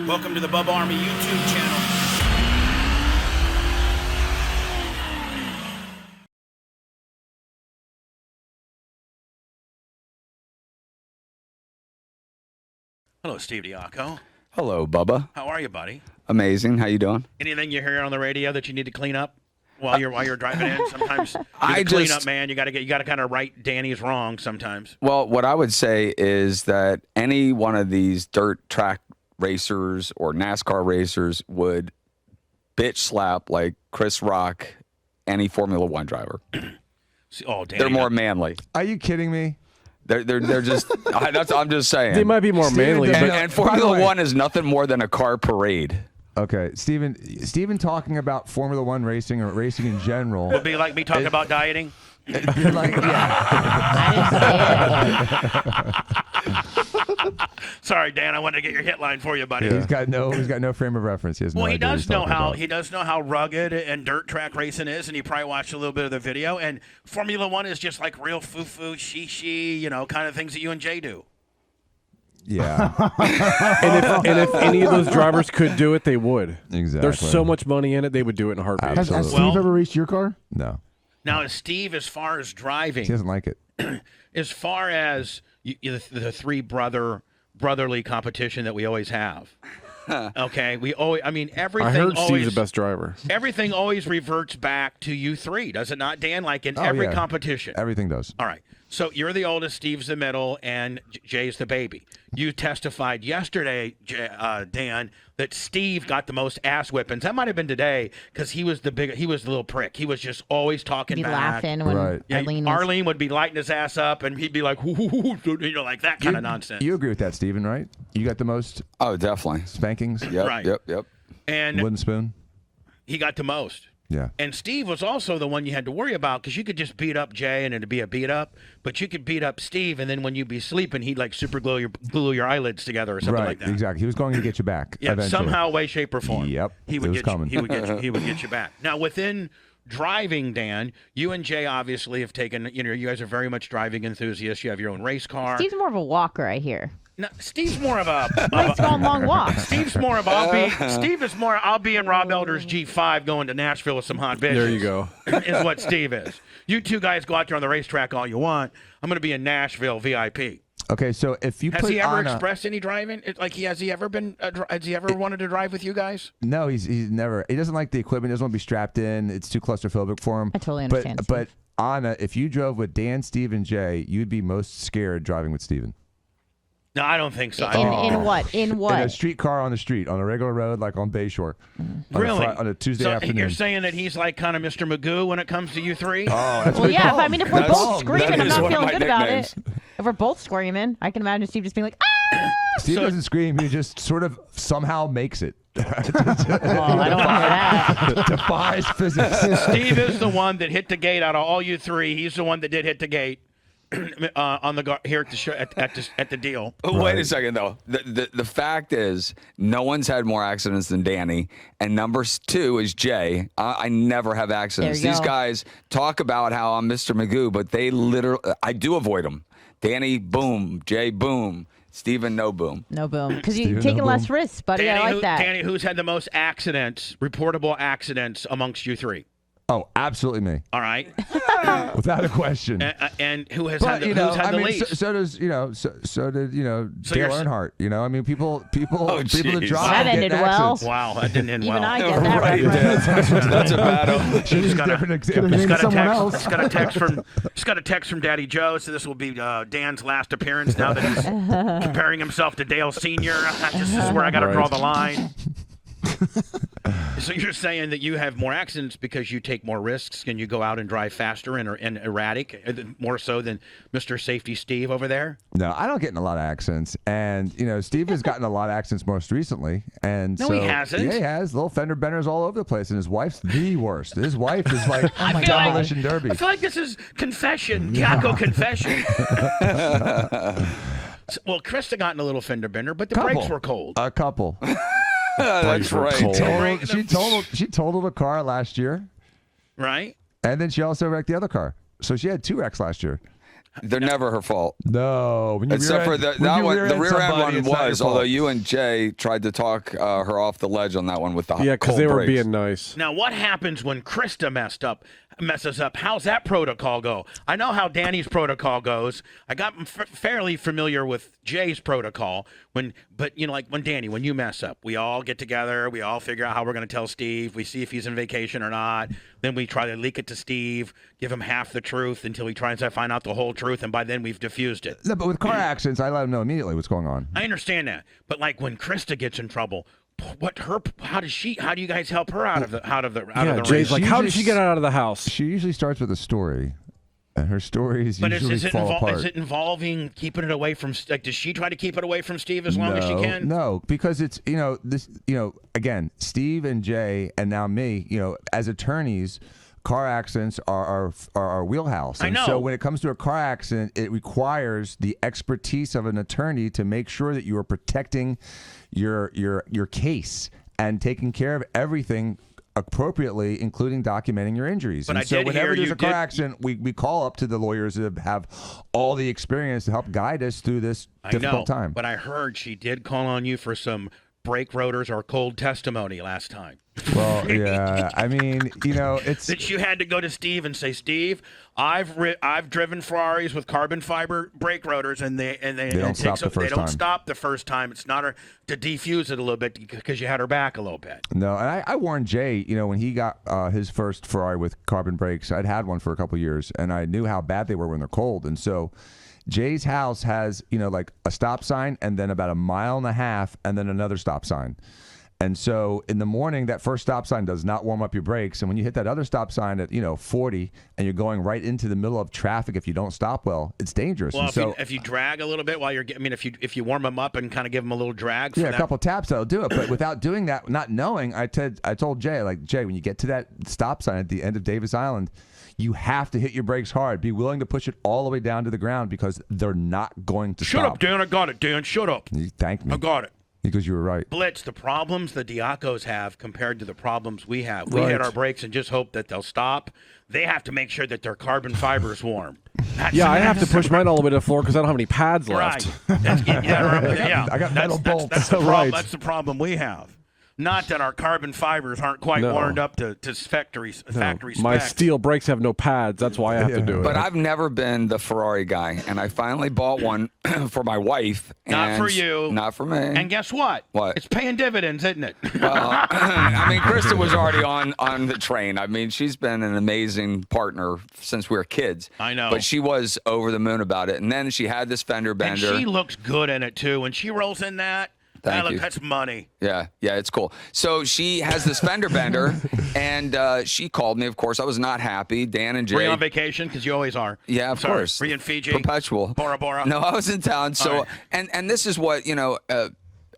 Welcome to the Bubba Army YouTube channel. Hello, Steve Diacock. Hello, Bubba. How are you, buddy? Amazing. How you doing? Anything you hear on the radio that you need to clean up while you're driving in? Sometimes you're I the clean just- up man. You got to kind of right Danny's wrong sometimes. Well, what I would say is that any one of these dirt track racers or NASCAR racers would bitch slap like Chris Rock any Formula One driver. Oh, Danny, They're more manly. Are you kidding me? They're just. I'm just saying. They might be more manly. And, But and by the Formula way- One is nothing more than a car parade. Okay, Steven talking about Formula One racing or racing in general. would be like me talking about dieting. You're like, Sorry, Dan. I wanted to get your hit line for you, buddy. he's got no frame of reference. He has no Well, he idea what he's does know talking how about. rugged and dirt track racing is, and he probably watched a little bit of the video. And Formula One is just like real foo-foo, she, kind of things that you and Jay do. Yeah, and if any of those drivers could do it, they would. exactly. There's so much money in it, they would do it in a heartbeat. Has Absolutely. Steve Well- ever raced your car? No, Now, Steve, as far as he driving, doesn't like it. as far as the three brotherly competition that we always have. Okay, everything. I heard always, Steve's the best driver. Everything always reverts back to you three, does it not, Dan? Like in Oh, every yeah. competition. Everything does. All right. So you're the oldest, Steve's the middle, and Jay's the baby. You testified yesterday, Dan, that Steve got the most ass whippings. That might have been today because he was the little prick. He was just always talking Be back. laughing when Right. Yeah, Arlene was... would be lighting his ass up, and he'd be like, like that kind of nonsense. You agree with that, Steven, right? You got the most Oh, definitely. spankings. Yep. Right. Yep. And Wooden spoon. he got the most. Yeah. And Steve was also the one you had to worry about because you could just beat up Jay and it'd be a beat up, but you could beat up Steve, and then when you'd be sleeping, he'd like super glue your eyelids together or something Right. like that. Exactly. He was going to get you back. Yeah, eventually. somehow, way, shape, or form. Yep. He would It was get coming. You, he would get you back. Now, within driving, Dan, you and Jay obviously have taken. You guys are very much driving enthusiasts. You have your own race car. Steve's more of a walker, I hear. No, Steve's more of a. Nice long walks. Steve's more of Steve is more. I'll be in Rob Elder's G5 going to Nashville with some hot bitches. There you go. Is what Steve is. You two guys go out there on the racetrack all you want. I'm going to be in Nashville VIP. Okay, so if you Has put he ever Anna, expressed any driving? Has he ever wanted to drive with you guys? No, he's never. He doesn't like the equipment. He doesn't want to be strapped in. It's too claustrophobic for him. I totally understand, But Anna, if you drove with Dan, Steve, and Jay, you'd be most scared driving with Steven. No, I don't think so. In what? In In a what? street car on the street, on a regular road, like on Bayshore. Really? On a Tuesday so afternoon. You're saying that he's like kind of Mr. Magoo when it comes to you three? Oh, that's Well, what yeah. call If, him. if we're That's- both screaming, that I'm is not one of feeling my good about nicknames. it. If we're both screaming, I can imagine Steve just being like, ah! Steve So- doesn't scream. He just sort of somehow makes it. Oh, I don't want to hear that. Defies physics. Steve is the one that hit the gate out of all you three. He's the one that did hit the gate on the here at the show, at the deal. Oh, wait a second, though. The fact is, no one's had more accidents than Danny, and number two is Jay. I never have accidents. There you These go. guys talk about how I'm Mr. Magoo, but they literally, I do avoid them. Danny, boom. Jay, boom. Steven, no boom. No boom. Because you're Steven, taking no less boom. risks, buddy. I like that. Danny, who's had the most accidents, reportable accidents amongst you three? Oh, absolutely me. All right. Without a question. And who has But had the least? so does so did So Dale you're- Earnhardt. I mean, people that jeez. drive That get ended in well. accidents. Wow, that didn't end Even well. I get that Right, reference. that's a battle. She's got a- different could've example. named someone else. Just got a text from Daddy Joe. So this will be Dan's last appearance now that he's comparing himself to Dale Senior. This is where I got to draw the line. So you're saying that you have more accidents because you take more risks and you go out and drive faster and erratic, more so than Mr. Safety Steve over there? No, I don't get in a lot of accidents, and Steve has gotten a lot of accidents most recently, and No, so he hasn't. Yeah, he has little fender benders all over the place, and his wife's the worst. His wife is like demolition derby. I feel like this is confession, Diaco confession. Well, Krista got in a little fender bender, but the brakes were cold. A couple. That's right. She totaled a car last year, Right? and then she also wrecked the other car. So she had 2 wrecks last year. They're never her fault. No, when you Except for rear-end- the, when that you one, the rear-end rear end somebody, one it's not your was, fault. although you and Jay tried to talk her off the ledge on that one with the Yeah, because cold they were brakes. being nice. Now, what happens when Krista messes up? How's that protocol go? I know how Danny's protocol goes. I got fairly familiar with Jay's protocol. But like when Danny, when you mess up, we all get together. We all figure out how we're going to tell Steve. We see if he's in vacation or not. Then we try to leak it to Steve, give him half the truth until we try and find out the whole truth. And by then we've diffused it. No, but with car accidents, I let them know immediately what's going on. I understand that. But like when Krista gets in trouble, how do you guys help her out of the Jay's race? like, how did she get out of the house? She usually starts with a story, and her stories usually fall apart. Is it involving keeping it away from? Like, does she try to keep it away from Steve as long as she can? No, because it's again, Steve and Jay, and now me. As attorneys, car accidents are our wheelhouse. I know. So when it comes to a car accident, it requires the expertise of an attorney to make sure that you are protecting your case and taking care of everything appropriately, including documenting your injuries. But and I so did whenever hear there's you a car did- accident, we call up to the lawyers that have all the experience to help guide us through this difficult time. But I heard she did call on you for some brake rotors or cold testimony last time. Well, yeah, I mean, it's That you had to go to Steve and say, Steve, I've driven Ferraris with carbon fiber brake rotors, and they don't stop the first They don't time. stop the first time. It's not to defuse it a little bit because you had her back a little bit. No, and I warned Jay, when he got his first Ferrari with carbon brakes. I'd had one for a couple of years, and I knew how bad they were when they're cold. And so Jay's house has, like a stop sign and then about 1.5 miles and then another stop sign. And so in the morning, that first stop sign does not warm up your brakes. And when you hit that other stop sign at, 40 and you're going right into the middle of traffic, if you don't stop well, it's dangerous. Well, and if you drag a little bit while if you warm them up and kind of give them a little drag. For yeah, that. a couple of taps, that'll do it. But without doing that, not knowing, I told Jay, when you get to that stop sign at the end of Davis Island, you have to hit your brakes hard. Be willing to push it all the way down to the ground because they're not going to Shut stop. up, Dan. I got it, Dan. Shut up. You thanked me. I got it. Because you were right. Blitz, the problems the Diacockos have compared to the problems we have. We hit our brakes and just hope that they'll stop. They have to make sure that their carbon fiber is warm. I have to push mine all the way to the floor because I don't have any pads left. Right. Yeah. I got metal bolts. That's the problem. Right. That's the problem we have. Not that our carbon fibers aren't quite No. warmed up to factory specs. My steel brakes have no pads. That's why I have to do it. But I've never been the Ferrari guy, and I finally bought one for my wife. Not and for you. Not for me. And guess what? What? It's paying dividends, isn't it? Well, Krista was already on the train. She's been an amazing partner since we were kids. I know. But she was over the moon about it. And then she had this fender And bender. she looks good in it, too. When she rolls in that, Thank you. that's money. Yeah, it's cool. So she has this fender bender, and she called me. Of course, I was not happy. Dan and Jay. Were you on vacation? Because you always are. Yeah, of course. Were you in Fiji? Perpetual. Bora Bora? No, I was in town. So, All right. and this is what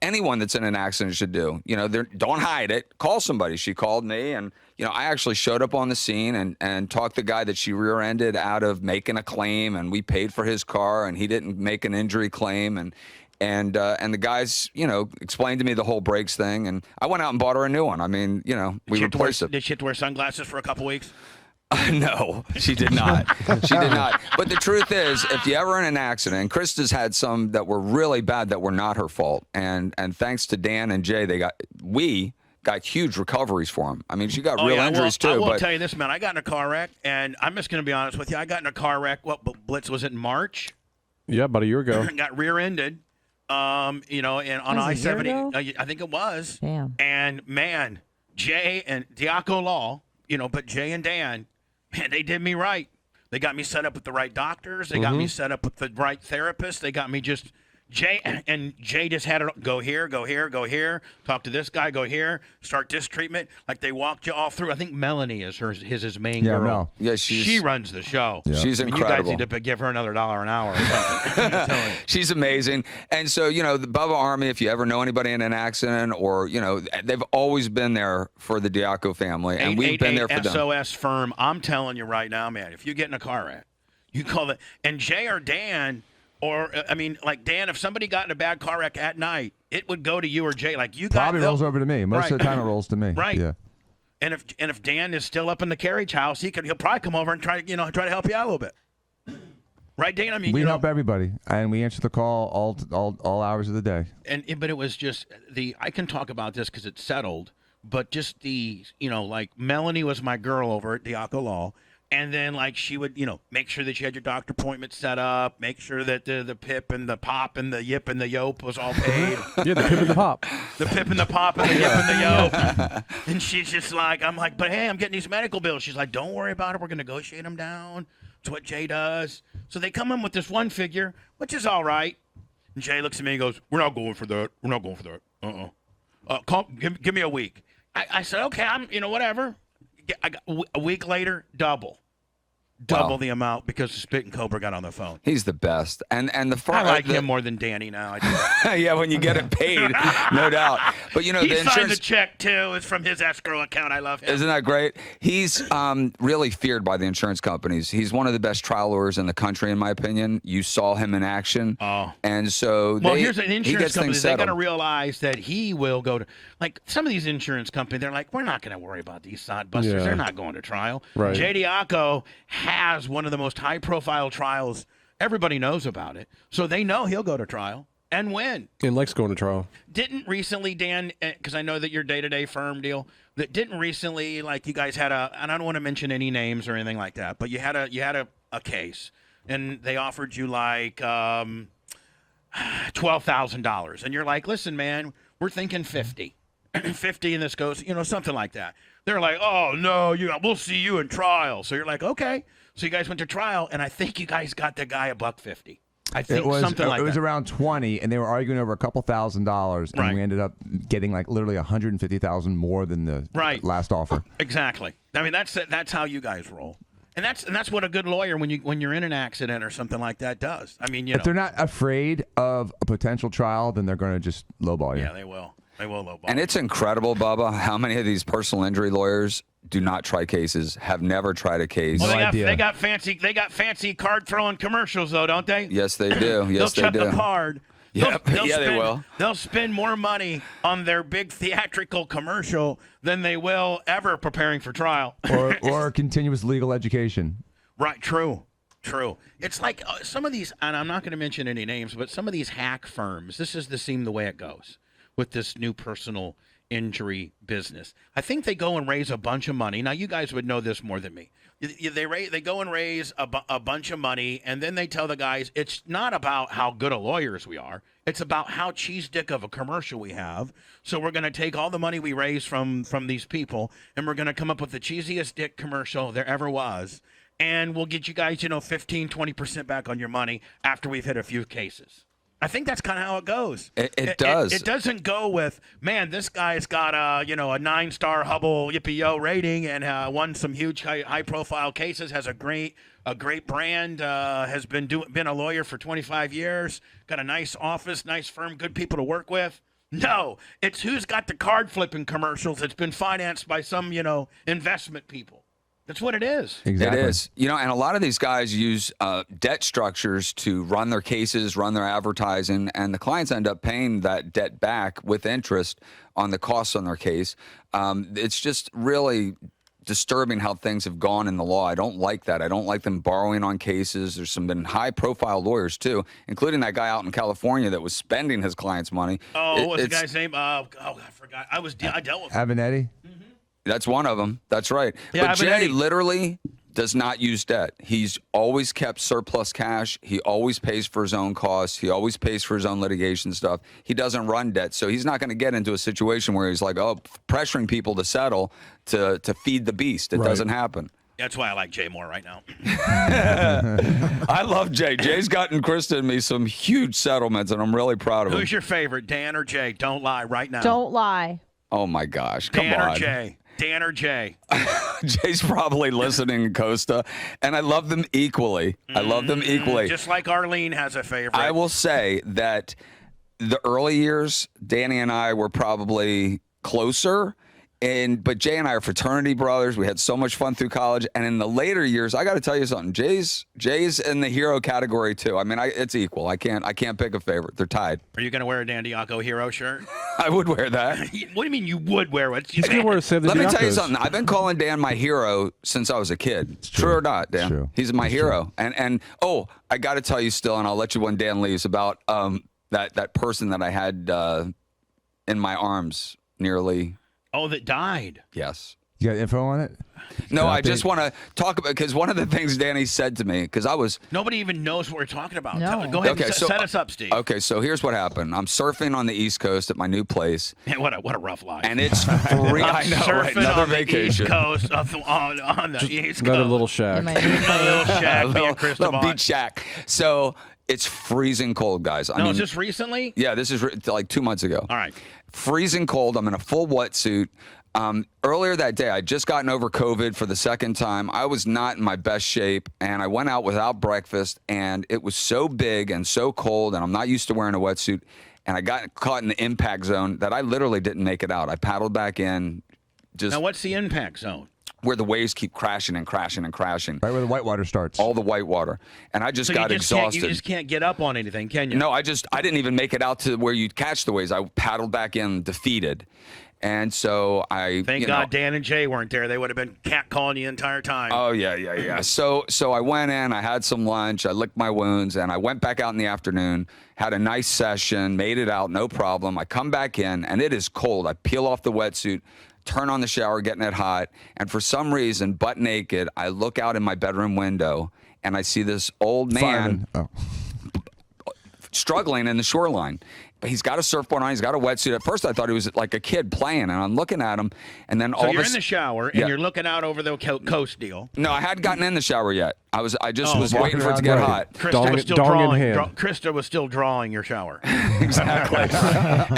anyone that's in an accident should do. Don't hide it. Call somebody. She called me, and I actually showed up on the scene and talked the guy that she rear-ended out of making a claim, and we paid for his car, and he didn't make an injury claim, and the guys, explained to me the whole brakes thing, and I went out and bought her a new one. We replaced it. Did she have to wear sunglasses for a couple weeks? No, she did not. She did not. But the truth is, if you ever in an accident, Krista's had some that were really bad that were not her fault, and thanks to Dan and Jay, we got huge recoveries for them. She got real injuries too. I will but tell you this, man. I got in a car wreck, and I'm just going to be honest with you. I got in a car wreck. What Blitz was it in March? Yeah, about a year ago. Got rear-ended. And on Was it a year I-70, ago? I think it was. Damn. And man, Jay and Diacock Law, but Jay and Dan, man, they did me right. They got me set up with the right doctors. They got me set up with the right therapist. They got me just Jay just had it go here, go here, go here. Talk to this guy, go here. Start this treatment. Like they walked you all through. I think Melanie is his main girl. Mel. Yeah, she runs the show. Yeah. She's incredible. You guys need to give her another $1 an hour or something. I'm telling you. She's amazing. And so, the Bubba Army, if you ever know anybody in an accident or, they've always been there for the Diacock family. And we've been there for them. SOS firm. I'm telling you right now, man, if you get in a car wreck, you call it. And Jay or Dan, or, like Dan, if somebody got in a bad car wreck at night, it would go to you or Jay. Like you got. Probably rolls over to me. Most of the time it rolls to me. Right. Yeah. And if Dan is still up in the carriage house, he'll probably come over and try to help you out a little bit. Right, Dan? I mean, We you know, help everybody, and we answer the call all hours of the day. but it was just I can talk about this because it's settled, but just like Melanie was my girl over at Diacock Law, and then like she would make sure that you had your doctor appointment set up, make sure that the pip and the pop and the yip and the yope was all paid. Yeah, the pip and the pop. The pip and the pop and the yip and the yope. And she's just like, I'm like, but hey, I'm getting these medical bills. She's like, don't worry about it. We're gonna negotiate them down. It's what Jay does. So they come in with this one figure, which is all right. And Jay looks at me and goes, we're not going for that. We're not going for that. Give me a week. I said, okay, whatever. I got, a week later, double the amount because the Spit and Cobra got on the phone. He's the best. And the I like him more than Danny now. I do. Yeah, when you get it paid, no doubt. But he the signed insurance the check too. It's from his escrow account. I love him. Isn't that great? He's really feared by the insurance companies. He's one of the best trial lawyers in the country, in my opinion. You saw him in action. Oh. And so here's an insurance company. They got to settled. realize that he will go to, like some of these insurance companies, they're like, we're not going to worry about these sod busters. Yeah. They're not going to trial. Right. J. Diacock has one of the most high-profile trials. Everybody knows about it. So they know he'll go to trial and win. And Lex going to trial. Didn't recently, Dan, because I know that your day-to-day firm deal, that didn't recently, like you guys had and I don't want to mention any names or anything like that, but you had a case, and they offered you like $12,000, and you're like, listen, man, we're thinking 50. 50 and this goes, something like that. They're like, oh, no, we'll see you in trial. So you're like, okay. So you guys went to trial, and I think you guys got the guy $150. I think something like that. It was around 20, and they were arguing over a couple $1,000, and Right. we ended up getting like literally 150,000 more than the last offer. Exactly. I mean, that's how you guys roll. And that's what a good lawyer, when you're in an accident or something like that, does. I mean, If they're not afraid of a potential trial, then they're going to just lowball you. Yeah, they will. They will lowball. And it's incredible, Bubba, how many of these personal injury lawyers do not try cases, have never tried a case. Well, they got fancy card throwing commercials though, don't they? Yes, they do. Yes, They'll they chuck do. the card. Yep. They will. They'll spend more money on their big theatrical commercial than they will ever preparing for trial. or continuous legal education. Right. True. It's like some of these, and I'm not going to mention any names, but some of these hack firms. This is the way it goes with this new personal injury business. I think they go and raise a bunch of money. Now, you guys would know this more than me. They go and raise a bunch of money, and then they tell the guys it's not about how good of lawyers we are. It's about how cheese dick of a commercial we have. So we're going to take all the money we raise from these people, and we're going to come up with the cheesiest dick commercial there ever was. And we'll get you guys, 15, 20% back on your money after we've hit a few cases. I think that's kind of how it goes. It does. It doesn't go with, man, this guy's got a 9-star Hubble Yippee-Yo rating and won some huge high-profile cases, has a great brand, has been a lawyer for 25 years, got a nice office, nice firm, good people to work with. No, it's who's got the card flipping commercials that's been financed by some, investment people. That's what it is. Exactly. It is. And a lot of these guys use debt structures to run their cases, run their advertising, and the clients end up paying that debt back with interest on the costs on their case. It's just really disturbing how things have gone in the law. I don't like that. I don't like them borrowing on cases. There's been high-profile lawyers, too, including that guy out in California that was spending his client's money. Oh, what was the guy's name? I forgot. I dealt with him. Avenatti? That's one of them. That's right. Yeah, but Jay literally does not use debt. He's always kept surplus cash. He always pays for his own costs. He always pays for his own litigation stuff. He doesn't run debt. So he's not going to get into a situation where he's like, pressuring people to settle to feed the beast. It doesn't happen. That's why I like Jay more right now. I love Jay. Jay's gotten Krista and me some huge settlements, and I'm really proud of him. Who's your favorite, Dan or Jay? Don't lie right now. Don't lie. Oh, my gosh. Come Dan on. or Jay? Dan or Jay? Jay's probably listening, Costa, and I love them equally. Just like Arlene has a favorite. I will say that the early years, Danny and I were probably closer but Jay and I are fraternity brothers. We had so much fun through college, and in the later years, I got to tell you something. Jay's in the hero category too. I mean, it's equal. I can't pick a favorite. They're tied. Are you going to wear a Dan Diacock hero shirt? I would wear that. What do you mean you would wear it? He's gonna wear a Save the Let me tell you Diacockos. something. I've been calling Dan my hero since I was a kid. True or not, Dan? True. He's my hero. And I got to tell you still, and I'll let you when Dan leaves, about that person that I had in my arms nearly. Oh, that died. Yes. You got info on it? No, I just want to talk about, because one of the things Danny said to me, because I was. Nobody even knows what we're talking about. No. Go ahead Okay, and so- set us up, Steve. Okay, so here's what happened. I'm surfing on the East Coast at my new place, Man, what a rough life. and it's free. I know, right? Surfing Another on vacation. the East Coast, on the East Another Coast. little shack. It might be Another little shack, me little, and Cristobal. little beach shack. So it's freezing cold, guys. I No, mean, is this recently? yeah, this is like 2 months ago. All right. Freezing cold. I'm in a full wetsuit. Earlier that day, I'd just gotten over COVID for the second time. I was not in my best shape, and I went out without breakfast, and it was so big and so cold, and I'm not used to wearing a wetsuit, and I got caught in the impact zone that I literally didn't make it out. I paddled back in, just Now, what's the impact zone? where the waves keep crashing and crashing and crashing. Right where the whitewater starts. All the white water. And I just So got you just can't, exhausted. you just can't get up on anything, can you? No, I didn't even make it out to where you'd catch the waves. I paddled back in defeated. And so Thank God Dan and Jay weren't there. They would have been catcalling you the entire time. Oh yeah. So I went in, I had some lunch, I licked my wounds, and I went back out in the afternoon, had a nice session, made it out, no problem. I come back in, and it is cold. I peel off the wetsuit, turn on the shower, getting it hot, and for some reason, butt naked, I look out in my bedroom window, and I see this old man Fireman. Oh. struggling in the shoreline. But he's got a surfboard on, he's got a wetsuit. At first, I thought he was like a kid playing, and I'm looking at him, and then So all you're this. in the shower and Yeah. you're looking out over the coast deal. No, I hadn't gotten in the shower yet. I just Oh, was walking waiting for it to around get naked. hot. Krista Dong- was still dong in drawing. hand. Krista was still drawing your shower. Exactly.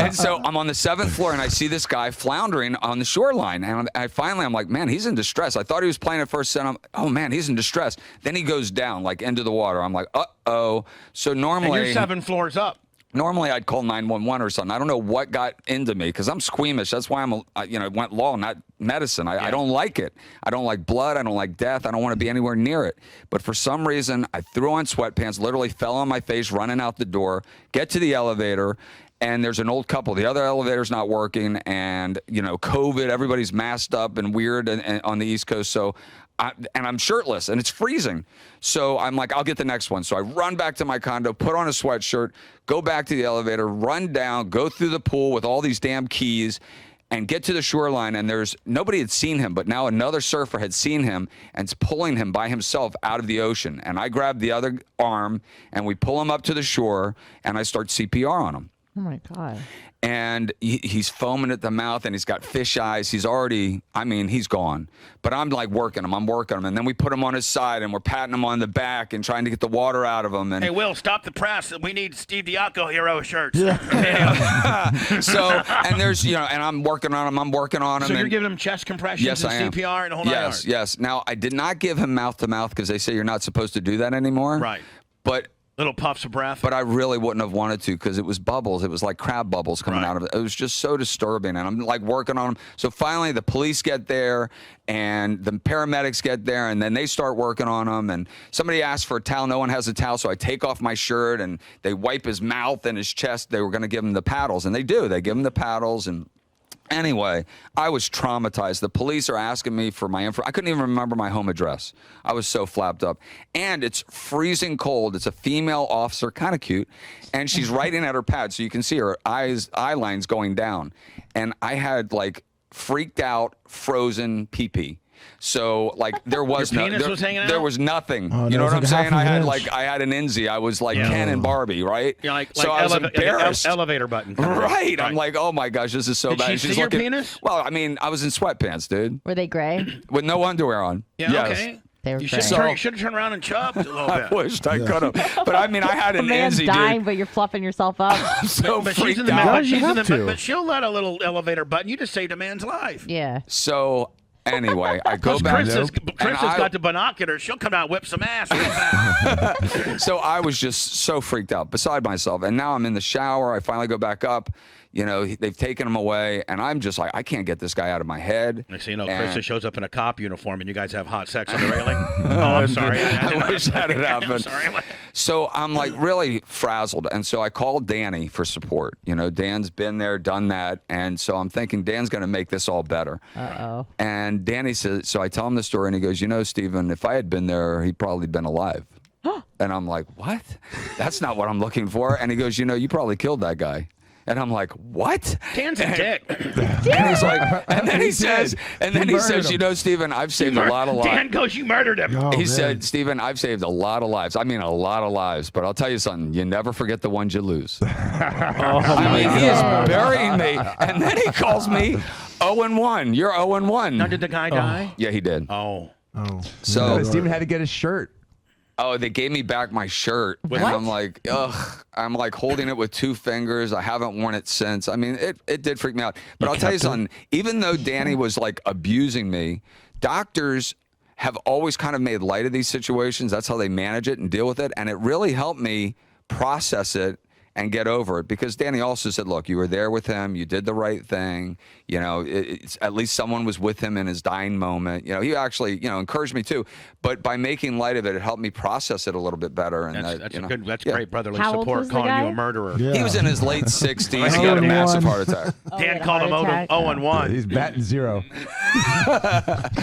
And so I'm on the 7th floor, and I see this guy floundering on the shoreline. And I'm like, man, he's in distress. I thought he was playing at first, and oh man, he's in distress. Then he goes down like into the water. I'm like, uh-oh. So And normally, you're 7 floors up. I'd call 911 or something. I don't know what got into me, because I'm squeamish. That's why I went law, not medicine. I don't like it. I don't like blood. I don't like death. I don't want to be anywhere near it. But for some reason, I threw on sweatpants, literally fell on my face, running out the door, get to the elevator, and there's an old couple. The other elevator's not working, and COVID, everybody's masked up and weird and on the East Coast. So I'm shirtless, and it's freezing. So I'm like, I'll get the next one. So I run back to my condo, put on a sweatshirt, go back to the elevator, run down, go through the pool with all these damn keys, and get to the shoreline. And nobody had seen him, but now another surfer had seen him and is pulling him by himself out of the ocean. And I grab the other arm, and we pull him up to the shore, and I start CPR on him. Oh my God. And he's foaming at the mouth, and he's got fish eyes. He's gone. But I'm like working him. And then we put him on his side, and we're patting him on the back and trying to get the water out of him. And Hey, Will, stop the press. We need Steve Diacock hero shirts. so, and there's, and I'm working on him. So you're and, giving him chest compressions Yes, and I am. CPR and the whole nine yards. Yes. Now, I did not give him mouth to mouth, because they say you're not supposed to do that anymore. Right. But Little puffs of breath. But I really wouldn't have wanted to, because it was bubbles. It was like crab bubbles coming Right. out of it. It was just so disturbing. And I'm like working on them. So finally the police get there, and the paramedics get there, and then they start working on him. And somebody asked for a towel. No one has a towel. So I take off my shirt, and they wipe his mouth and his chest. They were going to give him the paddles, and they do. They give him the paddles. And anyway, I was traumatized. The police are asking me for my info. I couldn't even remember my home address. I was so flapped up. And it's freezing cold. It's a female officer, kind of cute, and she's writing at her pad, so you can see her eye lines going down. And I had like freaked out, frozen pee-pee. So like there was Your penis was hanging there out? was nothing. Oh, You no, know it's what I'm like saying? half an inch. I had an Inzi. I was like Yeah. Ken and Barbie, right? You're like so I was embarrassed. elevator button. Right. I'm like, oh my gosh, this is so Did bad. she And she's see your looking, penis? Well, I mean, I was in sweatpants, dude, Were they gray? with no underwear on. Yeah, Yes. okay. They were You gray. should have turned around and chubbed a little I bit. wished I could have. But I mean, I had The an man's Inzi, dying, dude. but you're fluffing yourself up. I'm so But she's freaked in the out. middle. Why'd you have to? But she'll let a little elevator button. You just saved a man's life. Yeah. So anyway, I go Plus, back. Chris has and I- got the binoculars. She'll come out and whip some ass real fast. So I was just so freaked out, beside myself. And now I'm in the shower. I finally go back up. they've taken him away, and I'm just like, I can't get this guy out of my head. Next thing you know, And- Chris just shows up in a cop uniform, and you guys have hot sex on the railing. I'm sorry. I wish that had I'm happened. sorry. So I'm like really frazzled. And so I called Danny for support. Dan's been there, done that. And so I'm thinking Dan's going to make this all better. Uh-oh. And Danny says, so I tell him the story and he goes, Stephen, if I had been there, he'd probably been alive. And I'm like, what? That's not what I'm looking for. And he goes, you probably killed that guy. And I'm like, what? Dan's a dick. And he's like, and then he says, Stephen, I've saved a lot of lives. Dan goes, you murdered him. Oh, He man. said, Stephen, I've saved a lot of lives. I mean, a lot of lives. But I'll tell you something. You never forget the ones you lose. I mean, he is burying me. And then he calls me 0-1. You're 0-1. Now, did the guy die? Yeah, he did. Oh. So, Steven had to get his shirt. they gave me back my shirt. And I'm like, ugh. I'm like holding it with 2 fingers. I haven't worn it since. I mean, it did freak me out. But I'll tell you something. Even though Danny was like abusing me, doctors have always kind of made light of these situations. That's how they manage it and deal with it. And it really helped me process it and get over it, because Danny also said, look, you were there with him, you did the right thing, it's, at least someone was with him in his dying moment. He actually encouraged me too, but by making light of it, it helped me process it a little bit better. And That's great brotherly How old support, was the calling guy? you a murderer. Yeah. He was in his late 60s. He Oh, got a yeah. massive heart attack. Dan yeah, called him heart attack. 0-1. He's batting 0.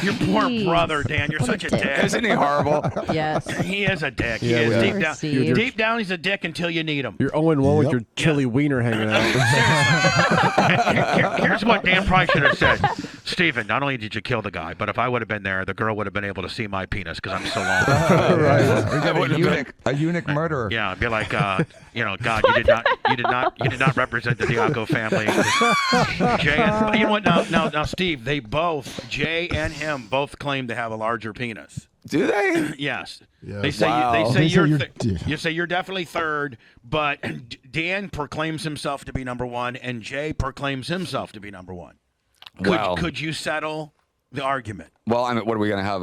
Your poor Jeez. brother, Dan. You're such a dick. Isn't he horrible? Yes. He is a dick. He Yeah, is we deep are. down. Steve. Deep down, he's a dick until you need him. You're 0-1 with Yep. your chili wiener hanging out. Here's what Dan probably should have said. Stephen, not only did you kill the guy, but if I would have been there, the girl would have been able to see my penis because I'm so long. A eunuch murderer. Yeah, I'd be like, God, you did not represent the Diacock family. Jay, and, you know what? Now, Steve, Jay and him both claim to have a larger penis. Do they? Yes. Yeah. They say Wow. they say They say you're you're- you say you're definitely third, but Dan proclaims himself to be number 1, and Jay proclaims himself to be number 1. Could you settle the argument? Well, I mean, what are we going to have?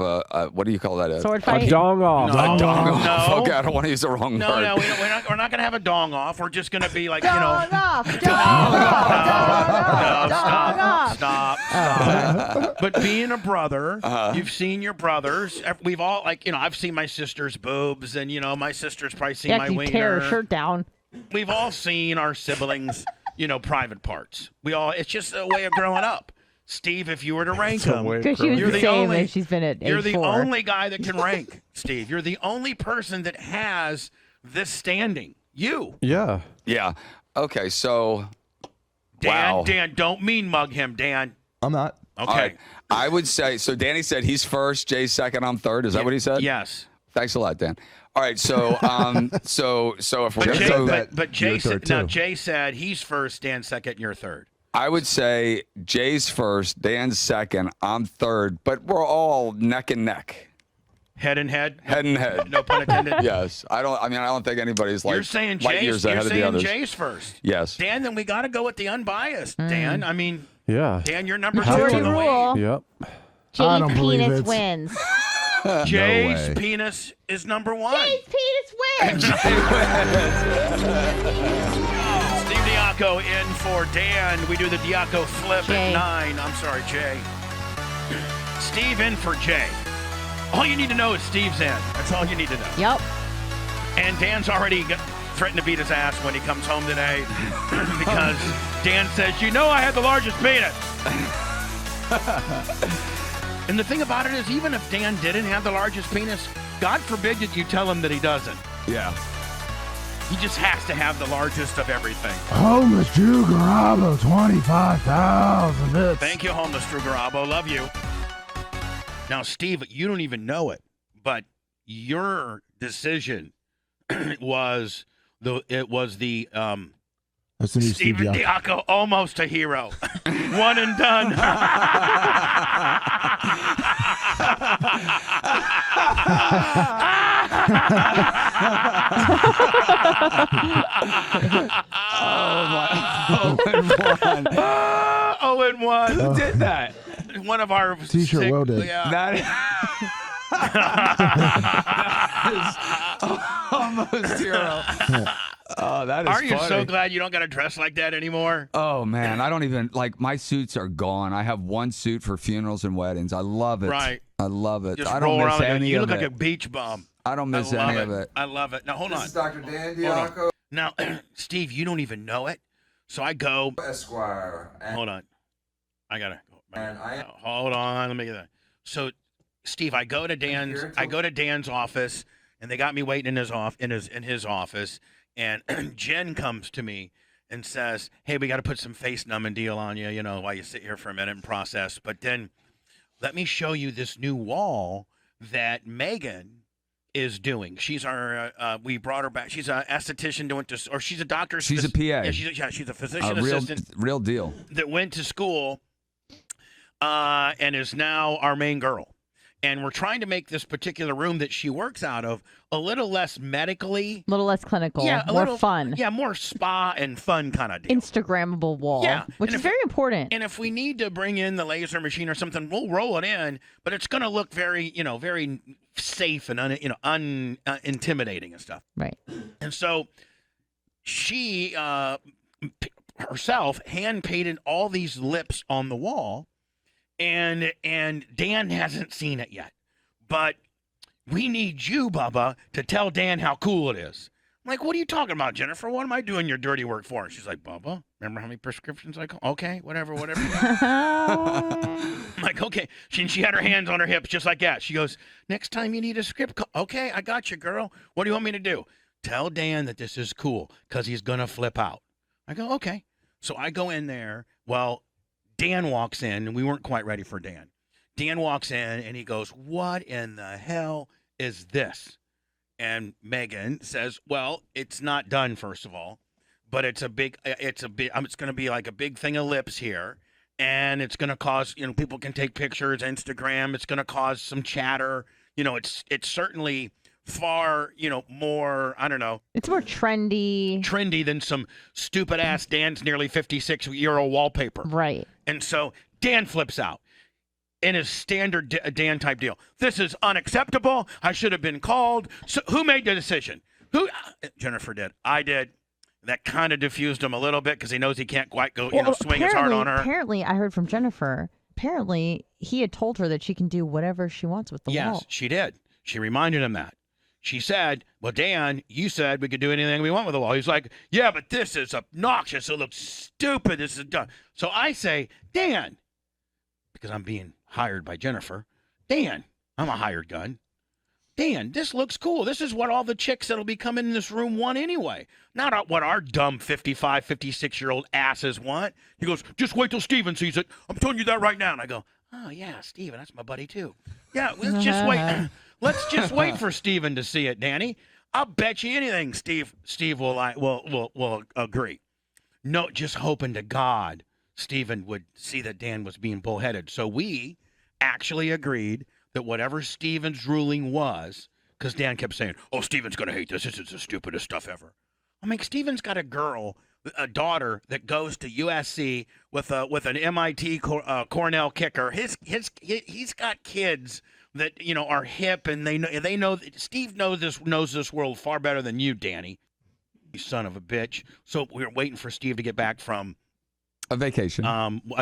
What do you call that? Sword A fight. dong off. A dong off. No. Okay, I don't want to use the wrong No, word. no, we're not going to have a dong off. We're just going to be like, Dong off. Dong off. Stop. But being a brother, you've seen your brothers. We've all, I've seen my sister's boobs, and, my sister's probably seen Yeah, my 'cause you tear her wiener. shirt down. We've all seen our siblings, private parts. It's just a way of growing up. Steve, if you were to rank them, Because she was You're the the same only- as she's been at age you're the 4. only guy that can rank, Steve. You're the only person that has this standing. You. Yeah. Yeah. Okay, so Dan, Wow. Dan, don't mean mug him, Dan. I'm not. Okay. all right. I would say, so Danny said he's first, Jay's second, I'm third. Is that what he said? Yes. Thanks a lot, Dan. All right, so so if we're But gonna Jay, go, but Jay you're said, third, now too. Jay said he's first, Dan second, and you're third. I would say Jay's first, Dan's second, I'm third, but we're all neck and neck, Head and head. head and head. No pun intended. Yes, I don't think anybody's like You're saying light years Jay's. You're ahead of the saying others. Jay's first. Yes. Dan, then we got to go with the unbiased. Dan, I mean, Yeah. Dan, you're number 2 Majority on the way. rule. Yep. I don't Jay's believe penis it. wins. Jay's way. penis is number 1. Jay's penis wins. Steve Diacock in for Dan. We do the Diacock flip Jay. at 9. I'm sorry, Jay. Steve in for Jay. All you need to know is Steve's in. That's all you need to know. Yep. And Dan's already threatened to beat his ass when he comes home today because Dan says, I had the largest penis. And the thing about it is, even if Dan didn't have the largest penis, God forbid that you tell him that he doesn't. Yeah. He just has to have the largest of everything. Homeless Drew Garabo, 25,000 bits. Thank you, homeless Drew Garabo. Love you. Now, Steve, you don't even know it, but your decision was the That's the new Steve Stephen Diacock. Diacock, almost a hero. One and done. Oh, and one. Who did that? One of our T-shirt well did. Yeah. That is almost hero. Oh, that is Aren't you so funny. glad you don't got to dress like that anymore? Oh man, I don't even like my suits are gone. I have one suit for funerals and weddings. I love it. Right. I love it. Just I roll don't miss around like any you of look like it. a beach bum. I don't miss I love any it. of it. I love it. Now hold on. Dr. Dan Hold on. Diacock, Now, Steve, you don't even know it. So I go. Esquire. Hold on. I gotta. And Hold on. Let me get that. So, Steve, I go to Dan's office, and they got me waiting in his office. And Jen comes to me and says, "Hey, we got to put some face numbing deal on you, while you sit here for a minute and process. But then, let me show you this new wall that Megan is doing. She's our. We brought her back. She's an esthetician or she's a doctor. She's a PA. Yeah, she's a physician assistant Real deal. that went to school, and is now our main girl. And we're trying to make this particular room that she works out of a little less medically. A little less clinical. Yeah, more fun. Yeah, more spa and fun kind of deal. Instagrammable wall. Yeah, Which is very important. And if we need to bring in the laser machine or something, we'll roll it in, but it's going to look very, very safe and unintimidating and stuff. Right. And so she herself hand painted all these lips on the wall, and Dan hasn't seen it yet. But we need you, Bubba, to tell Dan how cool it is. I'm like, what are you talking about, Jennifer? What am I doing your dirty work for? And she's like, Bubba, remember how many prescriptions I call? Okay, whatever. I'm like, okay. She had her hands on her hips just like that. She goes, next time you need a script, okay, I got you, girl. What do you want me to do? Tell Dan that this is cool because he's going to flip out. I go, okay. So I go in there. Well, Dan walks in, and we weren't quite ready for Dan. Dan walks in, and he goes, what in the hell is this? And Megan says, well, it's not done, first of all, but it's going to be like a big thing of lips here. And it's going to cause, people can take pictures, Instagram. It's going to cause some chatter. It's certainly far, more, I don't know. It's more trendy Than some stupid ass Dan's nearly 56-year-old wallpaper. Right. And so Dan flips out in his standard Dan type deal. This is unacceptable. I should have been called. So who made the decision? Jennifer did. I did. That kind of diffused him a little bit because he knows he can't quite go, swing as hard on her. Apparently, I heard from Jennifer. Apparently, he had told her that she can do whatever she wants with the wall. Yes, she did. She reminded him that. She said, well, Dan, you said we could do anything we want with the wall. He's like, yeah, but this is obnoxious. It looks stupid. This is done. So I say, Dan, because I'm being hired by Jennifer, Dan, I'm a hired gun. Dan, this looks cool. This is what all the chicks that'll be coming in this room want anyway. Not what our dumb 55, 56-year-old asses want. He goes, just wait till Steven sees it. I'm telling you that right now. And I go, oh, yeah, Steven, that's my buddy too. Yeah, let's just wait. Let's just wait for Steven to see it, Danny. I'll bet you anything Steve will agree. No, just hoping to God Steven would see that Dan was being bullheaded. So we actually agreed that whatever Steven's ruling was, because Dan kept saying, oh, Steven's going to hate this. This is the stupidest stuff ever. I mean, Steven's got a daughter that goes to USC with an MIT Cornell kicker. He's got kids that are hip, and they know Steve knows this world far better than you, Danny, you son of a bitch. So we were waiting for Steve to get back from a vacation. The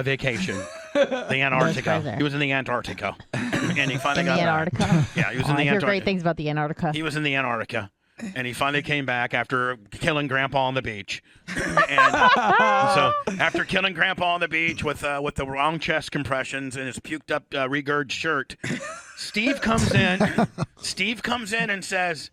Antarctica. He was in the Antarctica, and he finally got Antarctica. back. Yeah, he was in the I hear Antarctica. great things about the Antarctica. He was in the Antarctica, and he finally came back after killing Grandpa on the beach. And so after killing Grandpa on the beach with the wrong chest compressions and his puked up regurg shirt, Steve comes in and says,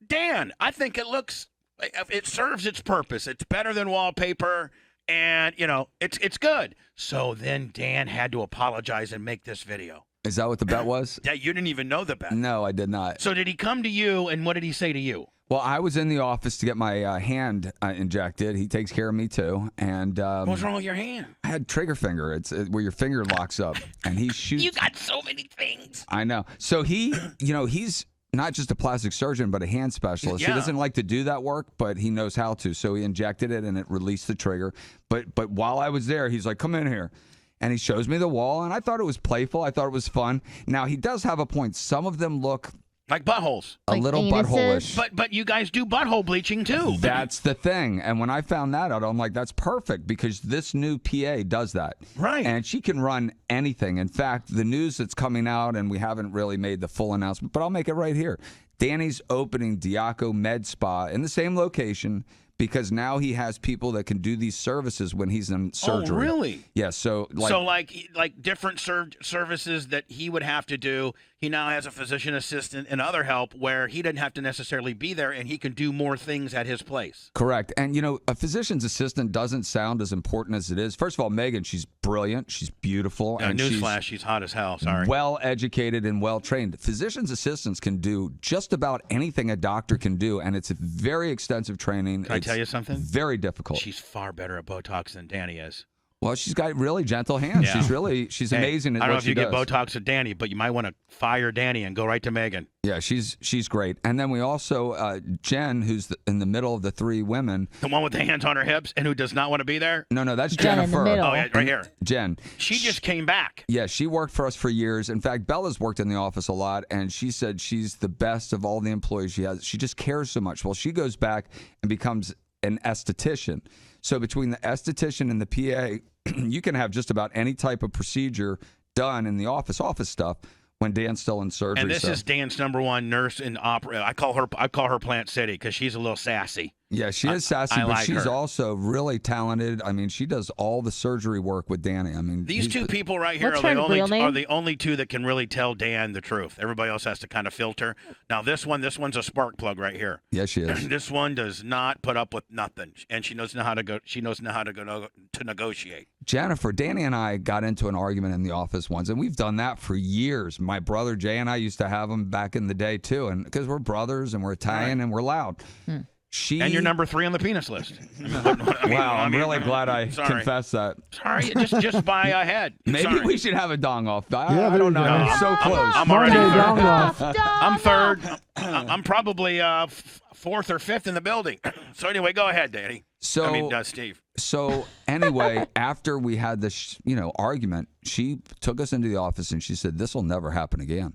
Dan, I think it serves its purpose. It's better than wallpaper, and it's good. So then Dan had to apologize and make this video. Is that what the bet was? Yeah, you didn't even know the bet. No, I did not. So did he come to you, and what did he say to you? Well, I was in the office to get my hand injected. He takes care of me too, and What's wrong with your hand? I had trigger finger. It's where your finger locks up, and he shoots. You got so many things. I know. So he's not just a plastic surgeon, but a hand specialist. Yeah. He doesn't like to do that work, but he knows how to. So he injected it, and it released the trigger. But while I was there, he's like, "Come in here." And he shows me the wall, and I thought it was playful. I thought it was fun. Now, he does have a point. Some of them look Like buttholes. A Like little anuses? butthole-ish. But you guys do butthole bleaching too. That's the thing. And when I found that out, I'm like, that's perfect because this new PA does that. Right. And she can run anything. In fact, the news that's coming out, and we haven't really made the full announcement, but I'll make it right here. Danny's opening Diacock Med Spa in the same location because now he has people that can do these services when he's in surgery. Oh, really? Yeah. So like different services that he would have to do. He now has a physician assistant and other help where he doesn't have to necessarily be there, and he can do more things at his place. Correct. And, a physician's assistant doesn't sound as important as it is. First of all, Megan, she's brilliant. She's beautiful. And Newsflash, she's hot as hell. Sorry. Well-educated and well-trained. Physician's assistants can do just about anything a doctor can do, and it's a very extensive training. Can I tell you something? Very difficult. She's far better at Botox than Danny is. Well, she's got really gentle hands. Yeah. She's Hey, amazing at I don't know what if she you does. get Botox at Danny, but you might want to fire Danny and go right to Megan. Yeah, she's great. And then we also, Jen, who's in the middle of the three women. The one with the hands on her hips and who does not want to be there? No, that's Jen in the Jennifer. middle. Oh, yeah, right here. Jen. She just came back. Yeah, she worked for us for years. In fact, Bella's worked in the office a lot, and she said she's the best of all the employees she has. She just cares so much. Well, she goes back and becomes an esthetician. So between the esthetician and the PA, you can have just about any type of procedure done in the office stuff when Dan's still in surgery. And this is Dan's number one nurse in opera. I call her Plant City because she's a little sassy. Yeah, she is sassy, I but like she's her. also really talented. I mean, she does all the surgery work with Danny. I mean, These two people right here What's are her real name? the only two that can really tell Dan the truth. Everybody else has to kind of filter. Now this one's a spark plug right here. Yeah, she is. This one does not put up with nothing, and she knows how to go. She knows how to negotiate. Jennifer, Danny and I got into an argument in the office once, and we've done that for years. My brother Jay and I used to have them back in the day too, and because we're brothers and we're Italian and we're loud. And you're number 3 on the penis list. I'm really glad I confessed that. Sorry, just by a head. Maybe Sorry. we should have a dong off. Yeah, I there don't you know. go. I'm so close. I'm already Monday, third. dong off. I'm third. I'm probably 4th or 5th in the building. So anyway, go ahead, Danny. Steve. So anyway, after we had this, argument, she took us into the office and she said, "This will never happen again."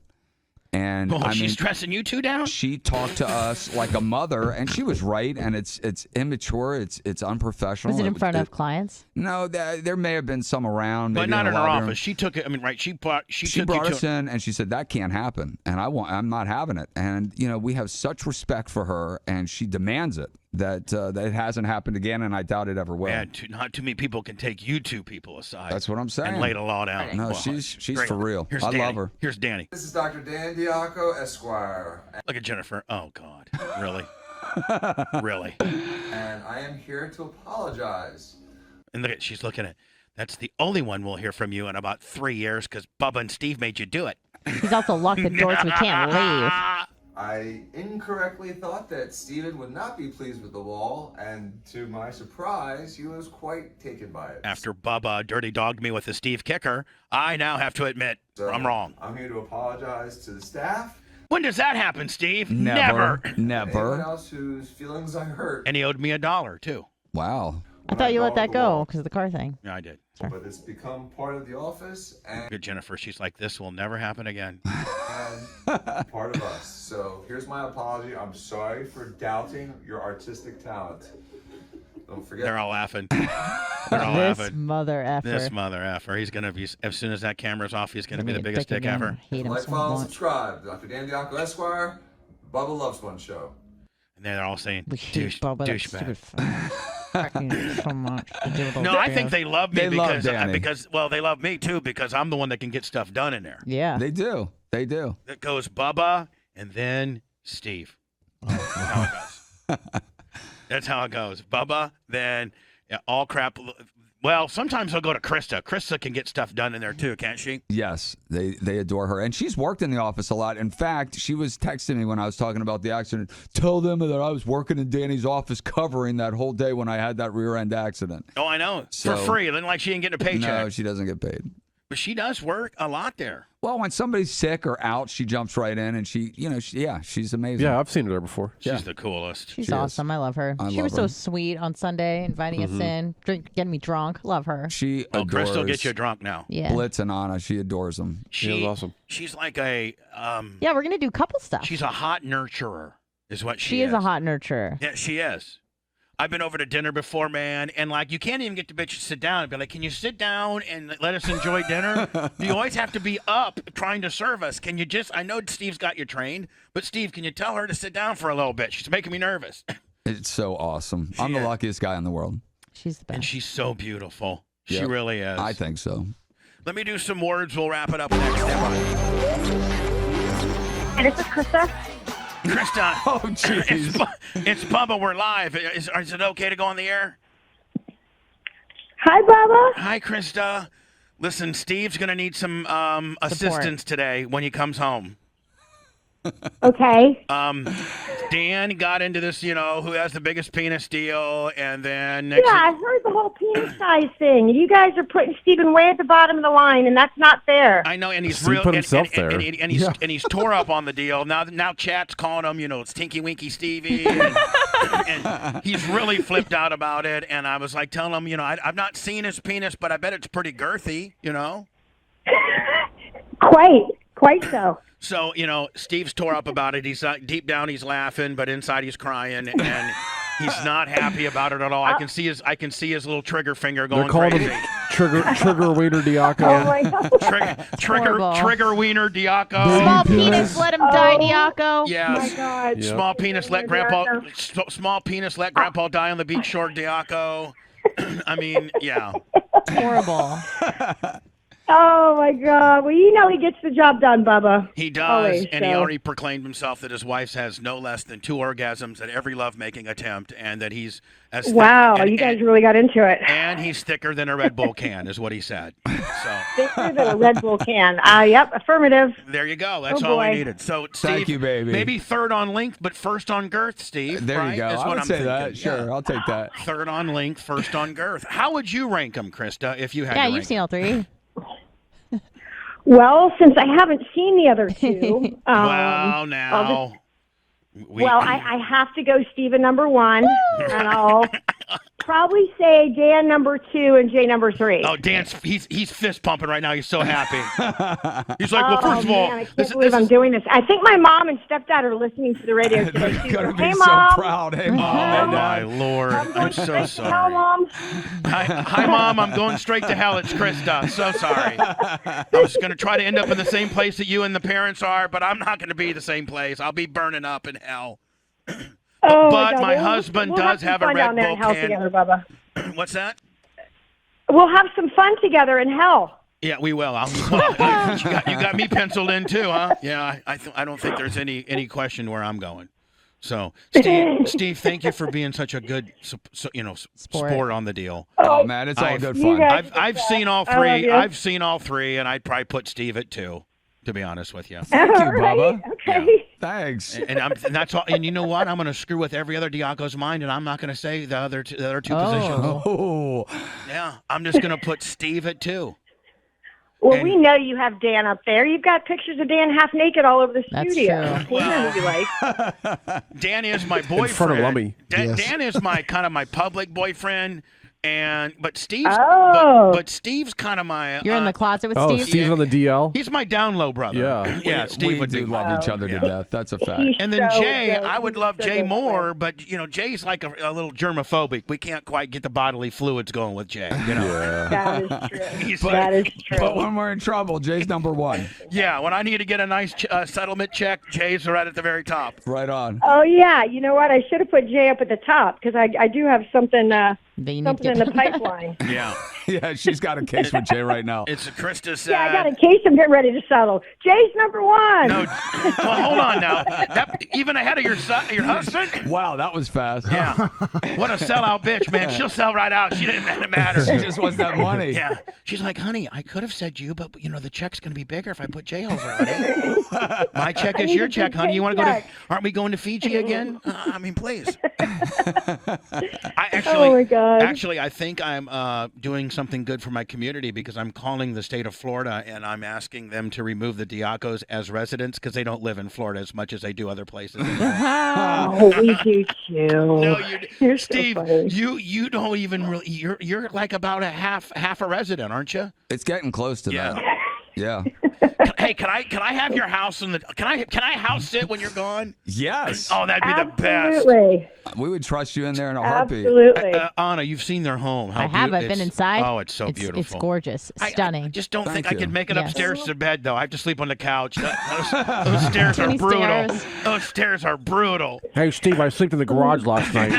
And She's stressing you two down? she talked to us like a mother, and she was right. And it's immature. It's unprofessional. Was it in front of clients? No, there may have been some around, maybe But not in her lobby room. office. She took it. She brought brought us in, and she said that can't happen, and I'm not having it. And we have such respect for her, and she demands it. That it hasn't happened again, and I doubt it ever will. Man, not too many people can take you two people aside. That's what I'm saying. And lay the law down. No, Well, she's great. for real. Here's I Danny. love her. Here's Danny. This is Dr. Dan Diacock, Esquire, Look at Jennifer. Oh God, really, really. and I am here to apologize. And look at she's looking at. That's the only one we'll hear from you in about 3 years because Bubba and Steve made you do it. He's also locked the door so we can't leave. I incorrectly thought that Steven would not be pleased with the wall, and to my surprise, he was quite taken by it. After Bubba dirty dogged me with the Steve kicker, I now have to admit So, I'm wrong. I'm here to apologize to the staff. When does that happen, Steve? Never. Anyone else whose feelings I hurt. And he owed me $1 too. Wow. I thought you let that go because of the car thing. Yeah, I did. But it's become part of the office and Good Jennifer. She's like, this will never happen again. part of us. So here's my apology. I'm sorry for doubting your artistic talent. Don't forget. They're all laughing. They're all This laughing. mother effer. This mother effer. He's gonna be as soon as that camera's off. He's gonna be the biggest dick ever. Hate him Like, so follow, much. subscribe. Dr. Dan Diacock, Esquire, Bubba Loves One Show. And they're all saying, We hate Bubba, that douchebag. stupid fucking so much to do with No, those I think bears. they love me They love because Danny. they love me too because I'm the one that can get stuff done in there. Yeah. They do. They do. It goes Bubba and then Steve. That's how it goes. That's how it goes. Bubba, then all crap. Well, sometimes I'll go to Krista. Krista can get stuff done in there too, can't she? Yes, they adore her. And she's worked in the office a lot. In fact, she was texting me when I was talking about the accident. Tell them that I was working in Danny's office covering that whole day when I had that rear end accident. Oh, I know. So- For free. Then like she ain't getting a paycheck. No, she doesn't get paid. But she does work a lot there. Well, when somebody's sick or out, she jumps right in, and she's amazing. Yeah, I've seen her there before. She's the coolest. She's awesome. I love her. She was so sweet on Sunday, inviting us in, getting me drunk. Love her. She Oh, adores Crystal gets you drunk now. Yeah. Blitz and Anna. She adores them. She was awesome. She's like a Yeah, we're gonna do couple stuff. she's a hot nurturer, is what she is a hot nurturer. Yeah, she is. I've been over to dinner before, man, and like you can't even get the bitch to sit down and be like, "Can you sit down and let us enjoy dinner?" You always have to be up trying to serve us. Can you just? I know Steve's got you trained, but Steve, can you tell her to sit down for a little bit? She's making me nervous. It's so awesome. I'm the luckiest guy in the world. She's the best. And she's so beautiful. She Yep. really is. I think so. Let me do some words. We'll wrap it up next. And this is Krista. Krista. Oh, jeez. It's Bubba. We're live. Is it okay to go on the air? Hi, Bubba. Hi, Krista. Listen, Steve's going to need some assistance today when he comes home. Okay. Dan got into this, who has the biggest penis deal, and then Yeah, I heard the whole penis size thing. You guys are putting Steven way at the bottom of the line, and that's not fair. I know, and he's Steve real, put himself there. and he's tore up on the deal. Now chat's calling him, it's Tinky Winky Stevie, and he's really flipped out about it. And I was like telling him, I've not seen his penis, but I bet it's pretty girthy, Quite so. So, Steve's tore up about it. He's deep down, he's laughing, but inside he's crying, and he's not happy about it at all. I can see his little trigger finger going They're calling crazy. him trigger waiter Diacock. Oh, my God. Trigger wiener Diacock. Small penis, let him die, Diaco. Yeah. Oh, my God. Yep. Small penis, let grandpa die on the beach shore, Diaco. I mean, yeah. Horrible. Oh, my God. Well, he gets the job done, Bubba. He does, Always, and he so. already proclaimed himself that his wife has no less than 2 orgasms at every lovemaking attempt, and that he's as thick, Wow, and, you guys really got into it. and he's thicker than a Red Bull can, is what he said. So Thicker than a Red Bull can. Yep, affirmative. there you go. That's Oh, all we boy. needed. So Steve, Thank you, baby. maybe third on length, but first on girth, Steve. There right? you go. Is I what would I'm say thinking. that. Sure, Yeah. I'll take that. Third on length, first on girth. How would you rank them, Krista, if you had Yeah, to you've rank seen all three. Well, since I haven't seen the other two, Well, now. I have to go Steven number 1, and I'll probably say Dan number 2 and Jay number 3. Oh, Dan's he's fist pumping right now. He's so happy. He's like, well, first of all, Man, I can't believe I'm doing this. I think my mom and stepdad are listening to the radio today. They're She's gonna like, be hey, so Mom. proud. Hey, Oh mom. my Lord! I'm so Hello, sorry. Mom. Hi, Mom. I'm going straight to hell. It's Krista. So sorry. I was going to try to end up in the same place that you and the parents are, but I'm not going to be the same place. I'll be burning up in hell. Oh, But God. my We'll husband we'll does some have a fun Red down there Bull in hell can. together, Bubba. What's that? We'll have some fun together in hell. Yeah, we will. You got me penciled in too, huh? Yeah, I don't think there's any question where I'm going. So, Steve, thank you for being such a good, sport on the deal. Oh, man, it's all good fun. I've seen all I love three. you. I've seen all three, and I'd probably put Steve at 2, to be honest with you. Thank you, All right, Bubba. Okay. Thanks. And that's all. And you know what? I'm going to screw with every other Diaco's mind, and I'm not going to say the other two positions. Oh, Yeah, I'm just going to put Steve at 2. Well, And- we know you have Dan up there. You've got pictures of Dan half naked all over the That's studio. true. We know who you like. Dan is my boyfriend. In front of Lummy. Yes. Dan is my kind of my public boyfriend, but Steve's Oh. but Steve's kind of my. You're in the closet with Oh, Steve? Steve's on the DL. He's my down low brother. Yeah. yeah. Steve we would do be. love each other to Yeah. death. That's a fact. He's And then so Jay, good. I would He's love so Jay good. more, but Jay's like a little germophobic. We can't quite get the bodily fluids going with Jay. That is true. He's That is true. But when we're in trouble, Jay's number 1. Yeah, when I need to get a nice settlement check, Jay's right at the very top. Right on. Oh, yeah. You know what? I should have put Jay up at the top because I do have something That you need to something in get- the pipeline. Yeah, Yeah, she's got a case with Jay right now. it's Krista's. Yeah, I got a case I'm getting ready to settle. Jay's number 1. No, well, hold on now. Even ahead of your husband. Wow, that was fast. Yeah, what a sellout bitch, man. She'll sell right out. She didn't matter. She just wants that money. Yeah, she's like, honey, I could have said you, but the check's gonna be bigger if I put Jay over on it. My check is your check, honey. You want to go to? Aren't we going to Fiji again? I mean, please. I actually, Oh, my God. bud. Actually, I think I'm doing something good for my community because I'm calling the state of Florida and I'm asking them to remove the Diacockos as residents because they don't live in Florida as much as they do other places. Oh, we do too. No, You're Steve, so funny. you don't even really. You're like about a half a resident, aren't you? It's getting close to that. Yeah. Hey, can I have your house in the? Can I house sit when you're gone? Yes. Oh, that'd be the best. Absolutely. We would trust you in there in a heartbeat. Absolutely. Anna, you've seen their home. How I have. I've been it's- inside. Oh, it's so beautiful. It's gorgeous. I Stunning. just don't think Thank I could you. make it Yes. upstairs to bed, though. I have to sleep on the couch. Those stairs are Too many brutal. stairs. Those stairs are brutal. Hey, Steve, I slept in the garage last night.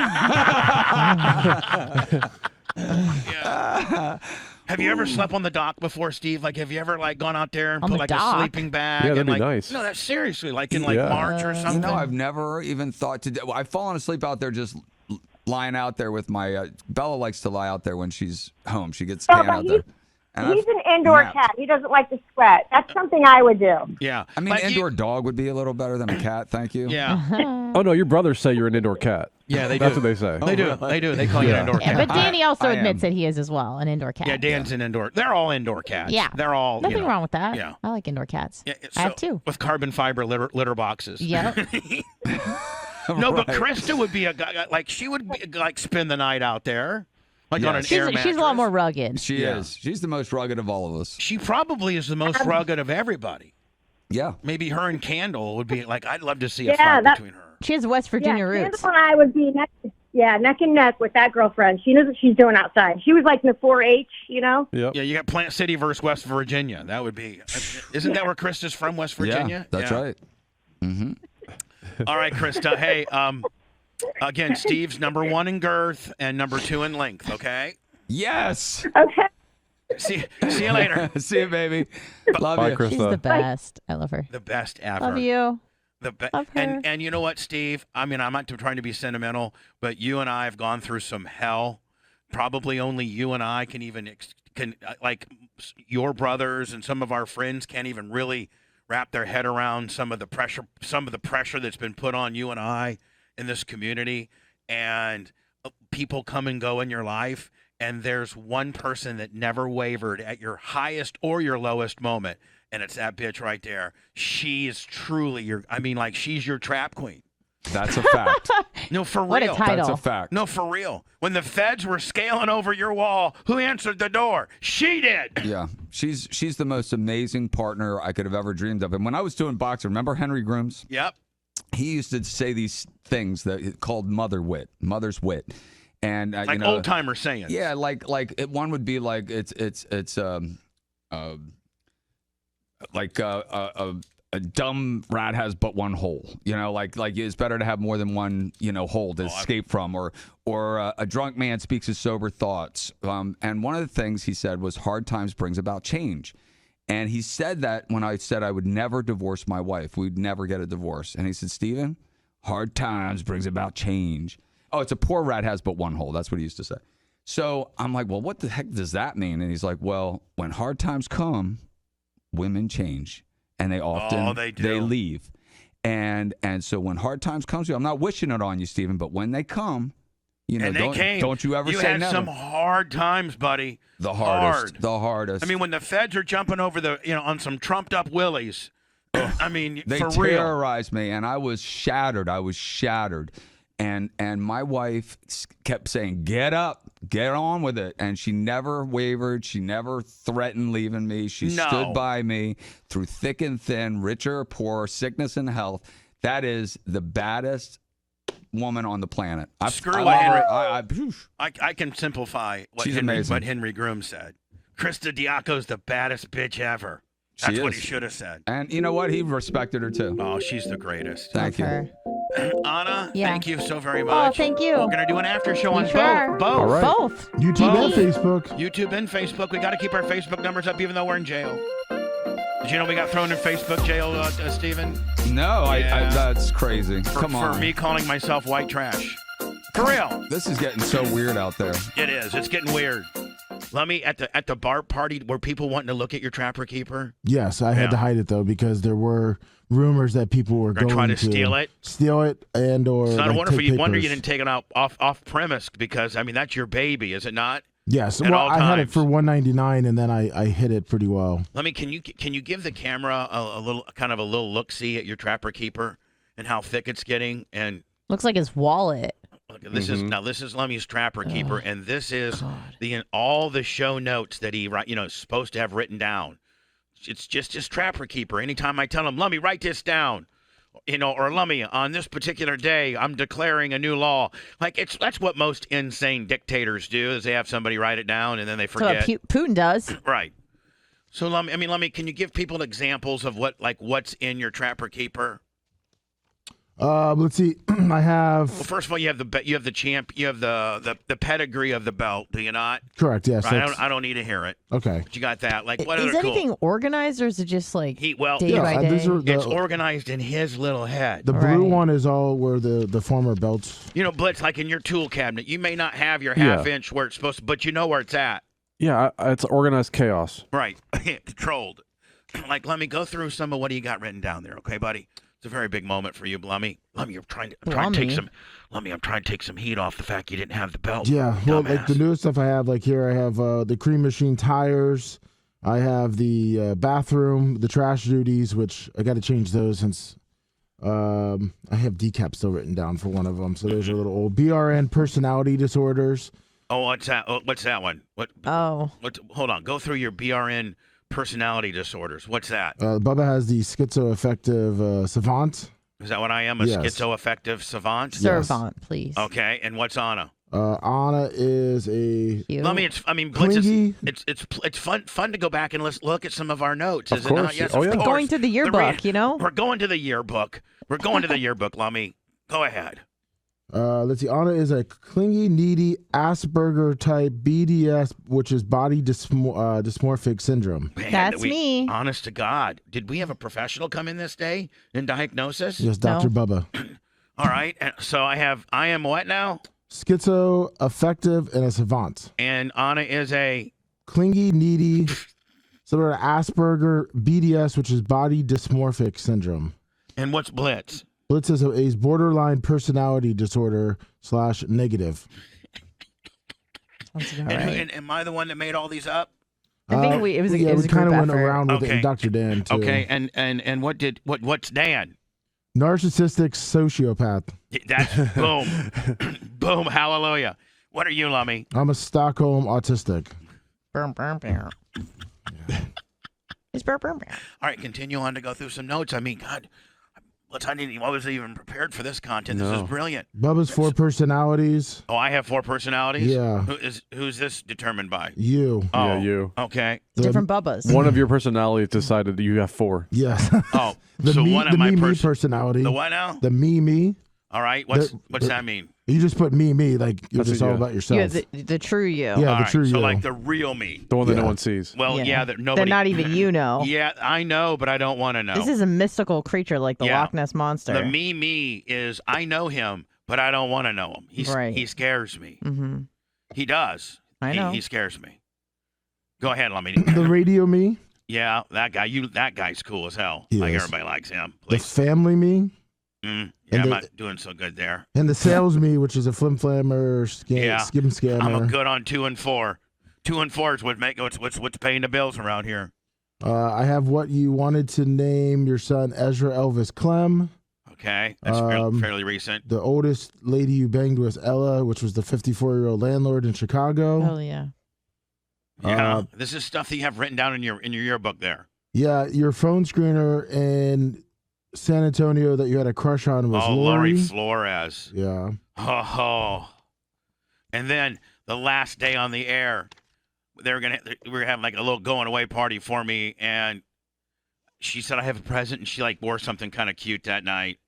Yeah. Have you ever slept on the dock before, Steve? Like, have you ever gone out there and On put the like dock? a sleeping bag? Yeah, that'd and, be nice. No, that's seriously like in Yeah. March or something. No, I've never even thought to do. Well, I've fallen asleep out there just lying out there with my Bella likes to lie out there when she's home. She gets tan out there. And He's I've an indoor napped. cat. He doesn't like to sweat. That's something I would do. Yeah. I mean, Like, indoor dog would be a little better than a cat. Thank you. Yeah. Oh, no, your brothers say you're an indoor cat. Yeah, they That's do. what they say. They do. They do. They call you an indoor Yeah, cat. but Danny also I admits am. that he is as well, an indoor cat. Yeah, Dan's an indoor. They're all indoor cats. Yeah. They're all. Nothing wrong with that. Yeah. I like indoor cats. Yeah, I have so- two. With carbon fiber litter boxes. Yep. No, but Right. Krista would be a guy. Like she would spend the night out there, like on an Yes. air She's mattress. a lot more rugged. She is. She's the most rugged of all of us. She probably is the most rugged of everybody. Yeah. Maybe her and Candle would be like. I'd love to see a Yeah, fight that- between her. She has West Virginia roots. Candle and I would be neck and neck with that girlfriend. She knows what she's doing outside. She was like in the 4-H, you know? Yep. Yeah, you got Plant City versus West Virginia. That would be. Isn't that where Krista's from, West Virginia? Yeah, that's right. Mm-hmm. All right, Krista. Hey, again, Steve's number 1 in girth and number 2 in length. Okay. Yes. Okay. See you later. See you, baby. Love Bye, you. Krista. She's the best. I love her. The best ever. Love you. The and you know what, Steve? I mean, I'm not trying to be sentimental, but you and I have gone through some hell. Probably only you and I can even like your brothers and some of our friends can't even really wrap their head around some of the pressure that's been put on you and I in this community. And people come and go in your life, and there's one person that never wavered at your highest or your lowest moment. And it's that bitch right there. She is truly she's your trap queen. That's a fact. No, for What a real. title. That's a fact. No, for real. When the feds were scaling over your wall, who answered the door? She did. Yeah, she's the most amazing partner I could have ever dreamed of. And when I was doing boxing, remember Henry Grooms? Yep. He used to say these things that called mother's wit, and Like old timer sayings. Yeah, one would be like a dumb rat has but one hole. You know, like it's better to have more than one, hole to escape from, or a drunk man speaks his sober thoughts. And one of the things he said was hard times brings about change. And he said that when I said I would never divorce my wife, we'd never get a divorce. And he said, Stephen, hard times brings about change. Oh, it's a poor rat has but one hole. That's what he used to say. So I'm like, well, what the heck does that mean? And he's like, well, when hard times come, women change. And they often they leave. And so when hard times come to you, I'm not wishing it on you, Stephen, but when they come, and they came. Don't you ever you say had never. some hard times, buddy. The hardest. I mean, when the feds are jumping over on some trumped up willies, I mean, they for real. terrorized me, and I was shattered. And my wife kept saying, get up, get on with it. And she never wavered. She never threatened leaving me. She stood by me through thick and thin, rich or poor, sickness and health. That is the baddest woman on the planet. Screw what Henry. I I can simplify what She's Henry, amazing. what Henry Groom said. Krista Diacock's the baddest bitch ever. That's She what is. he should have said. And you know what? He respected her, too. Oh, she's the greatest. Thank you. Her. Anna, Yeah. thank you so very much. Oh, thank you. We're going to do an after show on Sure. both. All right. Both. YouTube and Facebook. YouTube and Facebook. We got to keep our Facebook numbers up even though we're in jail. Did you know we got thrown in Facebook jail, Stephen? No, Yeah. that's crazy. Come For on. me calling myself white trash. For real. This is getting so weird out there. It is. It's getting weird. Lummy, at the bar party, were people wanting to look at your Trapper Keeper? Yes, I had to hide it though because there were rumors that people were They're going trying to steal it, and or. So I like, wonder if take you wonder you papers. didn't take it off premise because I mean that's your baby, is it not? Yes, At well, all I had it times. for $1.99, and then I hit it pretty well. Lummy, can you give the camera a little look see at your Trapper Keeper and how thick it's getting and. Looks like his wallet. Look, this is Lummy's Trapper Keeper, and this is all the show notes that he is supposed to have written down. It's just his Trapper Keeper. Anytime I tell him, Lummy, write this down, or Lummy, on this particular day, I'm declaring a new law. Like that's what most insane dictators do is they have somebody write it down and then they forget. That's what Putin does. Right. So Lummy, can you give people examples of what's in your Trapper Keeper? Let's see. I have. Well, first of all, you have the pedigree of the belt, do you not? Correct. Yes. Right, I don't need to hear it. Okay. But you got that. Like what Is other anything organized or is it just like day by these day? are it's organized in his little head. The blue one is all where the former belts. Blitz, like in your tool cabinet, you may not have your half-inch where it's supposed to, but you know where it's at. Yeah, it's organized chaos. Right. Controlled. Like, let me go through some of what you got written down there, okay, buddy? It's a very big moment for you, Lummy. Lummy, I'm trying to take some heat off the fact you didn't have the belt. Yeah, well, dumbass. like the newest stuff I have, like here I have the cream machine tires. I have the bathroom, the trash duties, which I got to change those since I have decap still written down for one of them. So those are a little old. BRN personality disorders. Oh, what's that? Oh, what's that one? Oh. Hold on. Go through your BRN personality disorders. What's that? Bubba has the schizoaffective savant. Is that what I am? A schizoaffective savant? Servant, please. Okay, and what's Anna? Anna is a. Blitz, clingy. it's fun to go back and look at some of our notes. Is Of course. it not? Yes, Oh, of yeah. course. Going to the yearbook, We're going to the yearbook. We're going to the yearbook, Lummy. Go ahead. Let's see. Anna is a clingy, needy, Asperger type BDS, which is body dysmorphic syndrome. Man, That's me. Honest to God, did we have a professional come in this day in diagnosis? Yes, Dr. Bubba. All right. And so I am what now? Schizoaffective and a savant. And Anna is a clingy, needy, sort of Asperger BDS, which is body dysmorphic syndrome. And what's Blitz? Blitz is a borderline personality disorder / negative. And am I the one that made all these up? I think it was a we group kind of went effort. around with it, and Dr. Dan too. Okay, and what's Dan? Narcissistic sociopath. That's boom, boom, hallelujah. What are you, Lummy? I'm a Stockholm autistic. All right, continue on to go through some notes. I mean, God, I wasn't even prepared for this content. This is brilliant. Bubba's 4 personalities. Oh, I have 4 personalities? Yeah. Who's this determined by? You. Oh, Yeah, you. Okay. Different Bubbas. One of your personalities decided that you have 4. Yes. Oh, the so me, one of the my me personality. The what now? The me. All right. What's that mean? You just put me, like you're That's just a all you. about yourself. Yeah, the true you. Yeah, All the right, true so you. like the real me. The one that no Yeah. one sees. Well, yeah, that nobody. They're not even you know. Yeah, I know, but I don't want to know. This is a mystical creature like the Yeah. Loch Ness Monster. The me is I know him, but I don't want to know him. He scares me. Mm-hmm. He does. I know. He scares me. Go ahead, Lummy. The radio me. Yeah, that guy. That guy's cool as hell. He Like is. everybody likes him. The Please. family me. Yeah, and I'm the- not doing so good there. And the sales me, which is a flim flammer, skim scammer. I'm a good on 2 and 4. 2 and 4 is what's paying the bills around here. I have what you wanted to name your son Ezra Elvis Clem. Okay, that's fairly recent. The oldest lady you banged was Ella, which was the 54-year-old landlord in Chicago. Oh yeah. Yeah, this is stuff that you have written down in your yearbook there. Yeah, your phone screener in San Antonio that you had a crush on was Lori Lori. Flores. Yeah. Oh, and then the last day on the air, we were having like a little going away party for me, and she said I have a present, and she like wore something kind of cute that night,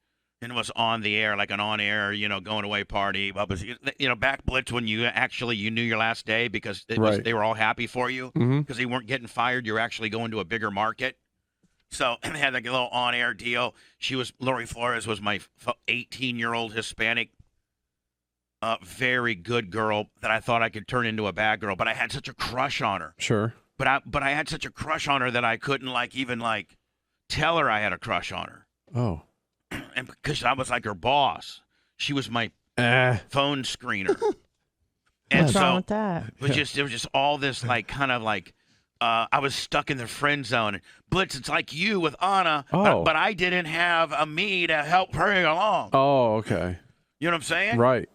and it was on the air, like an on air, going away party. Back Blitz when you knew your last day because they were all happy for you because they weren't getting fired. You're actually going to a bigger market. So they had like a little on-air deal. Lori Flores was my 18-year-old Hispanic very good girl that I thought I could turn into a bad girl, but I had such a crush on her. Sure. But I had such a crush on her that I couldn't even tell her I had a crush on her. Oh. And because I was like her boss, she was my phone screener. And What's so wrong with that? it was just all this I was stuck in the friend zone. Blitz, it's like you with Anna, but I didn't have a me to help her along. Oh, okay. You know what I'm saying? Right.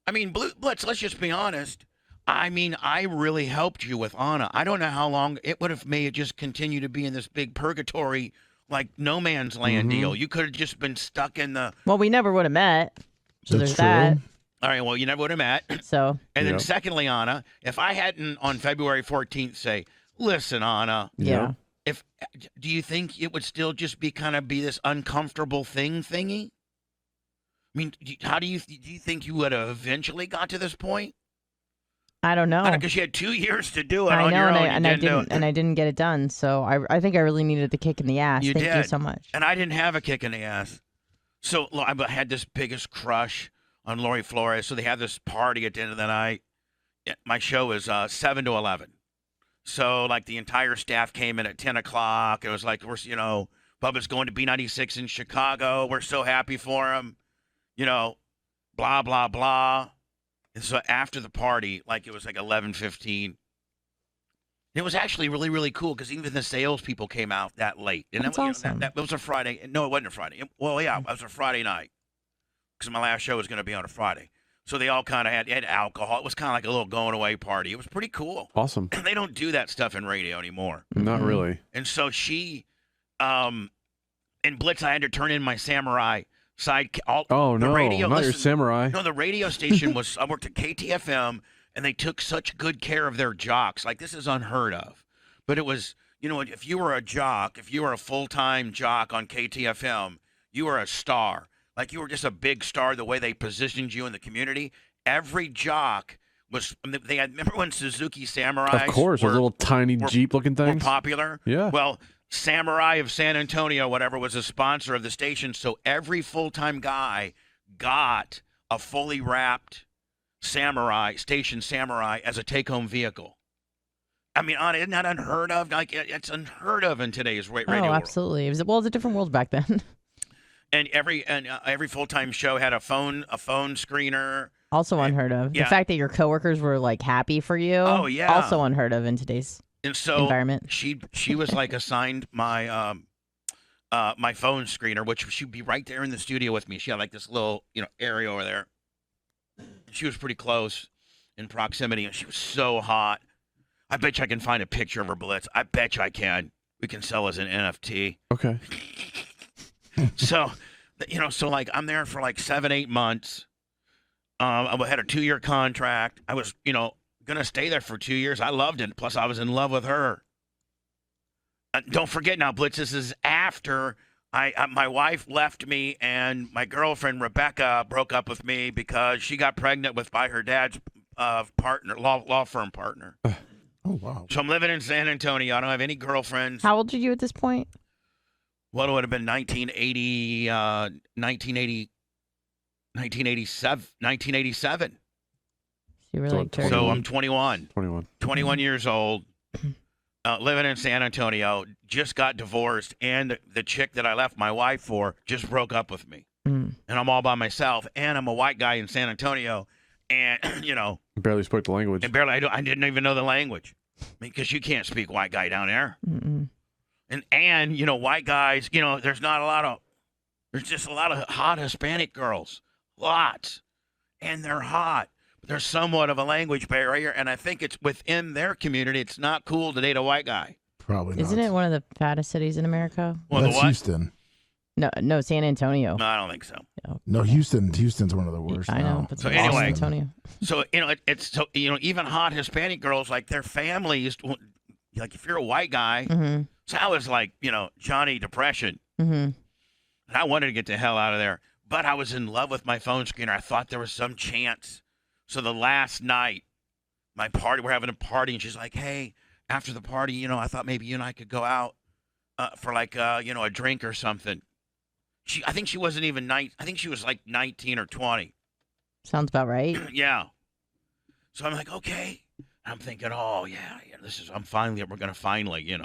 I mean, Blitz, let's just be honest. I mean, I really helped you with Anna. I don't know how long it would have made it just continue to be in this big purgatory, like no man's land deal. You could have just been stuck in the. Well, we never would have met. So That's there's that. true. All right, well, you never would have met. So. And then Yep. secondly, Anna, if I hadn't on February 14th say, listen, Anna, Yeah. do you think it would still just be this uncomfortable thingy? I mean, do you think you would have eventually got to this point? I don't know. Because you had 2 years to do it I on know, your own. and I didn't get it done. So I think I really needed the kick in the ass. You Thank you did. so much. And I didn't have a kick in the ass. So I had this biggest crush on Lori Flores. So they had this party at the end of the night. My show is 7 to 11. So the entire staff came in at 10 o'clock. It was like, Bubba's going to B96 in Chicago. We're so happy for him. Blah, blah, blah. And so after the party, it was 11:15. It was actually really, really cool because even the salespeople came out that late. And That's that, awesome. That was a Friday. No, it wasn't a Friday. It was a Friday night because my last show was going to be on a Friday. So they all kind of had alcohol. It was kind of like a little going away party. It was pretty cool. Awesome. They don't do that stuff in radio anymore. Not really. And so she, in Blitz, I had to turn in my samurai side. Not your samurai. No, the radio station I worked at KTFM, and they took such good care of their jocks. This is unheard of. But it was, if you were a jock, if you were a full-time jock on KTFM, you were a star. You were just a big star the way they positioned you in the community. Every jock was, remember when Suzuki Samurais Of course, those little tiny Jeep-looking were things. popular? Yeah. Well, Samurai of San Antonio, whatever, was a sponsor of the station. So every full-time guy got a fully wrapped station Samurai as a take-home vehicle. I mean, Anna, isn't that unheard of? It's unheard of in today's radio world. Absolutely. It was a different world back then. And every full-time show had a phone screener. Also unheard of. Yeah. The fact that your coworkers were happy for you. Oh, yeah. Also unheard of in today's environment. She was assigned my my phone screener, which she'd be right there in the studio with me. She had this little area over there. She was pretty close in proximity, and she was so hot. I bet you I can find a picture of her, Blitz. I bet you I can. We can sell as an NFT. Okay. So, I'm there for 7-8 months. I had a 2-year contract. I was, gonna stay there for 2 years. I loved it. Plus, I was in love with her. Don't forget now, Blitz. This is after my wife left me, and my girlfriend Rebecca broke up with me because she got pregnant by her dad's partner, law firm partner. Oh, wow. So I'm living in San Antonio. I don't have any girlfriends. How old are you at this point? What would have been 1987. You were So 30. So I'm 21. 21. Years old, living in San Antonio, just got divorced, and the chick that I left my wife for just broke up with me. And I'm all by myself, and I'm a white guy in San Antonio, and, Barely spoke the language. and barely, I didn't even know the language. Because you can't speak white guy down there. Mm-mm. And white guys, there's just a lot of hot Hispanic girls. Lots. And they're hot. There's somewhat of a language barrier, and I think it's within their community. It's not cool to date a white guy. Probably not. Isn't it one of the fattest cities in America? Well, That's the what? Houston. No, San Antonio. No, I don't think so. No, Houston's one of the worst. I know. now. But So San anyway. Antonio. So, it's so, even hot Hispanic girls, their families, if you're a white guy, Mm-hmm. so I was Johnny Depression. Mm-hmm. And I wanted to get the hell out of there. But I was in love with my phone screener. I thought there was some chance. So the last night, we're having a party, and she's like, hey, after the party, I thought maybe you and I could go out for a drink or something. I think she wasn't even 19. I think she was 19 or 20. Sounds about right. Yeah. So I'm like, okay. I'm thinking, oh yeah, we're gonna finally,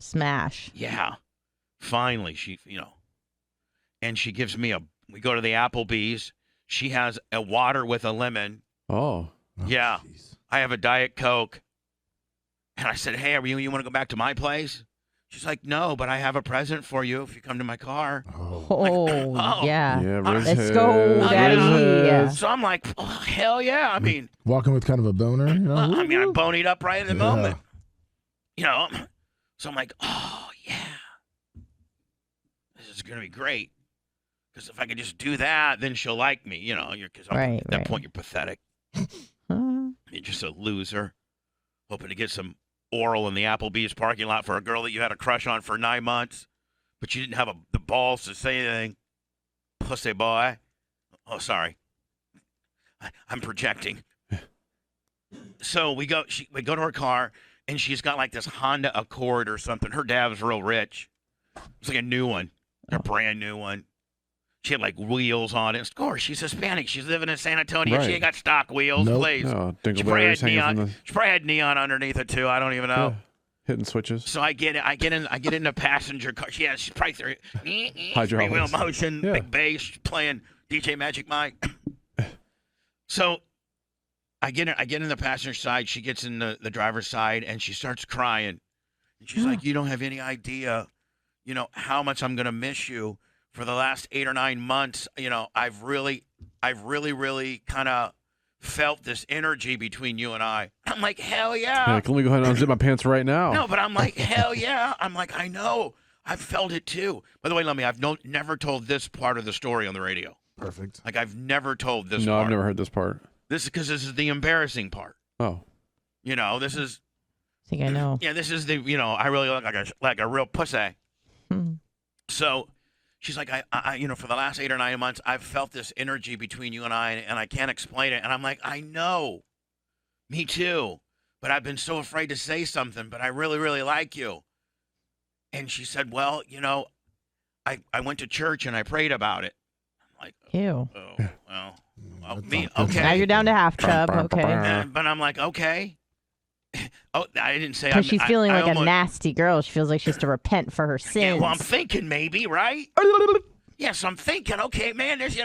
Smash. yeah, finally she, and she gives me we go to the Applebee's. She has a water with a lemon. Oh. Yeah. Jeez. I have a Diet Coke. And I said, hey, you want to go back to my place? She's like, no, but I have a present for you if you come to my car. Oh, yeah. Yeah, Let's go, Daddy. Yeah. So I'm like, oh, hell yeah. I mean, Walking with kind of a boner, you know? I'm bonied up right in the Yeah. moment. So I'm like, oh, yeah. This is going to be great. Because if I could just do that, then she'll like me, because at that point you're pathetic. You're just a loser, hoping to get some oral in the Applebee's parking lot for a girl that you had a crush on for 9 months, but you didn't have the balls to say anything. Pussy boy. Oh, sorry. I'm projecting. So we go to her car, and she's got like this Honda Accord or something. Her dad was real rich. It's like a new one, a brand new one. She had like wheels on it. Of course, she's Hispanic. She's living in San Antonio. Right. She ain't got stock wheels, Nope. please. No, She probably had dingleberries hanging from neon. the She probably had neon underneath it too. I don't even know. hitting switches. So I get in the passenger car. She's probably three Hydraulics. wheel motion, Yeah. big bass, playing DJ Magic Mike. So I get in the passenger side. She gets in the driver's side, and she starts crying. And she's like, "You don't have any idea, how much I'm gonna miss you. For the last 8 or 9 months, I've really kind of felt this energy between you and I." I'm like, hell yeah. Yeah, let me go ahead and unzip my pants right now. No, but I'm like, hell yeah. I'm like, I know. I've felt it too. By the way, Lummy, I've never told this part of the story on the radio. Perfect. Like, I've never told this No, part. I've never heard this part. This is because this is the embarrassing part. Oh. This is, I think I know. yeah, this is the, I really look like a real pussy. Hmm. So she's like, I for the last 8 or 9 months, I've felt this energy between you and I can't explain it. And I'm like, I know. Me too. But I've been so afraid to say something, but I really, really like you. And she said, well, I went to church and I prayed about it. I'm like, Ew. oh, well, me, Now okay. you're down to half chub. Okay. But I'm like, okay. Oh, I didn't say. Because she's feeling like almost, a nasty girl. She feels like she has to repent for her Yeah, sins. well, I'm thinking maybe, right? Yes, I'm thinking. Okay, man. There's,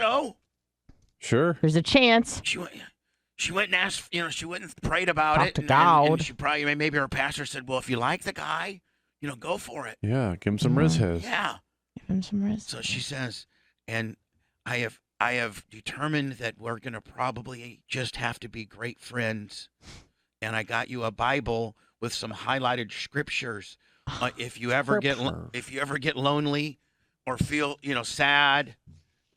Sure. There's a chance. She went and asked. She went and prayed about Talk it. to and God. she probably maybe her pastor said, well, if you like the guy, go for it. Yeah, give him some Riz his. Yeah. Give him some rest. So she says, and I have determined that we're gonna probably just have to be great friends. And I got you a Bible with some highlighted scriptures. If you ever get lonely or feel sad,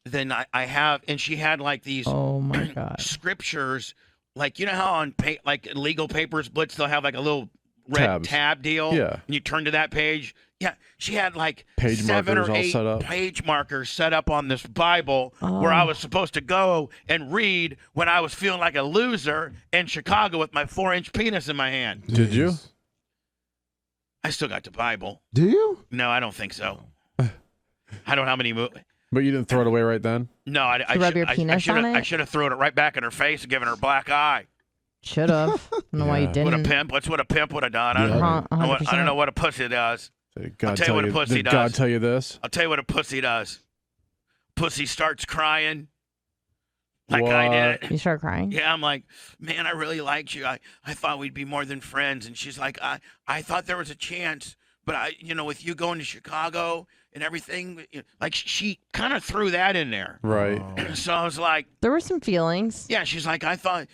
then I have. And she had like these Oh my God. scriptures, like how on like legal papers blitz they'll have like a little red Tabs. tab deal. Yeah. And you turn to that page. Yeah, she had like Page 7 markers or all 8 set up. page markers set up on this Bible where I was supposed to go and read when I was feeling like a loser in Chicago with my 4-inch penis in my hand. Did you? I still got the Bible. Do you? No, I don't think so. I don't know how many. But you didn't throw it away right then? No, I you rub your penis on it? I should have thrown it right back in her face and given her a black eye. Should have. I don't know why you Yeah. didn't. That's what a pimp would have done. I Yeah. don't know what a pussy does. Did God tell you what a pussy did does. God tell you this? I'll tell you what a pussy does. Pussy starts crying like I did. You start crying? Yeah, I'm like, man, I really liked you. I thought we'd be more than friends. And she's like, I thought there was a chance, but with you going to Chicago and everything, like she kind of threw that in there. Right. So I was like, There were some feelings. yeah, she's like, I thought,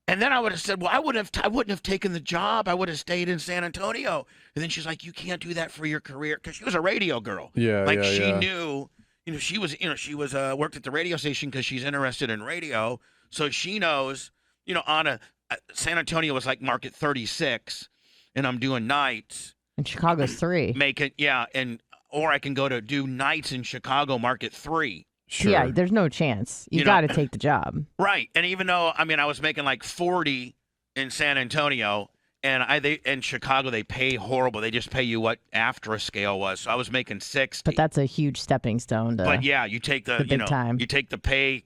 and then I would have said, well, I wouldn't have taken the job. I would have stayed in San Antonio. And then she's like, you can't do that for your career. Cause she was a radio girl. Yeah, Like yeah, she yeah. knew, she was worked at the radio station because she's interested in radio. So she knows, San Antonio was like market 36 and I'm doing nights. And Chicago's 3. Or I can go to do nights in Chicago market 3. Sure. Yeah, there's no chance. You got to take the job. Right. And even though, I was making like 40 in San Antonio and in Chicago, they pay horrible. They just pay you what AFTRA scale was. So I was making 60. But that's a huge stepping stone to But yeah, you take the big time. you take the pay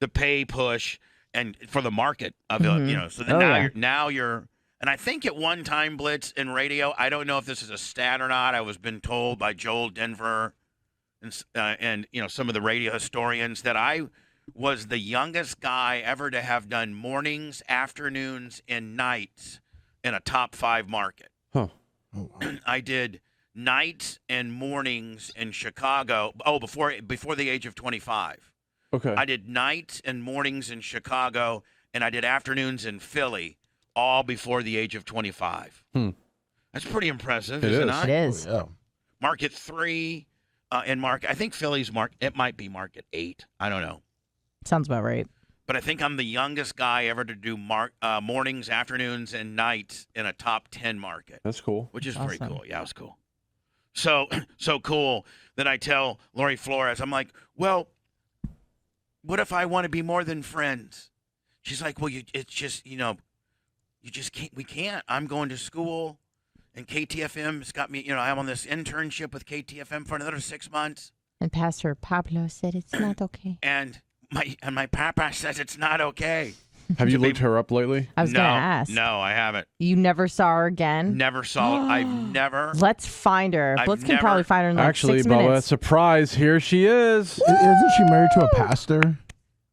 the pay push and for the market of it, you know. So then you're and I think at one time, Blitz, in radio, I don't know if this is a stat or not. I was been told by Joel Denver and you know, some of the radio historians that I was the youngest guy ever to have done mornings, afternoons, and nights in a top 5 market. Huh. I did nights and mornings in Chicago. Oh, before the age of 25. Okay. I did nights and mornings in Chicago, and I did afternoons in Philly, all before the age of 25. That's pretty impressive, is it not? It is. Yeah. Market 3 and I think Philly's it might be market 8. I don't know. Sounds about right. But I think I'm the youngest guy ever to do mornings, afternoons, and nights in a top 10 market. That's cool. Which is Awesome. pretty cool. Yeah, it was cool. So cool that I tell Lori Flores, I'm like, well, what if I want to be more than friends? She's like, well, it's just, you know, you just can't. We can't. I'm going to school, and KTFM's got me. You know, I'm on this internship with KTFM for another 6 months. And Pastor Pablo said it's not okay. And my papa says it's not okay. Have you looked her up lately? I was going to ask. No, I haven't. You never saw her again? Never saw her. I've never. Let's find her. Blitz can probably find her in like Actually, 6 Bubba, minutes. surprise, here she is. Isn't she married to a pastor?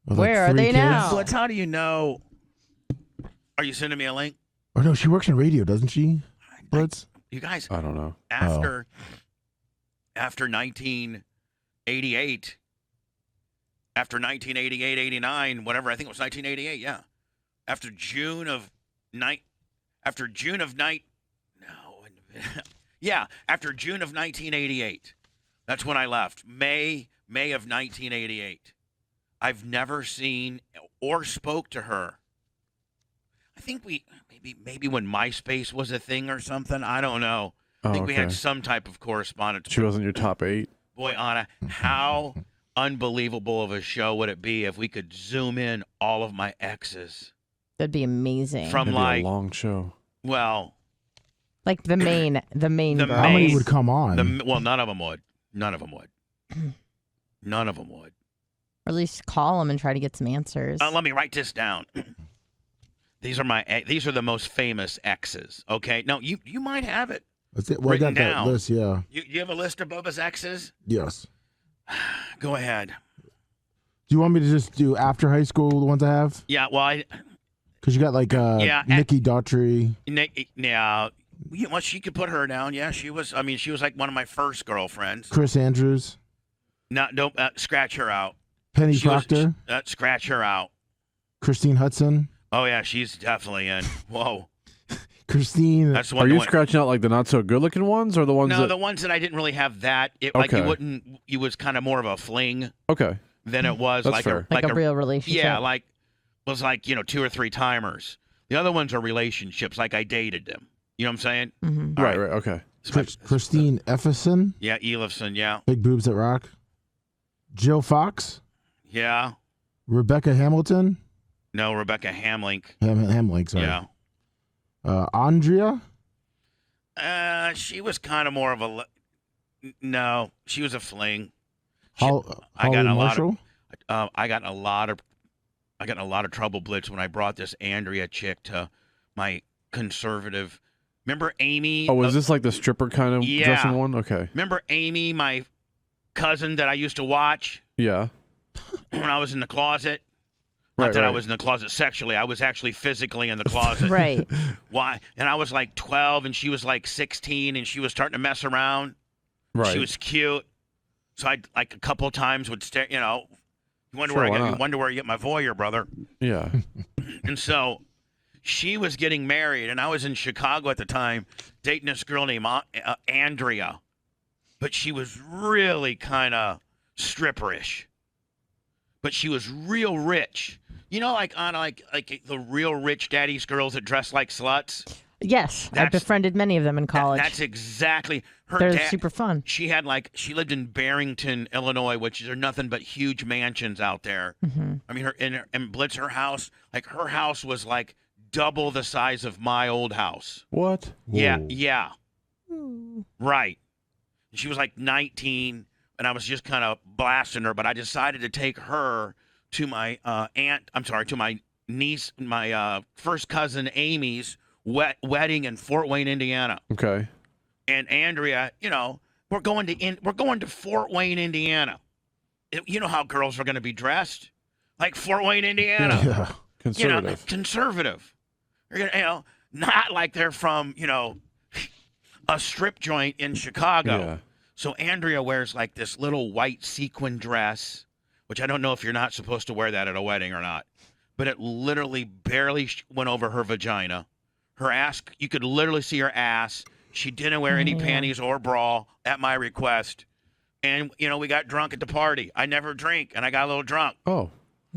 With Where are 3 they kids? now? Blitz, how do you know? Are you sending me a link? Oh no, she works in radio, doesn't she? Blitz? You guys, I don't know. after 1988, after 1988, 89, whatever, I think it was 1988, yeah. After June of night, after June of 1988. That's when I left. May of 1988. I've never seen or spoke to her. I think maybe when MySpace was a thing or something. I don't know. I think we had some type of correspondence. She wasn't your top 8. Boy, Anna, how unbelievable of a show would it be if we could zoom in all of my exes? That'd be amazing. From Maybe like a long show. Well, like the main girl. How many would come on? well, none of them would. None of them would. None of them would. Or at least call them and try to get some answers. Let me write this down. These are the most famous exes. Okay, no, you might have it. That's it. Well, I got written down. that list. Yeah. You have a list of Bubba's exes? Yes. Go ahead. Do you want me to just do after high school the ones I have? Yeah. Well, Because you got like Nikki Daughtry. Yeah. Well, she could put her down. Yeah, she was. I mean, she was like one of my first girlfriends. Chris Andrews. No, don't scratch her out. Penny Proctor. Scratch her out. Christine Hudson. Oh yeah, she's definitely in. Whoa. Christine. That's one. Are you scratching out like the not so good looking ones or the ones? No, the ones that I didn't really have that. Like you wouldn't. It was kind of more of a fling. Okay. Than it was That's like fair. like a real relationship. Yeah, was like 2 or 3 timers. The other ones are relationships. Like I dated them. You know what I'm saying? Mm-hmm. Right. Okay. Christine Efferson. Yeah, Elifson. Yeah. Big boobs that rock. Jill Fox. Yeah. Rebecca Hamilton. No, Rebecca Hamlink. Hamlink. Sorry. Yeah. Andrea. She was kind of more of a. No, she was a fling. Holly Marshall. I got in a lot of trouble, Blitz, when I brought this Andrea chick to my conservative. Remember Amy? Oh, was this like the stripper kind of dressing one? Okay. Remember Amy, my cousin that I used to watch? Yeah. When I was in the closet. Not that I was in the closet sexually. I was actually physically in the closet. Right. Why? And I was like 12 and she was like 16 and she was starting to mess around. Right. She was cute. So I like a couple of times would stare, you wonder where you get my voyeur, brother. Yeah. And so she was getting married and I was in Chicago at the time dating this girl named Andrea. But she was really kind of stripperish. But she was real rich. Like the real rich daddy's girls that dress like sluts. Yes, I befriended many of them in college. That's exactly her. They're dad, super fun. She lived in Barrington, Illinois, which are nothing but huge mansions out there. Mm-hmm. I mean, and Blitz, her house was like double the size of my old house. What? Yeah, Whoa. yeah. Ooh. Right. She was like 19, and I was just kind of blasting her, but I decided to take her to my aunt. I'm sorry, to my niece, my first cousin Amy's wedding in Fort Wayne, Indiana. Okay. And Andrea, we're going to Fort Wayne, Indiana. You know how girls are going to be dressed, like Fort Wayne, Indiana. Yeah. Conservative. Conservative. You're gonna, not like they're from, a strip joint in Chicago. Yeah. So Andrea wears like this little white sequin dress, which I don't know if you're not supposed to wear that at a wedding or not, but it literally barely went over her vagina. Her ass, you could literally see her ass. She didn't wear any panties or bra at my request. And, we got drunk at the party. I never drink, and I got a little drunk. Oh.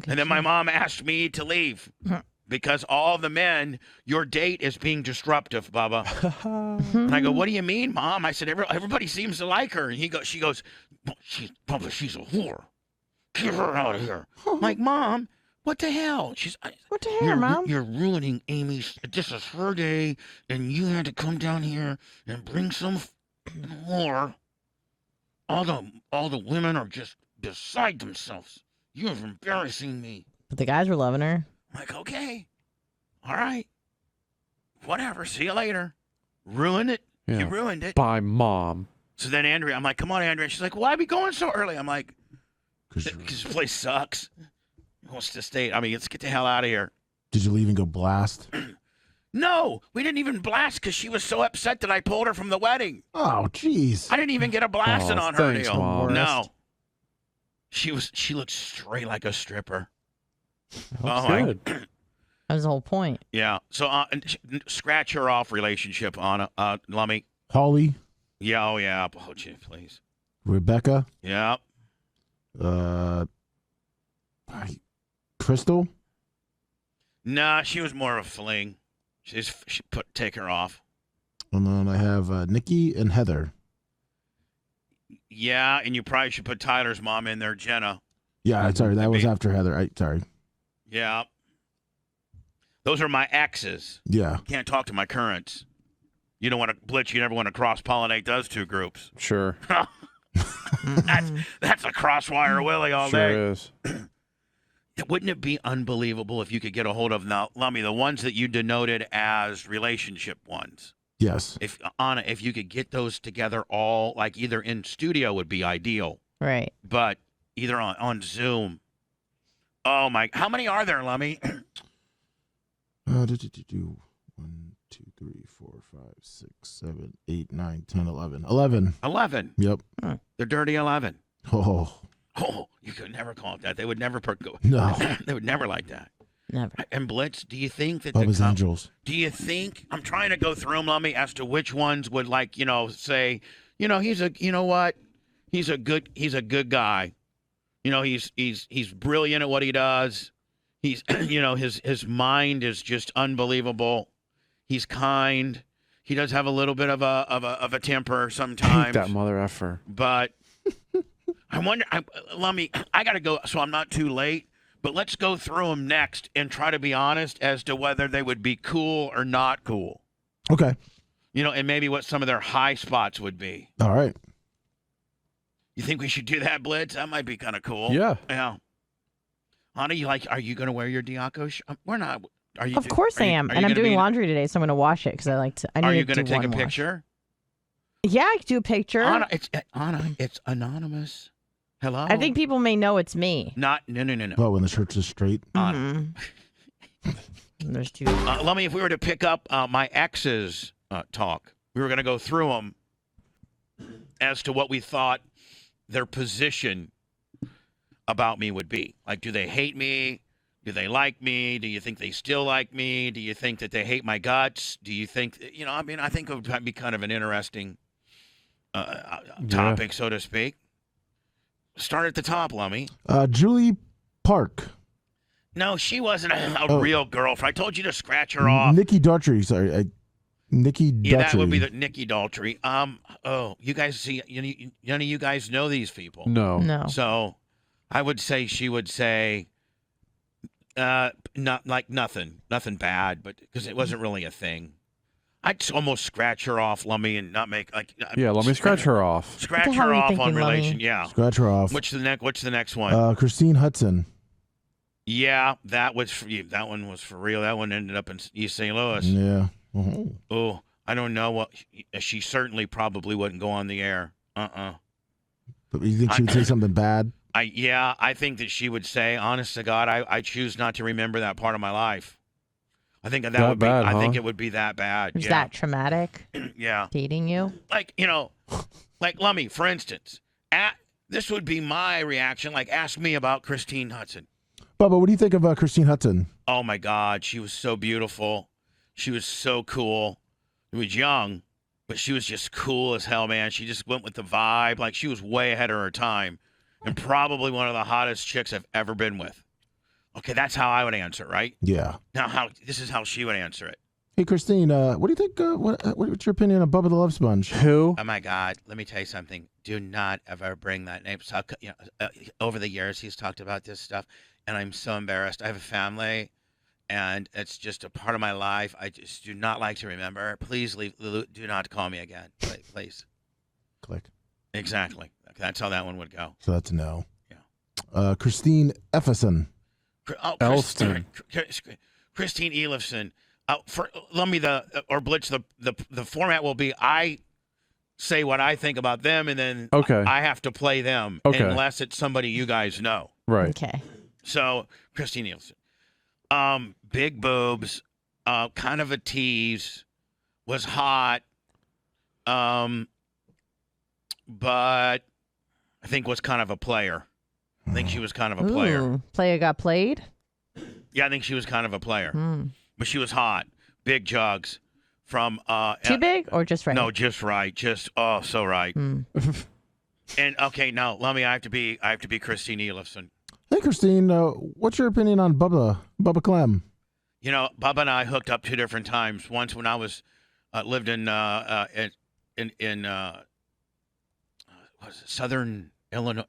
And then my mom asked me to leave because all the men, your date is being disruptive, Bubba. And I go, what do you mean, Mom? I said, everybody seems to like her. And she goes, Bubba, she's a whore. Get her out of here. I'm like, Mom, what the hell? What the hell, Mom? You're ruining Amy's. This is her day, and you had to come down here and bring some whore. All the women are just beside themselves. You're embarrassing me. But the guys were loving her. I'm like, okay, all right, whatever. See you later. Ruined it. Yeah. You ruined it. By Mom. So then Andrea, I'm like, come on, Andrea. She's like, why are we going so early? I'm like, because this place sucks. What's the state? I mean, let's get the hell out of here. Did you leave and go blast? No, we didn't even blast because she was so upset that I pulled her from the wedding. Oh, jeez. I didn't even get a blasting on her thanks, deal. Mom. No. She looked straight like a stripper. That's my- good. That was the whole point. Yeah. So scratch her off relationship on Lummy. Holly, Yeah. Oh yeah. Oh gee, please. Rebecca, Yeah. Crystal. Nah, she was more of a fling. Take her off. And then I have Nikki and Heather. Yeah, and you probably should put Tyler's mom in there, Jenna. Yeah, sorry, that was Maybe. after Heather. Sorry. Yeah. Those are my exes. Yeah. Can't talk to my currents. You don't want to blitz. You never want to cross-pollinate those two groups. Sure. That's a crosswire Willie all day. Sure is. Wouldn't it be unbelievable if you could get a hold of Lummy, the ones that you denoted as relationship ones? Yes. If Anna, if you could get those together all, like either in studio would be ideal, Right. but either on Zoom. Oh my! How many are there, Lummy? 1, 2, 3, 4, 5, 6, 7, 8, 9, 10, 11. 11. 11. Yep. The dirty 11. Oh. Oh, you could never call it that. They would never No. They would never like that. Never. And Blitz, do you think that Bubba's Angels. Do you think I'm trying to go through them, Lummy, as to which ones would say, he's a good guy. He's brilliant at what he does. He's his mind is just unbelievable. He's kind. He does have a little bit of a temper sometimes. That mother effer. But I wonder, Lummy, I got to go, so I'm not too late. But let's go through them next and try to be honest as to whether they would be cool or not cool. Okay. And maybe what some of their high spots would be. All right. You think we should do that, Blitz? That might be kind of cool. Yeah. Yeah. Honey, are you going to wear your Diacock? We're not. Are you? Of course I am. And I'm doing laundry today, so I'm going to wash it because I need Are you to going to do take a one wash. picture? Yeah, I could do a picture. Anna, it's anonymous. Hello? I think people may know it's me. No. Oh, when the shirt's is straight. Mhm. There's two. Lummy, if we were to pick up my exes talk, we were going to go through them as to what we thought their position about me would be. Like, do they hate me? Do they like me? Do you think they still like me? Do you think that they hate my guts? Do you think, I think it would be kind of an interesting topic, so to speak. Start at the top, Lummy. Julie Park. No, she wasn't a real girlfriend. I told you to scratch her off. Nikki Daughtry. Sorry. Nikki Daughtry. Yeah, that would be the Nikki Daltrey. You guys see, none of you guys know these people. No. So I would say she would say, not like nothing bad, but because it wasn't really a thing. I'd almost scratch her off, Lummy, and not make like. Yeah, let me scratch her off. Scratch What the hell her are you off thinking, on relation. Lummy? Yeah. Scratch her off. What's the next one? Christine Hudson. Yeah, that one was for real. That one ended up in East St. Louis. Yeah. Oh. Oh, I don't know what. She certainly probably wouldn't go on the air. But you think she would say something bad? I think that she would say, honest to God, I choose not to remember that part of my life. I think that would be. bad, I think huh? it would be that bad. Is yeah. that traumatic? Yeah. Dating you? Like like Lummy, for instance. This would be my reaction. Like, ask me about Christine Hudson. Bubba, what do you think of Christine Hudson? Oh my God, she was so beautiful. She was so cool. She was young, but she was just cool as hell, man. She just went with the vibe. Like, she was way ahead of her time, and probably one of the hottest chicks I've ever been with. Okay, that's how I would answer, right? Yeah. Now, this is how she would answer it. Hey, Christine, what do you think? What's your opinion on Bubba the Love Sponge? Who? Oh my God, let me tell you something. Do not ever bring that name. So, over the years, he's talked about this stuff, and I'm so embarrassed. I have a family, and it's just a part of my life. I just do not like to remember. Please do not call me again, please. Click. Exactly. That's how that one would go. So that's a no. Yeah. Christine Efferson. Elston. Christine Elifson. Let me or Blitz. The format will be I say what I think about them, and then Okay. I have to play them, Okay. unless it's somebody you guys know. Right. Okay. So Christine Elifson, big boobs, kind of a tease, was hot, but I think was kind of a player. I think she was kind of a player. Ooh, player got played? Yeah, I think she was kind of a player. Mm. But she was hot. Big jugs from Too big or just right? No, just right. Just so right. Mm. And okay, now Lummy, I have to be Christine Elifson. Hey, Christine, what's your opinion on Bubba Clem? You know, Bubba and I hooked up 2 different times. Once when I was lived in Southern Illinois.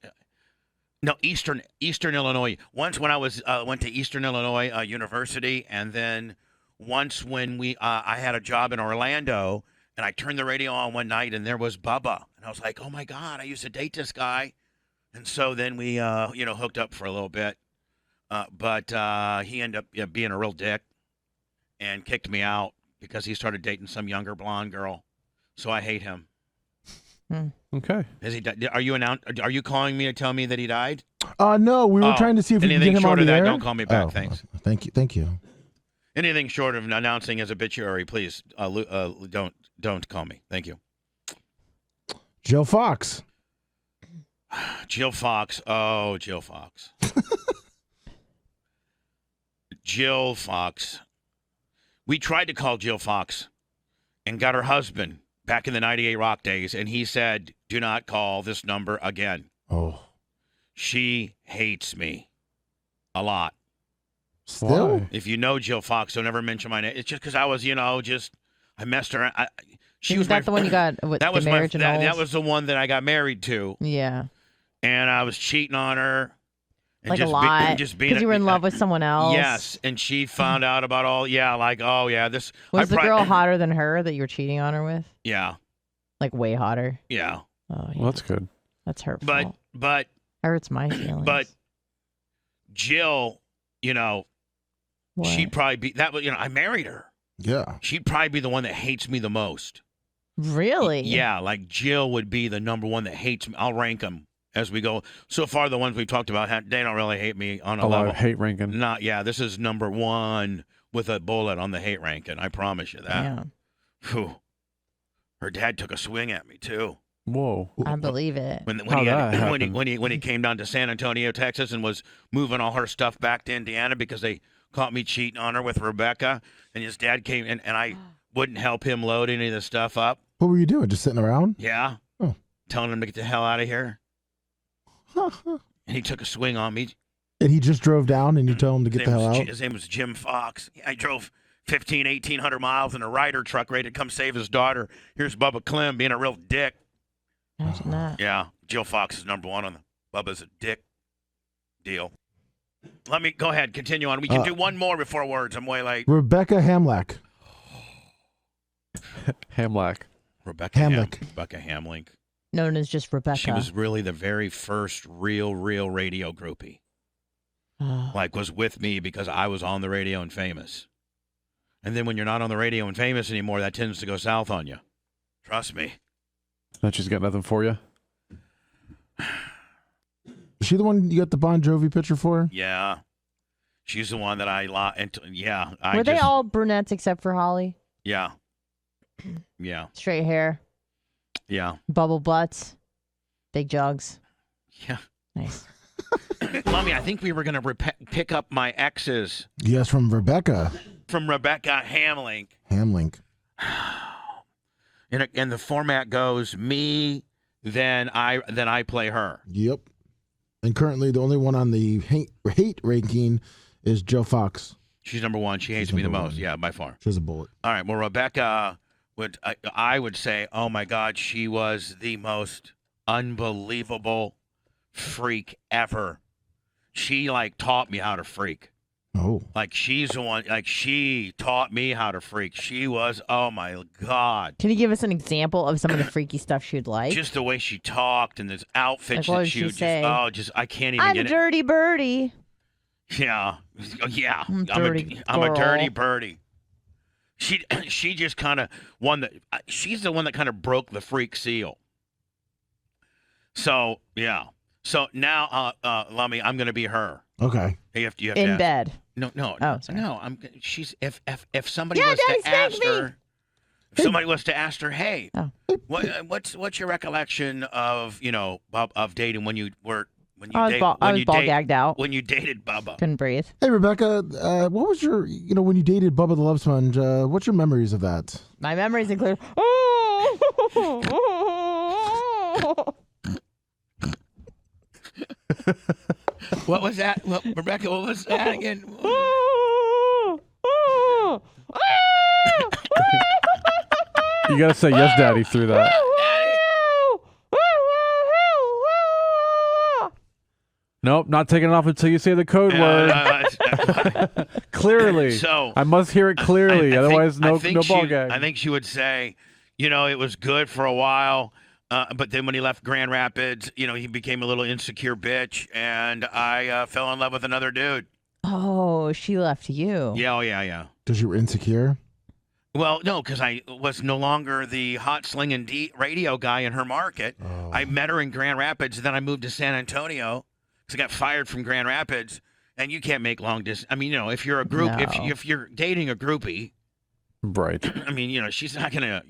No, Eastern Illinois. Once when I was went to Eastern Illinois University, and then once when I had a job in Orlando, and I turned the radio on one night, and there was Bubba, and I was like, oh my God, I used to date this guy, and so then we hooked up for a little bit, but he ended up being a real dick, and kicked me out because he started dating some younger blonde girl, so I hate him. Okay. Has he died? Are you calling me to tell me that he died? No, we were trying to see if we could get him on the air. Don't call me back. Oh, Thanks. Thank you. Anything short of announcing as obituary, please don't call me. Thank you. Jill Fox. Jill Fox. Oh, Jill Fox. Jill Fox. We tried to call Jill Fox and got her husband back in the 98 Rock days, and he said, do not call this number again. Oh. She hates me a lot. Still? Why? If you know Jill Fox, don't ever mention my name. It's just because I was, I messed her. She Is was that the one you got with that the was marriage and that all? was the one that I got married to, Yeah. and I was cheating on her. And Like just a lot. just being Because you were in love with someone else. Yes, and she found out about all. Yeah, like this. Was the girl hotter than her that you were cheating on her with? Yeah, Like way hotter? yeah. Oh, yeah. Well, that's good. That's hurtful. But hurts my feelings. but Jill, What? she'd probably be that. I married her. Yeah. She'd probably be the one that hates me the most. Really? Yeah, like Jill would be the number one that hates me. I'll rank them as we go. So far, the ones we've talked about, they don't really hate me on a level. I hate ranking. This is number 1 with a bullet on the hate ranking. I promise you that. Yeah. Whew. Her dad took a swing at me too. Whoa. I believe it. When he came down to San Antonio, Texas, and was moving all her stuff back to Indiana because they caught me cheating on her with Rebecca, and his dad came in, and I wouldn't help him load any of the stuff up. What were you doing? Just sitting around? Yeah. Oh. Telling him to get the hell out of here. And he took a swing on me. And he just drove down and you told him to get the hell out? His name was Jim Fox. I drove 1,800 miles in a Ryder truck ready to come save his daughter. Here's Bubba Clem being a real dick. Imagine that. Yeah, Jill Fox is number 1 on the Bubba's a dick deal. Let me go ahead, continue on. We can do one more before words. I'm way late. Rebecca Hamlack. Hamlack. Rebecca Hamlink. Known as just Rebecca. She was really the very first real radio groupie. like was with me because I was on the radio and famous. And then when you're not on the radio and famous anymore, that tends to go south on you. Trust me. Then she's got nothing for you. Is she the one you got the Bon Jovi picture for? Yeah. She's the one that I yeah. Were they all brunettes except for Holly? Yeah. Yeah. Straight hair. Yeah. Bubble butts. Big jugs. Yeah. Nice. Lummy, I think we were going to pick up my exes. Yes, from Rebecca. From Rebecca Hamlink. Hamlink. And the format goes me, then I play her. Yep. And currently, the only one on the hate ranking is Joe Fox. She's number one. She hates me the most. Yeah, by far. She has a bullet. All right. Well, Rebecca I would say, oh my God, she was the most unbelievable freak ever. She like taught me how to freak. Oh. Like she's the one. Like she taught me how to freak. She was. Oh my God. Can you give us an example of some of the freaky stuff she'd like? Just the way she talked and this outfit like, that she would just. I can't even get it. I'm a dirty birdie. Yeah. Yeah. I'm a dirty birdie. She just kind of won the. She's the one that kind of broke the freak seal. So yeah. So now, Lummy, I'm gonna be her. Okay. You have to in ask. bed. No. Oh, sorry. No. She's if somebody was to ask her. If somebody was to ask her, hey, what's your recollection of of dating when you were I was ball gagged out when you dated Bubba? Couldn't breathe. Hey Rebecca, what was your when you dated Bubba the Love Sponge? What's your memories of that? My memories include. What was that? Rebecca, what was that again? You gotta say yes, Daddy, through that. Nope, not taking it off until you say the code word. Clearly. So I must hear it clearly, otherwise no ball gag. I think she would say, it was good for a while, but then when he left Grand Rapids, he became a little insecure bitch, and I fell in love with another dude. Oh, she left you. Yeah, yeah. Because you were insecure? Well, no, because I was no longer the hot slinging radio guy in her market. Oh. I met her in Grand Rapids, and then I moved to San Antonio because I got fired from Grand Rapids. And you can't make long distance. I mean, if you're a group, if you're dating a groupie, right? I mean, she's not gonna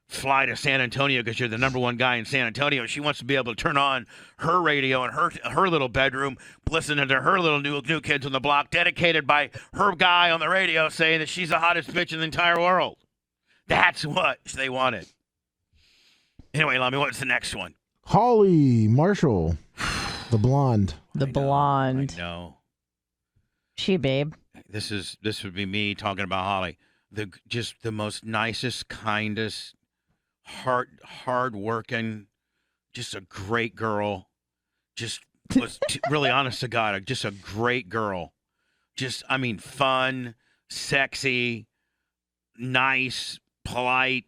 fly to San Antonio because you're the number one guy in San Antonio. She wants to be able to turn on her radio in her little bedroom, listening to her little new kids on the block, dedicated by her guy on the radio, saying that she's the hottest bitch in the entire world. That's what they wanted. Anyway, Lummy, what's the next one? Holly Marshall, the blonde. The blonde. I know. She, babe. This would be me talking about Holly. Just the most nicest, kindest, hard working, just a great girl. Just was really honest to God, just a great girl. Just fun, sexy, nice, polite.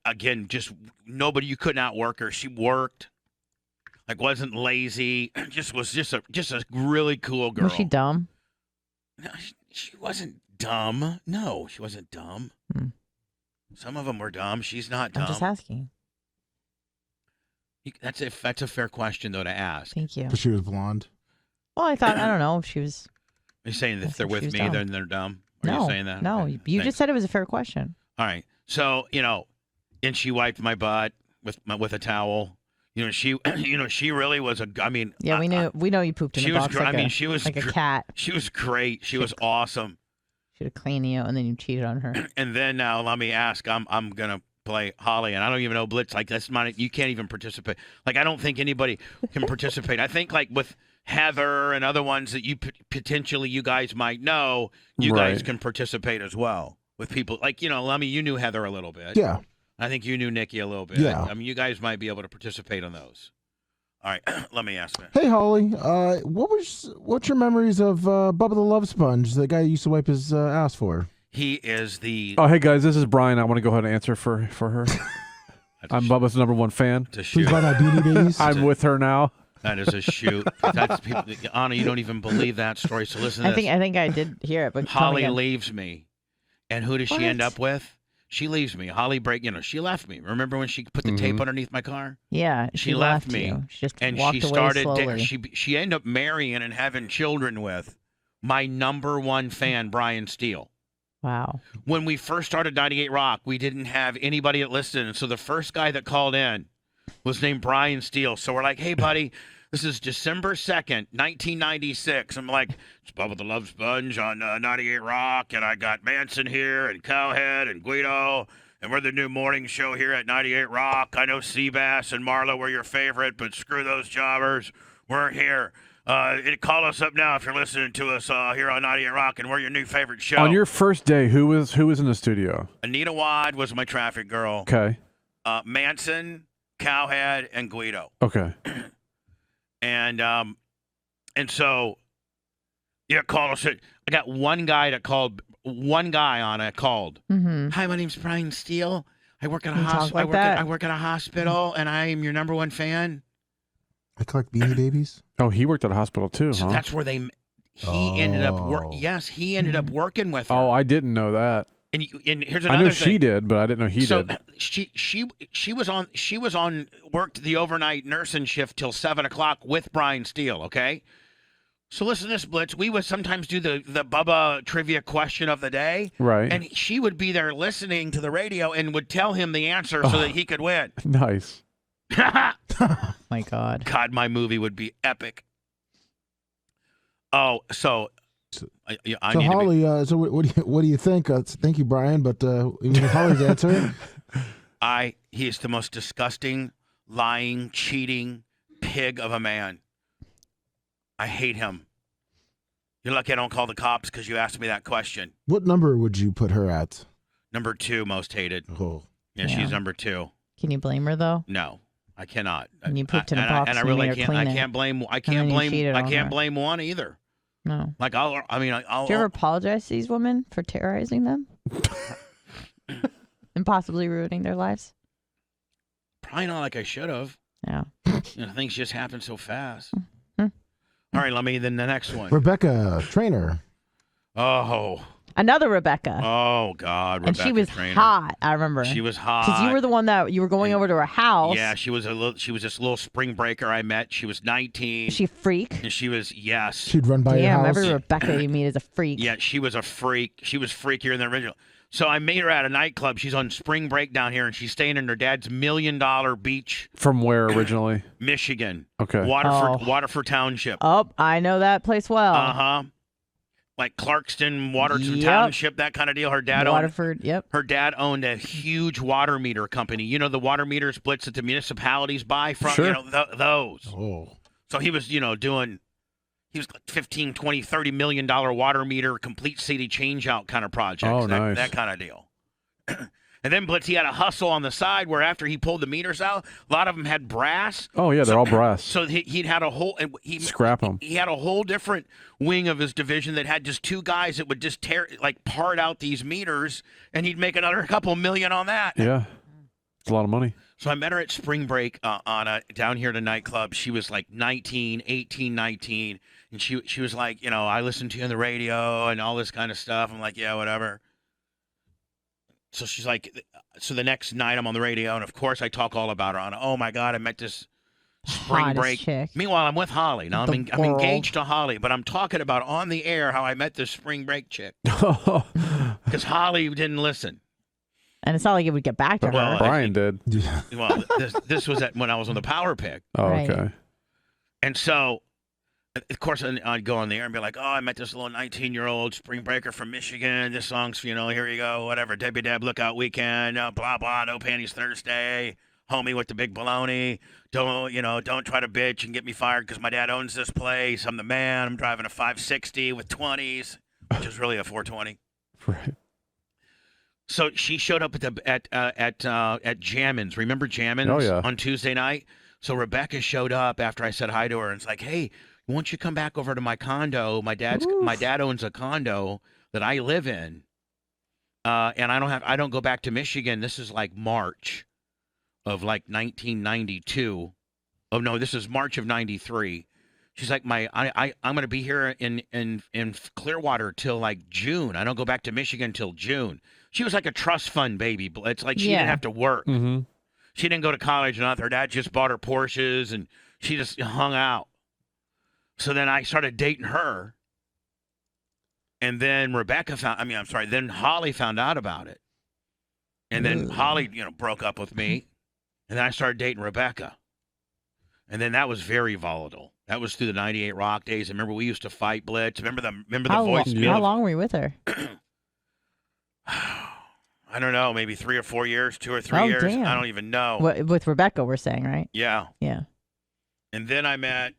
Again, just nobody, you could not work her. She worked. Wasn't lazy. Was a really cool girl. Was she dumb? No, she wasn't dumb. No, she wasn't dumb. Some of them were dumb. She's not dumb. I'm just asking. That's a fair question, though, to ask. Thank you. Because she was blonde. Well, I thought, I don't know if she was. Are you saying if they're with me, then they're dumb? Are you saying that? No, Okay. you just said it was a fair question. All right. So, and she wiped my butt with a towel. She really was yeah, we know you pooped in the box. She was like a cat. She was great. She was awesome. Should have cleaned you, and then you cheated on her. And then now let me ask. I'm gonna play Holly, and I don't even know Blitz. That's not. You can't even participate. I don't think anybody can participate. I think with Heather and other ones that you potentially you guys might know, you guys can participate as well with people Lummy. You knew Heather a little bit. Yeah. I think you knew Nikki a little bit. Yeah. You guys might be able to participate on those. All right, let me ask that. Hey Holly, what's your memories of Bubba the Love Sponge, the guy you used to wipe his ass for? He is the. Oh, hey guys, this is Brian. I want to go ahead and answer for her. I'm Bubba's #1 fan. Please buy my Beanie Babies. I'm with her now. That is a shoot. That's people. Anna, you don't even believe that story. So listen to this. I think I did hear it, but tell me Holly again. leaves me, and who does she end up with? She leaves me. Holly she left me. Remember when she put the tape underneath my car? Yeah, She left me, you. She just and walked she away started. slowly. She ended up marrying and having children with my number one fan, Brian Steele. Wow. When we first started 98 Rock, we didn't have anybody that listened, so the first guy that called in was named Brian Steele. So we're like, hey, buddy, this is December 2nd, 1996. I'm like, it's Bubba the Love Sponge on 98 Rock, and I got Manson here, and Cowhead, and Guido, and we're the new morning show here at 98 Rock. I know Seabass and Marla were your favorite, but screw those jobbers. We're here. Call us up now if you're listening to us here on 98 Rock, and we're your new favorite show. On your first day, who was in the studio? Anita Wad was my traffic girl. Okay. Manson, Cowhead, and Guido. Okay. And so, call us. I got one guy that called. One guy on it called. Mm-hmm. Hi, my name's Brian Steele. I work at a You talk hospital. like that? I work at a hospital, and I am your number one fan. I collect Beanie Babies. Oh, he worked at a hospital too, So huh? that's where he ended up. Yes, he ended up working with her. Oh, I didn't know that. And here's I another know thing. she did, but I didn't know he did. She was on worked the overnight nursing shift till 7:00 with Brian Steele. Okay, so listen to this, Blitz. We would sometimes do the Bubba trivia question of the day, Right. and she would be there listening to the radio and would tell him the answer so that he could win. Nice. My God. God, my movie would be epic. Oh, so. I So need Holly, so what do you think? Thank you, Brian. But Holly's answer. He is the most disgusting, lying, cheating pig of a man. I hate him. You're lucky I don't call the cops because you asked me that question. What number would you put her at? Number 2 most hated. Oh, Yeah, she's number 2. Can you blame her though? No, I cannot. And you pooped in a and box I and you really made her can't. clean I it. can't blame. I And can't then you blame. cheated I on can't her. blame one either. No. Like I'll. Do you ever apologize to these women for terrorizing them and possibly ruining their lives? Probably not like I should have. Yeah. Things just happen so fast. Hmm. All right, let me. Then the next one. Rebecca Trainer. Oh. Another Rebecca. Oh God, and Rebecca she was Trainer. hot. I remember. She was hot. Because you were the one that you were going over to her house. Yeah, she was this little spring breaker I met. She was 19. Is she a freak? And she was, yes. She'd run by your Yeah, house. every Rebecca you meet is a freak. Yeah, she was a freak. She was freakier than the original. So I met her at a nightclub. She's on spring break down here, and she's staying in her dad's $1 million beach. From where originally? Michigan. Okay. Waterford Township. Oh, I know that place well. Uh-huh. Like Clarkston, Waterton Yep. Township, that kind of deal. Her dad Waterford, yep. Her dad owned a huge water meter company. You know the water meter splits that the municipalities buy from? Sure. Those. Oh. So he was, he was like $15, $20, $30 million water meter, complete city change-out kind of projects. Oh, nice. That kind of deal. And then Blitz, he had a hustle on the side where after he pulled the meters out, a lot of them had brass. Oh yeah, they're all brass. So he'd had a whole Scrap 'em. He had a whole different wing of his division that had just 2 guys that would just part out these meters, and he'd make another couple million on that. Yeah, it's a lot of money. So I met her at spring break down here at a nightclub. She was like 19, and she was like, I listened to you on the radio and all this kind of stuff. I'm like, yeah, whatever. So she's like, so the next night I'm on the radio, and of course I talk all about her. Oh my God, I met this spring Hottest break. chick. Meanwhile, I'm with Holly. Now I'm The world. engaged to Holly, but I'm talking about on the air how I met this spring break chick because Holly didn't listen. And it's not like it would get back to her. Well, Brian did. Well, this was when I was on the Power Pick. Oh, Right. okay. And so, of course, I'd go on the air and be like, oh, I met this little 19-year-old spring breaker from Michigan. This song's, here you go, whatever. Debbie Deb Lookout Weekend, blah, blah, no panties Thursday. Homie with the big baloney. Don't try to bitch and get me fired because my dad owns this place. I'm the man. I'm driving a 560 with 20s, which is really a 420. Right. So she showed up at Jammin's. Remember Jammin's? Oh, yeah. On Tuesday night? So Rebecca showed up after I said hi to her, and it's like, hey, won't you come back over to my condo? My dad owns a condo that I live in, and I don't go back to Michigan. This is like March of like 1992, Oh no, this is March of '93. She's like, I'm going to be here in Clearwater till like June. I don't go back to Michigan till June. She was like a trust fund baby. It's like she didn't have to work. Mm-hmm. She didn't go to college or nothing. Her dad just bought her Porsches, and she just hung out. So then I started dating her. And then then Holly found out about it. And then Holly, broke up with me. And then I started dating Rebecca. And then that was very volatile. That was through the '98 Rock days. I remember we used to fight Blitz. Remember the voice? How long were you with her? I don't know, maybe 3 or 4 years, 2 or 3 years. Damn. I don't even know. With Rebecca, we're saying, right? Yeah. Yeah. And then I met,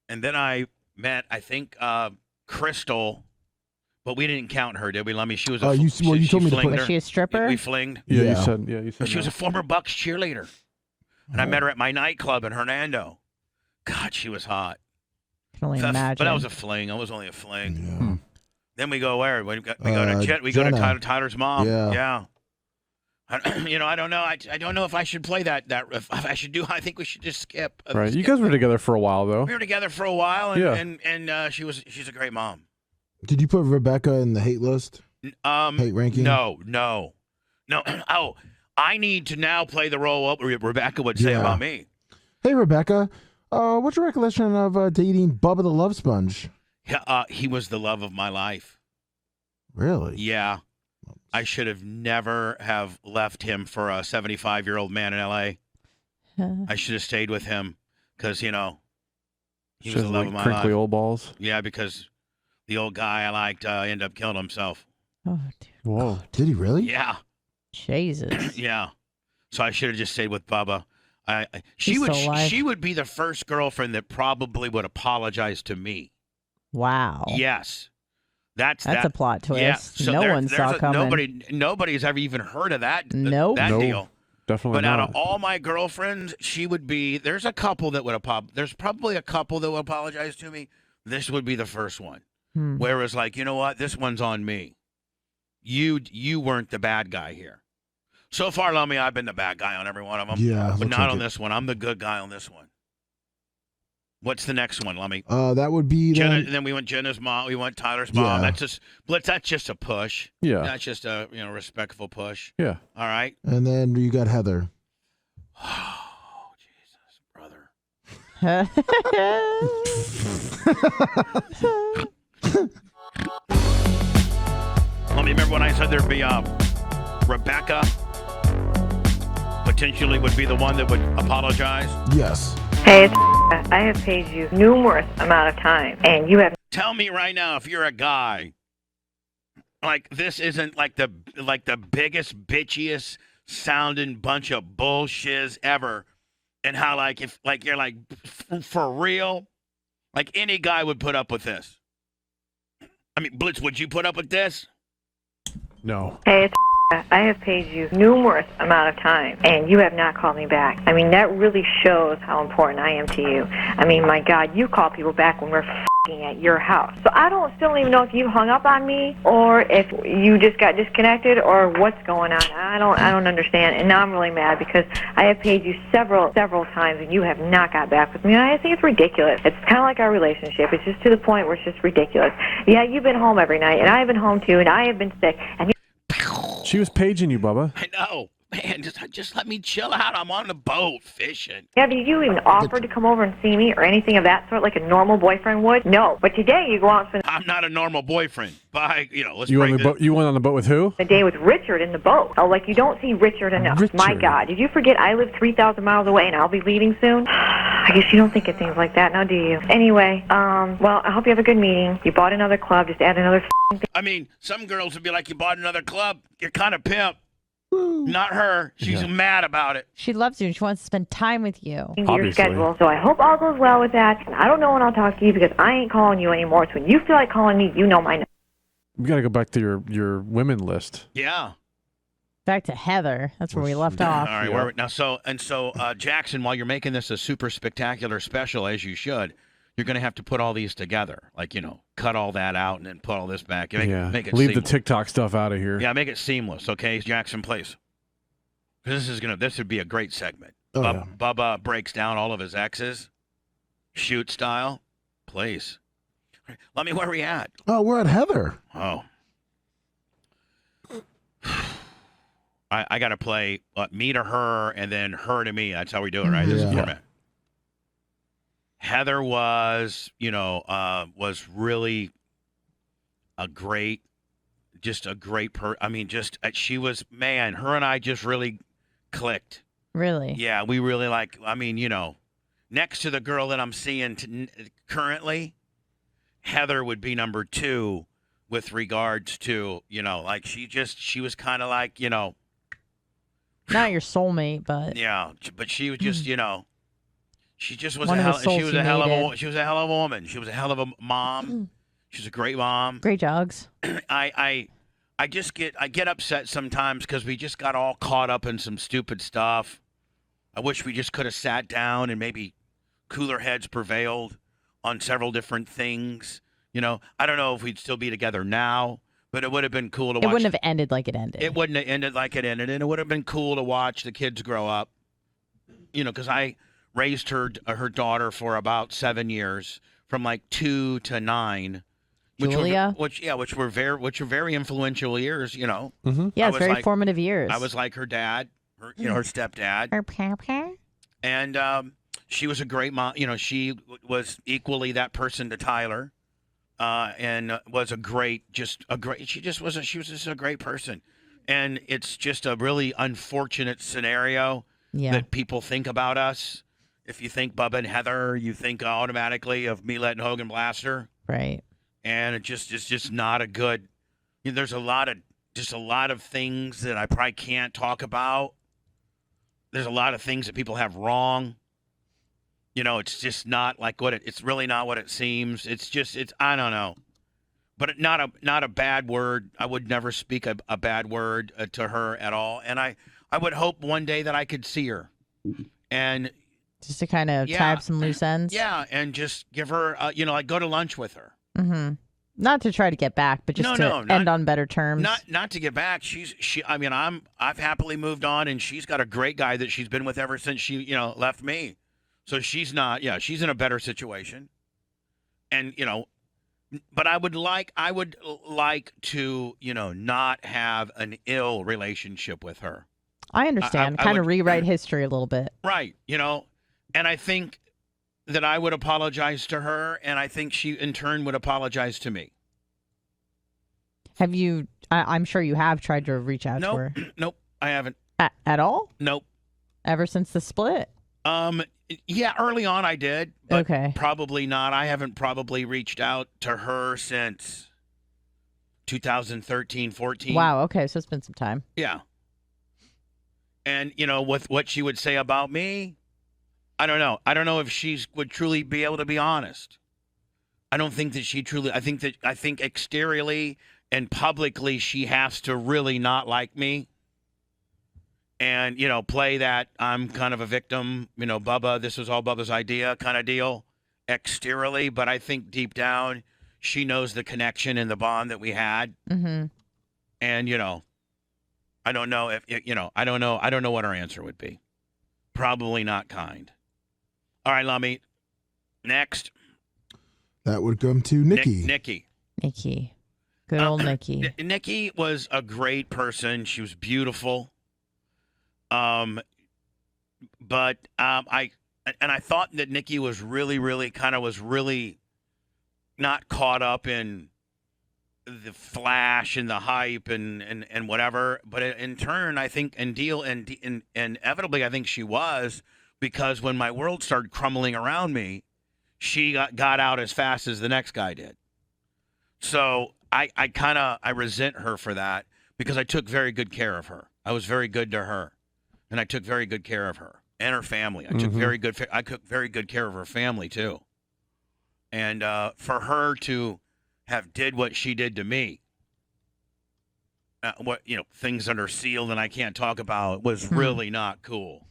I think, Crystal, but we didn't count her, did we, Lummy? She was a you told me to put. Was she a stripper? We flinged. Yeah, Yeah. you said. She was a former Bucks cheerleader. And I met her at my nightclub in Hernando. God, she was hot. I can only imagine. But that was a fling. It was only a fling. Yeah. Then we go where? We go to Jenna. Tyler's mom. Yeah. I don't know. I don't know if I should play that. If I should do. I think we should just skip. Right. You guys were together for a while, though. We were together for a while, and Yeah. she's a great mom. Did you put Rebecca in the hate list? Hate ranking? No. Oh, I need to now play the role what Rebecca would say about me. Hey, Rebecca. What's your recollection of dating Bubba the Love Sponge? He was the love of my life. Really? Yeah. I should have never have left him for a 75-year-old man in L.A. I should have stayed with him because, he was the love of my crinkly life. old balls. Yeah, because the old guy I liked ended up killing himself. Oh, dear. Whoa. Did he really? Yeah. Jesus. Yeah. So I should have just stayed with Bubba. He's still alive. She would be the first girlfriend that probably would apologize to me. Wow. Yes. That's a plot twist. Yeah. So no one saw coming. Nobody's ever even heard of that. Nope. That deal. Definitely But not. out of all my girlfriends, she would be. There's a couple that would There's probably a couple that would apologize to me. This would be the first one. Whereas, like, you know what? This one's on me. You weren't the bad guy here. So far, Lummy, I've been the bad guy on every one of them. Yeah. But looks not like on it. this one. I'm the good guy on this one. What's the next one, Lummy? That would be Jenna, then. and then we went Jenna's mom. We went Tyler's mom. Yeah. That's just a push. Yeah. That's just a respectful push. Yeah. All right. And then you got Heather. Oh, Jesus, brother. Let me remember when I said there'd be Rebecca potentially would be the one that would apologize. Yes. Hey, it's I have paid you numerous amount of time, and you have. Tell me right now if you're a guy. Like, this isn't like the biggest, bitchiest sounding bunch of bullshiz ever. And how, like, if, like, you're like, for real, like, any guy would put up with this. I mean, Blitz, would you put up with this? No. Hey, it's I have paid you numerous amount of time, and you have not called me back. I mean, that really shows how important I am to you. I mean, my God, you call people back when we're f***ing at your house. So I still don't even know if you hung up on me, or if you just got disconnected, or what's going on. I don't understand, and now I'm really mad because I have paid you several times, and you have not got back with me. And I think it's ridiculous. It's kind of like our relationship. It's just to the point where it's just ridiculous. Yeah, you've been home every night, and I have been home too, and I have been sick, and She was paging you, Bubba. I know. Man, just let me chill out. I'm on the boat fishing. have you even offered to come over and see me or anything of that sort like a normal boyfriend would? No. But today you go out and spend I'm not a normal boyfriend. Bye. Let's You break on the boat? You went on the boat with who? the day with Richard in the boat. Oh, like you don't see Richard enough. My Richard. God. Did you forget I live 3,000 miles away and I'll be leaving soon? I guess you don't think of things like that now, do you? Anyway, well, I hope you have a good meeting. You bought another club. Just add another I mean, some girls would be like, you bought another club. You're kind of pimp. Not her. She's mad about it. She loves you and she wants to spend time with you. to your Obviously. schedule. So I hope all goes well with that. And I don't know when I'll talk to you because I ain't calling you anymore. So when you feel like calling me, you know my number. We got to go back to your women list. Yeah. Back to Heather. That's where we left off. All right. Where, now, so Jackson, while you're making this a super spectacular special, as you should, you're going to have to put all these together. Like, cut all that out and then put all this back. Make it Leave the seamless. TikTok stuff out of here. Yeah, make it seamless. Okay, Jackson, please. This would be a great segment. Oh, yeah. Bubba breaks down all of his exes, shoot style. Please. Let me, where are we at? Oh, we're at Heather. Oh. I got to play me to her and then her to me. That's how we do it, right? This is Yeah. the format. Heather was, was really a great she was, man, her and I just really clicked. Really? Yeah, we really next to the girl that I'm seeing currently, Heather would be number 2 with regards to, she was kind of like, Not your soulmate, but yeah, but she was just, she just was One a of the hell, she souls was you a hell of a, needed. she was a hell of a woman. She was a hell of a mom. She was a great mom. great jogs. I get upset sometimes because we just got all caught up in some stupid stuff. I wish we just could have sat down and maybe cooler heads prevailed on several different things. I don't know if we'd still be together now, but it would have been cool to watch. It wouldn't have ended like it ended. It wouldn't have ended like it ended, and it would have been cool to watch the kids grow up. Because I raised her daughter for about 7 years, from like 2 to 9. Julia? Which were very influential years. Mm-hmm. Yeah, I it's was very like- formative years. I was like her dad, her stepdad, Her papa? and she was a great mom. She was equally that person to Tyler, and was she was just a great person. And it's just a really unfortunate scenario Yeah. that people think about us. If you think Bubba and Heather, you think automatically of me letting Hogan blast her. Right. And it's just not a good. There's a lot of things that I probably can't talk about. There's a lot of things that people have wrong. It's just not like it's really not what it seems. It's I don't know, but not a bad word. I would never speak a bad word to her at all. And I would hope one day that I could see her, and Just to kind of Yeah. tie up some loose ends. yeah, and just give her, go to lunch with her. Mm-hmm. Not to try to get back, but just No, to end on better terms. Not to get back. I've happily moved on, and she's got a great guy that she's been with ever since she, left me. So she's in a better situation. And, but I would like to, not have an ill relationship with her. I understand. I Kind of would- rewrite history a little bit. Right. And I think that I would apologize to her, and I think she in turn would apologize to me. Have you? I'm sure you have tried to reach out to her. Nope, I haven't. At all? Nope. Ever since the split? Yeah, early on I did, but Okay. probably not. I haven't probably reached out to her since 2013, 14. Wow. Okay. So it's been some time. Yeah. And, with what she would say about me, I don't know. I don't know if she would truly be able to be honest. I don't think that she truly, I think exteriorly and publicly she has to really not like me. And, play that I'm kind of a victim, Bubba, this was all Bubba's idea kind of deal exteriorly. But I think deep down, she knows the connection and the bond that we had. Mm-hmm. And, I don't know if, I don't know what her answer would be. Probably not kind. All right, Lummy. Next. That would come to Nikki. Nikki. Nikki. Good old Nikki. Nikki was a great person. She was beautiful. But I thought that Nikki was really not caught up in the flash and the hype and whatever. But in turn, I think inevitably, I think she was, because when my world started crumbling around me, she got out as fast as the next guy did. So I resent her for that, because I took very good care of her. I was very good to her. And I took very good care of her and her family. I took very good care of her family too. And for her to have did what she did to me, things under seal that I can't talk about, was really not cool.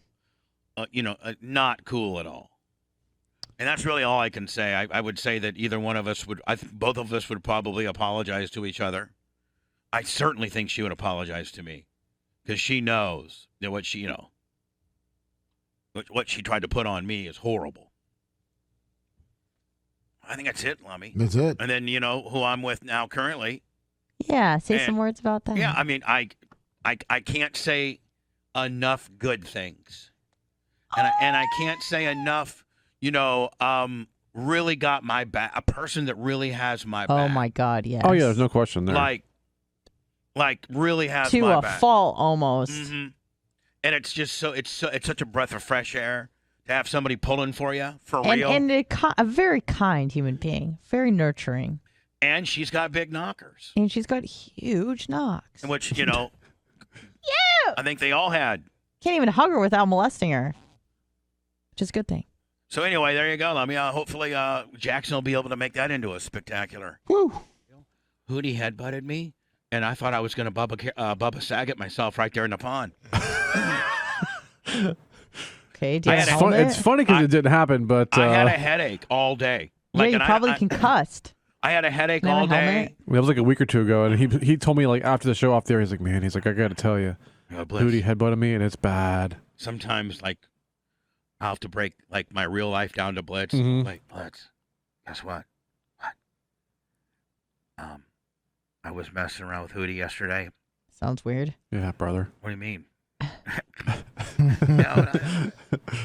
Not cool at all. And that's really all I can say. I would say that either one of us would, both of us would probably apologize to each other. I certainly think she would apologize to me, because she knows that what what she tried to put on me is horrible. I think that's it, Lummy. That's it. And then, who I'm with now currently. Yeah, say some words about that. Yeah, I mean, I can't say enough good things. And I can't say enough, really got my back. A person that really has my back. Oh, my God, yes. Oh, yeah, there's no question there. Like really has to my a back. fault almost. Mm-hmm. And it's just it's such a breath of fresh air to have somebody pulling for you, for real. And a very kind human being, very nurturing. And she's got big knockers. And she's got huge knocks. Which, Yeah. I think they all had. Can't even hug her without molesting her. Which is a good thing. So anyway, there you go. I mean, hopefully Jackson will be able to make that into a spectacular. Woo. Hootie headbutted me, and I thought I was going to Bubba Saget myself right there in the pond. Okay, do you have a helmet? It's funny because it didn't happen, but I had a headache all day. Yeah, you probably concussed. I had a headache Can I have all a day. helmet? it was like a week or two ago, and he told me like after the show off there, he's like, I got to tell you, Hootie headbutted me, and it's bad. Sometimes, like, I'll have to break like my real life down to Blitz. Mm-hmm. Like, Blitz, guess what? I was messing around with Hootie yesterday. Sounds weird. Yeah, brother. What do you mean?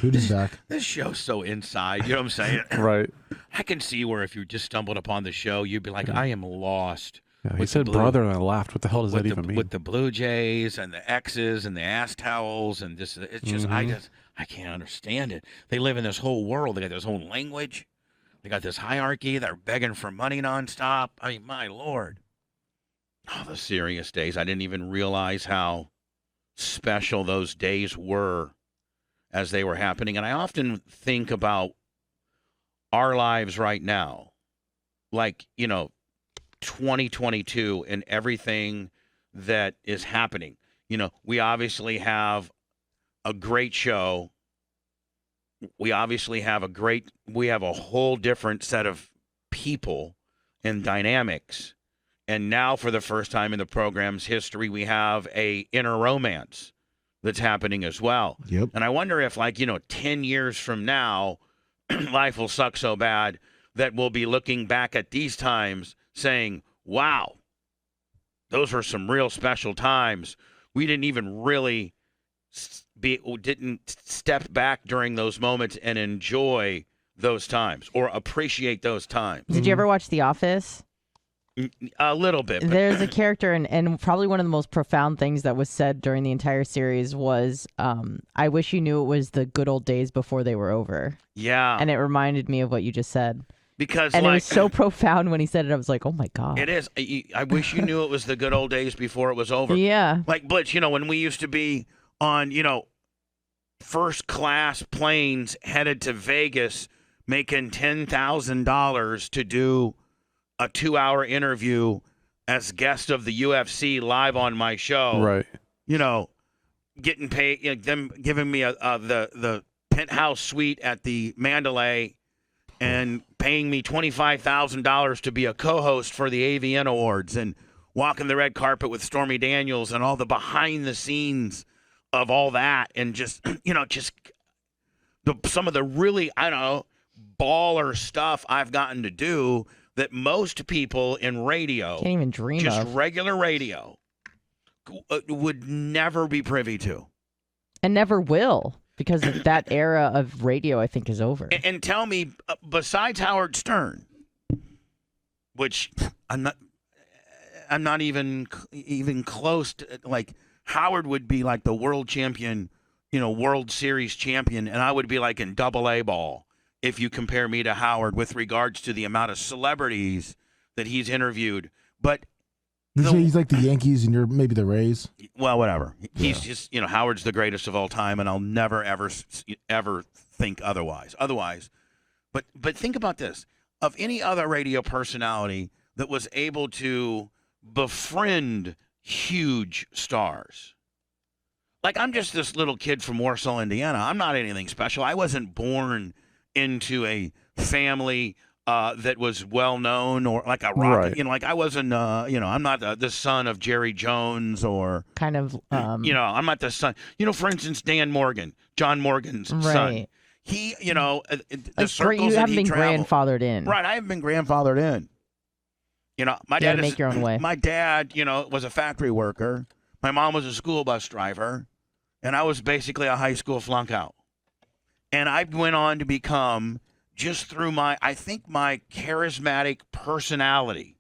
Hootie's back. This show's so inside. You know what I'm saying? Right. I can see where if you just stumbled upon the show, you'd be like, I am lost. Yeah, he said brother, and I laughed. What the hell does that even mean? With the Blue Jays and the Exes and the ass towels and just, it's just, I can't understand it. They live in this whole world. They got this whole language. They got this hierarchy. They're begging for money nonstop. I mean, my Lord. Oh, the serious days. I didn't even realize how special those days were as they were happening. And I often think about our lives right now, like, 2022 and everything that is happening. We obviously have a great show. We obviously have we have a whole different set of people and dynamics. And now for the first time in the program's history, we have a inner romance that's happening as well. Yep. And I wonder if 10 years from now, life will suck so bad that we'll be looking back at these times saying, wow, those were some real special times. We didn't even really didn't step back during those moments and enjoy those times or appreciate those times. Did you ever watch The Office? A little bit. There's a character, and probably one of the most profound things that was said during the entire series was, I wish you knew it was the good old days before they were over. Yeah. And it reminded me of what you just said. Because it was so profound when he said it. I was like, oh, my God. It is. I wish you knew it was the good old days before it was over. Yeah. Like, Blitz, when we used to be on, first class planes headed to Vegas making $10,000 to do a 2-hour interview as guest of the UFC live on my show. Right. Getting paid, them giving me the penthouse suite at the Mandalay and paying me $25,000 to be a co-host for the AVN Awards and walking the red carpet with Stormy Daniels and all the behind the scenes of all that. And just, some of the really, baller stuff I've gotten to do that most people in radio, can't even dream just of. regular radio, would never be privy to. And never will, because that era of radio, I think, is over. And tell me, besides Howard Stern, which I'm not even close to, like, Howard would be like the world champion, World Series champion, and I would be like in AA ball if you compare me to Howard with regards to the amount of celebrities that he's interviewed. But He's like the Yankees and you're maybe the Rays. Well, whatever. He's just, Howard's the greatest of all time, and I'll never, ever think otherwise. But think about this. Of any other radio personality that was able to befriend huge stars. Like, I'm just this little kid from Warsaw, Indiana. I'm not anything special. I wasn't born into a family that was well known, or like a rock. Right. You know, like I wasn't. I'm not the son of Jerry Jones, or Kind of. I'm not the son. For instance, Dan Morgan, John Morgan's son. Right. He, the Like, circles you that haven't he been traveled. grandfathered in. Right, I haven't been grandfathered in. My You dad gotta make your own way. My dad, was a factory worker. My mom was a school bus driver, and I was basically a high school flunk out. And I went on to become, just through my charismatic personality,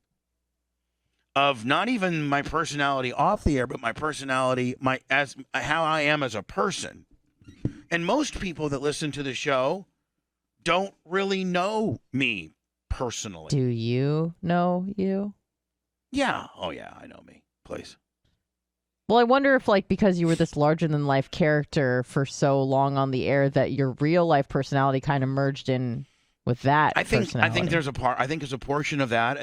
of not even my personality off the air, but my personality, how I am as a person. And most people that listen to the show don't really know me personally. Do you know you? Yeah. Oh, yeah, I know me. Please. Well, I wonder if, like, because you were this larger-than-life character for so long on the air, that your real-life personality kind of merged in with that. I think personality. there's a part. I think there's a portion of that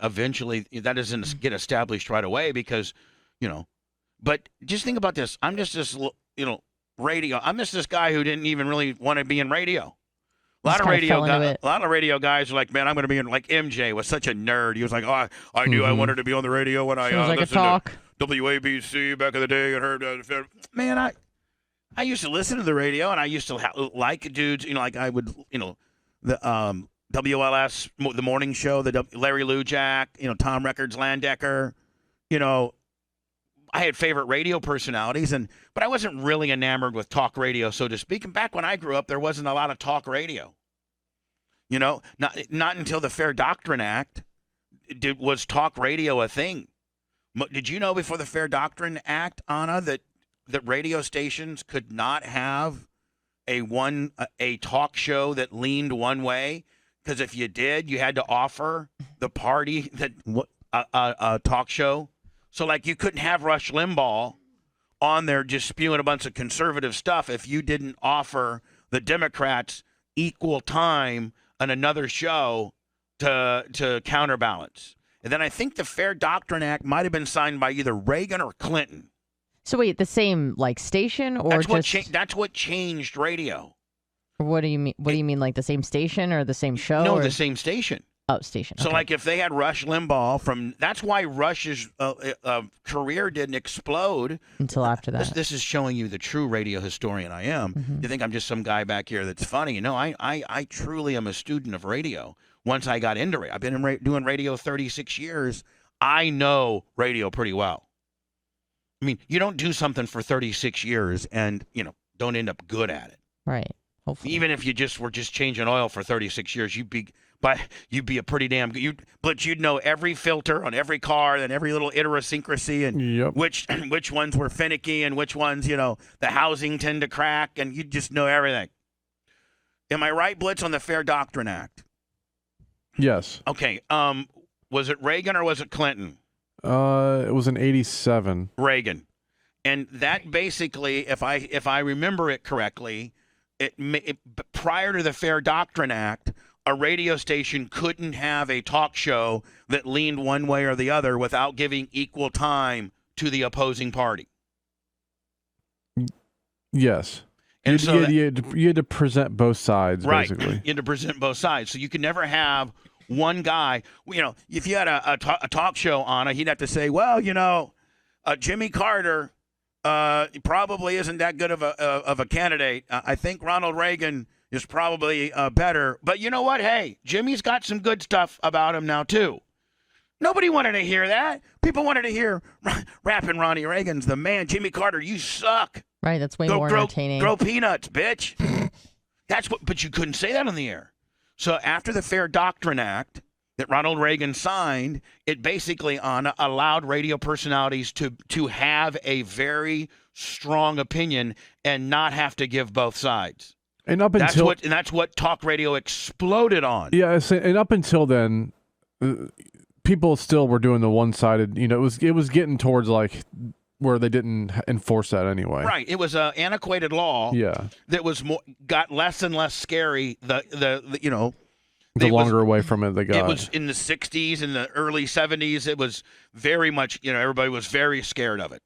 eventually that doesn't get established right away because, But just think about this. I'm just this, radio. I'm just this guy who didn't even really want to be in radio. A lot of radio guys are like, man, I'm going to be in, like MJ was such a nerd. He was like, oh, I knew I wanted to be on the radio when I listened to WABC back in the day and heard. Man, I used to listen to the radio and I used to like dudes, like I would, the WLS, the morning show, the Larry Lujak, Tom Records, Landecker, I had favorite radio personalities, but I wasn't really enamored with talk radio, so to speak. And back when I grew up, there wasn't a lot of talk radio. Not until the Fair Doctrine Act was talk radio a thing. Did you know before the Fair Doctrine Act, Anna, that radio stations could not have a talk show that leaned one way? Because if you did, you had to offer the party that a talk show. So, like, you couldn't have Rush Limbaugh on there just spewing a bunch of conservative stuff if you didn't offer the Democrats equal time on another show to counterbalance. And then I think the Fair Doctrine Act might have been signed by either Reagan or Clinton. So wait, the same station, or that's what changed radio. What do you mean? What do you mean, like the same station or the same show? No, or? the same station. Oh, station. So, okay. like, if they had Rush Limbaugh that's why Rush's career didn't explode until after that. This is showing you the true radio historian I am. Mm-hmm. You think I'm just some guy back here that's funny? No, I truly am a student of radio. Once I got into it, I've been doing radio 36 years. I know radio pretty well. I mean, you don't do something for 36 years and don't end up good at it. Right. Hopefully. Even if you were just changing oil for 36 years, you'd be a pretty damn good. But you'd know every filter on every car and every little idiosyncrasy and which ones were finicky and which ones the housing tend to crack, and you'd just know everything. Am I right, Blitz, on the Fair Doctrine Act? Yes. Okay. Was it Reagan or was it Clinton? It was in 87. Reagan, and that basically, if I remember it correctly, prior to the Fair Doctrine Act, a radio station couldn't have a talk show that leaned one way or the other without giving equal time to the opposing party. Yes. And you had to present both sides, right. Basically. You had to present both sides. So you could never have one guy. If you had a talk show on it, he'd have to say, well, Jimmy Carter probably isn't that good of a candidate. I think Ronald Reagan is probably better. But you know what? Hey, Jimmy's got some good stuff about him now, too. Nobody wanted to hear that. People wanted to hear rapping Ronnie Reagan's the man. Jimmy Carter, you suck. Right, that's way more entertaining. Grow peanuts, bitch. But you couldn't say that on the air. So after the Fair Doctrine Act that Ronald Reagan signed, it basically allowed radio personalities to have a very strong opinion and not have to give both sides. And that's what talk radio exploded on. Yeah, and up until then, people still were doing the one-sided. It was getting towards like where they didn't enforce that anyway. Right. It was an antiquated law. Yeah. That got less and less scary. The longer away from it they got. It was in the 60s and the early 70s. It was very much, everybody was very scared of it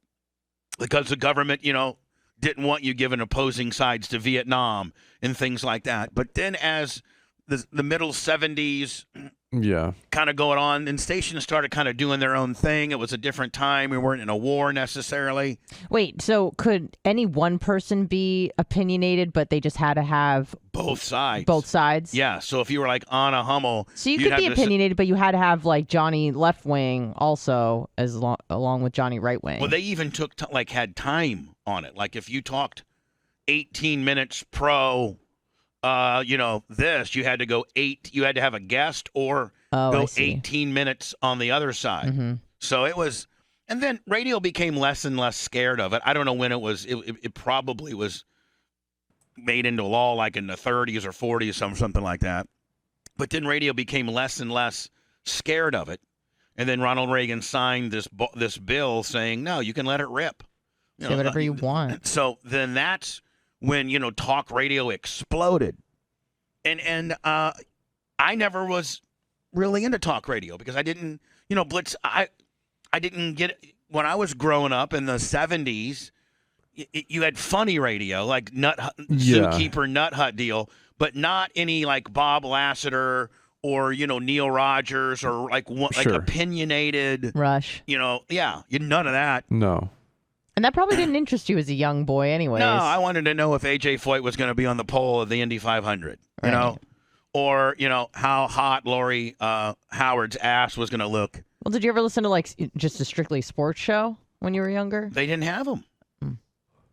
because the government, didn't want you giving opposing sides to Vietnam and things like that. But then as the middle 70s Yeah. kind of going on, and stations started kind of doing their own thing. It was a different time. We weren't in a war necessarily. Wait, so could any one person be opinionated, but they just had to have Both sides. both sides? Yeah. So if you were like Anna Hummel, So you you'd could have be to opinionated, but you had to have like Johnny left wing also along with Johnny right wing. Well, they even took had time on it. Like if you talked 18 minutes pro, this, you had to go you had to have a guest or go 18 minutes on the other side. Mm-hmm. So it was, and then radio became less and less scared of it. I don't know when it probably was made into law like in the 30s or 40s, something like that. But then radio became less and less scared of it. And then Ronald Reagan signed this bill saying, no, you can let it rip. Say whatever you want. So then that's when, talk radio exploded. And I never was really into talk radio because I didn't, Blitz, I didn't get it. When I was growing up in the 70s, you had funny radio, like Zookeeper Nut Hut deal, but not any like Bob Lassiter or, Neil Rogers or like opinionated. Rush. None of that. No. And that probably didn't interest you as a young boy anyways. No, I wanted to know if A.J. Foyt was going to be on the pole of the Indy 500, or, how hot Lori Howard's ass was going to look. Well, did you ever listen to like just a strictly sports show when you were younger? They didn't have them.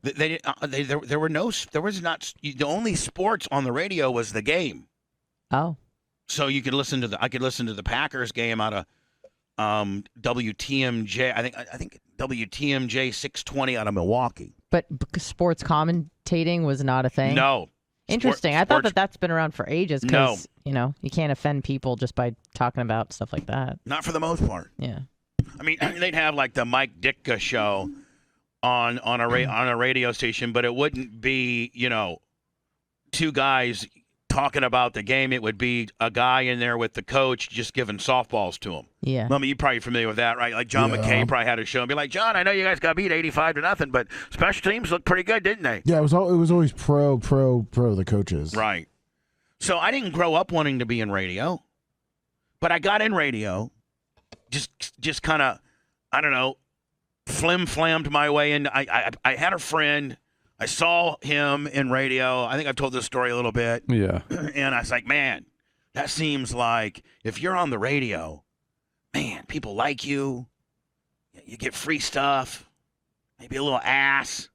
There was not, the only sports on the radio was the game. Oh. So you could listen to I could listen to the Packers game out of WTMJ. I think WTMJ 620 out of Milwaukee. But sports commentating was not a thing? No. Interesting. I thought that's been around for ages because, No. You can't offend people just by talking about stuff like that. Not for the most part. Yeah. I mean, they'd have like the Mike Ditka show on a radio station, but it wouldn't be, two guys talking about the game. It would be a guy in there with the coach just giving softballs to him. Yeah. Lummy, you're probably familiar with that, right? Like John McKay probably had a show and be like, John, I know you guys got beat 85-0, but special teams looked pretty good, didn't they? Yeah, it was always pro the coaches. Right. So I didn't grow up wanting to be in radio, but I got in radio, just kind of, I don't know, flim-flammed my way in. I had a friend. I saw him in radio. I think I've told this story a little bit. Yeah. And I was like, man, that seems like if you're on the radio, man, people like you. You get free stuff, maybe a little ass.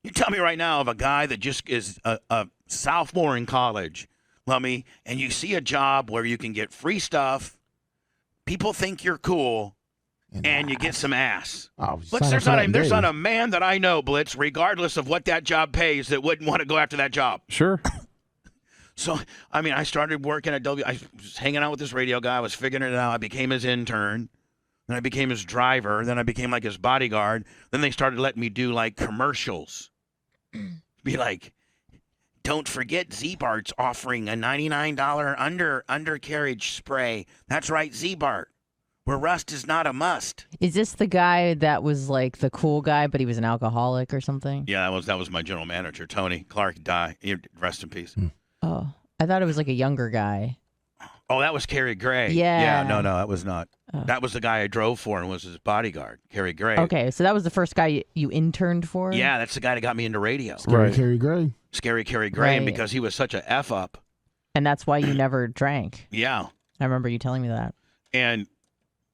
You tell me right now of a guy that just is a sophomore in college, Lummy, and you see a job where you can get free stuff, people think you're cool, and you get some ass. Oh, Blitz, there's not a man that I know, Blitz, regardless of what that job pays, that wouldn't want to go after that job. Sure. So, I mean, I started working at I was hanging out with this radio guy. I was figuring it out. I became his intern. Then I became his driver. Then I became like his bodyguard. Then they started letting me do like commercials. Be like, don't forget Z-Bart's offering a $99 undercarriage spray. That's right, Z-Bart. Where rust is not a must. Is this the guy that was like the cool guy, but he was an alcoholic or something? Yeah, that was my general manager, Tony Clark. Rest in peace. Oh, I thought it was like a younger guy. Oh, that was Kerry Gray. Yeah. No, that was not. Oh. That was the guy I drove for and was his bodyguard, Kerry Gray. Okay, so that was the first guy you interned for? Yeah, that's the guy that got me into radio. Scary Kerry Gray. Scary Kerry Gray, and Right. because he was such a F up. And that's why you never drank. Yeah. I remember you telling me that. And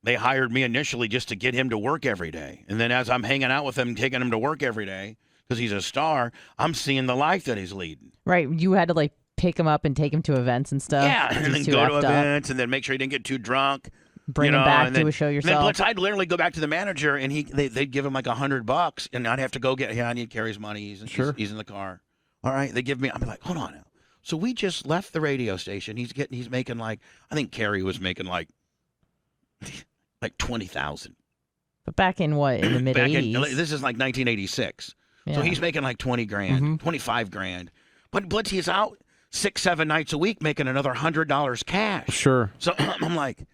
they hired me initially just to get him to work every day. And then as I'm hanging out with him, taking him to work every day, because he's a star, I'm seeing the life that he's leading. Right, you had to like pick him up and take him to events and stuff. Yeah, and then He's too go to effed up. events and then make sure he didn't get too drunk. Bring him back and to then, a show and then yourself. Blitz, I'd literally go back to the manager and they'd give him like $100 and I'd have to go I need Kerry's money. He's in the car. All right, they give me, I'm like, hold on now. So we just left the radio station. He's making like, I think Kerry was making like 20,000. But back in what, in the mid 80s? This is like 1986. Yeah. So he's making like 20 grand, 25 grand. But Blitz, he's out 6-7 nights a week making another $100 cash. Sure. So I'm like,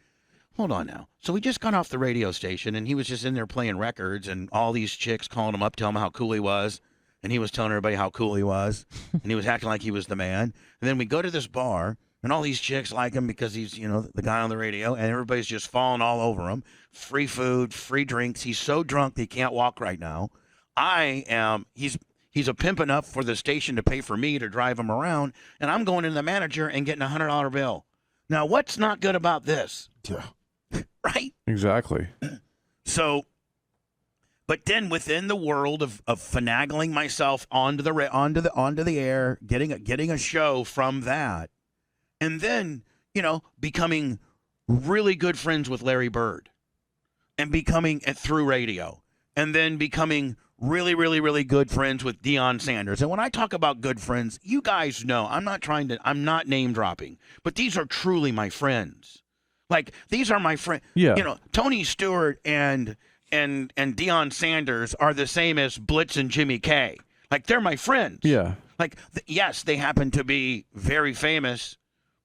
hold on now. So we just got off the radio station and he was just in there playing records and all these chicks calling him up, telling him how cool he was. And he was telling everybody how cool he was. And he was acting like he was the man. And then we go to this bar And all these chicks like him because he's, the guy on the radio, and everybody's just falling all over him. Free food, free drinks. He's so drunk that he can't walk right now. He's a pimp enough for the station to pay for me to drive him around, and I'm going to the manager and getting a $100 bill. Now, what's not good about this? Yeah. Right? Exactly. So, but then within the world of finagling myself onto the air, getting a show from that, and then becoming really good friends with Larry Bird, and becoming through radio, and then becoming really, really, really good friends with Deion Sanders. And when I talk about good friends, you guys know I'm not name dropping, but these are truly my friends. Like, these are my friends. Yeah. Tony Stewart and Deion Sanders are the same as Blitz and Jimmy K. Like, they're my friends. Yeah. Like, yes, they happen to be very famous,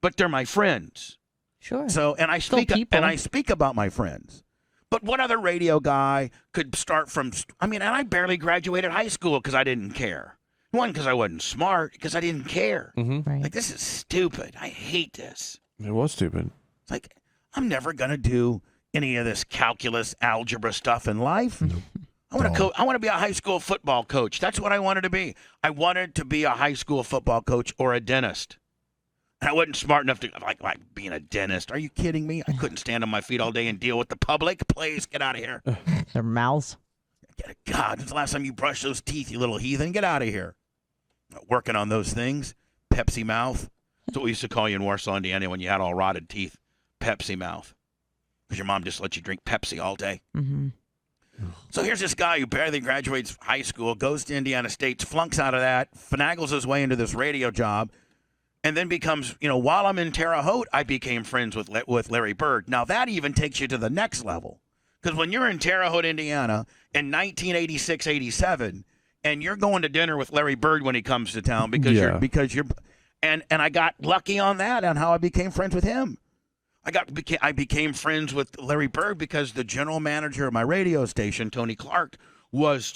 but they're my friends. Sure. So, and I speak about my friends. But what other radio guy could start from? And I barely graduated high school because I didn't care. One, because I wasn't smart, because I didn't care. Mm-hmm. Right. Like, this is stupid. I hate this. It was stupid. It's like, I'm never gonna do any of this calculus, algebra stuff in life. I want to be a high school football coach. That's what I wanted to be. I wanted to be a high school football coach or a dentist. And I wasn't smart enough to like being a dentist. Are you kidding me? I couldn't stand on my feet all day and deal with the public. Please get out of here. Their mouths. God, when's the last time you brushed those teeth, you little heathen? Get out of here. Working on those things. Pepsi mouth. That's what we used to call you in Warsaw, Indiana, when you had all rotted teeth. Pepsi mouth. Because your mom just let you drink Pepsi all day. Mm-hmm. So here's this guy who barely graduates high school, goes to Indiana State, flunks out of that, finagles his way into this radio job, and then becomes, while I'm in Terre Haute, I became friends with Larry Bird. Now, that even takes you to the next level. Because when you're in Terre Haute, Indiana, in 1986, 87, and you're going to dinner with Larry Bird when he comes to town because you're and I got lucky on that, on how I became friends with him. I became friends with Larry Bird because the general manager of my radio station, Tony Clark, was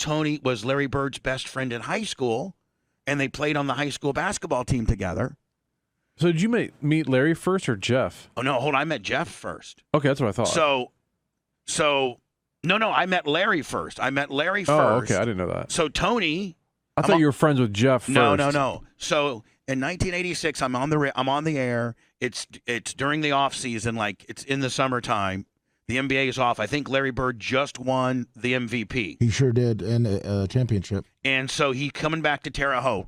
Larry Bird's best friend in high school, and they played on the high school basketball team together. So did you meet Larry first or Jeff? Oh, no, hold on. I met Jeff first. Okay, that's what I thought. No, I met Larry first. Oh, okay, I didn't know that. So Tony, I thought you were friends with Jeff first. No. So in 1986, I'm on the air. It's during the off season, like it's in the summertime. The NBA is off. I think Larry Bird just won the MVP. He sure did, in a championship. And so he's coming back to Terre Haute.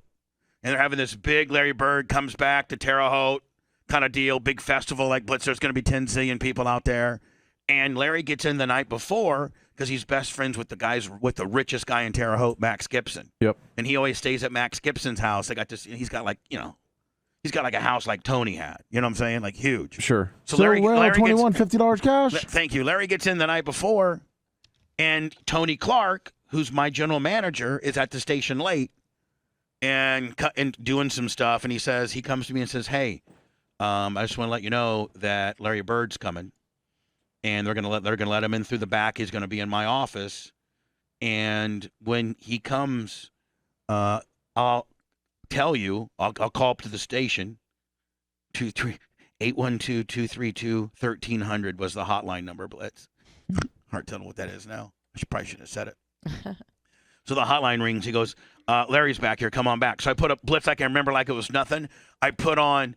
And they're having this big Larry Bird comes back to Terre Haute kind of deal, big festival like Blitz. There's going to be 10 zillion people out there. And Larry gets in the night before because he's best friends with the richest guy in Terre Haute, Max Gibson. Yep. And he always stays at Max Gibson's house. They got this. He's got like a house like Tony had. You know what I'm saying? Like huge. Sure. So Larry $21, $50 cash. Thank you. Larry gets in the night before, and Tony Clark, who's my general manager, is at the station late and doing some stuff. And he comes to me and says, "Hey, I just want to let you know that Larry Bird's coming, and they're gonna let him in through the back. He's gonna be in my office, and when he comes, I'll tell you. I'll call up to the station. 812-232-1300 was the hotline number. Blitz. Hard telling what that is now. Probably shouldn't have said it. So the hotline rings. He goes, Larry's back here. Come on back. So I put up Blitz. I can remember like it was nothing. I put on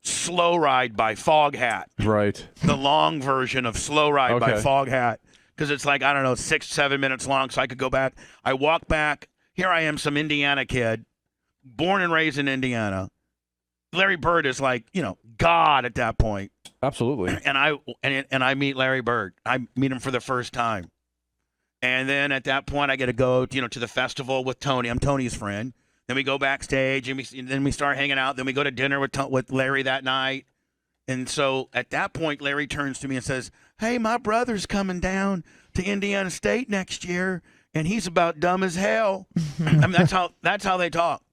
Slow Ride by Foghat. Right. The long version of Slow Ride by Foghat. Because it's like, I don't know, 6-7 minutes long. So I could go back. I walk back. Here I am, some Indiana kid, born and raised in Indiana. Larry Bird is like, God at that point. Absolutely. And I meet Larry Bird. I meet him for the first time. And then at that point, I get to go, to the festival with Tony. I'm Tony's friend. Then we go backstage, and then we start hanging out. Then we go to dinner with Larry that night. And so at that point, Larry turns to me and says, "Hey, my brother's coming down to Indiana State next year, and he's about dumb as hell." I mean, that's how they talk.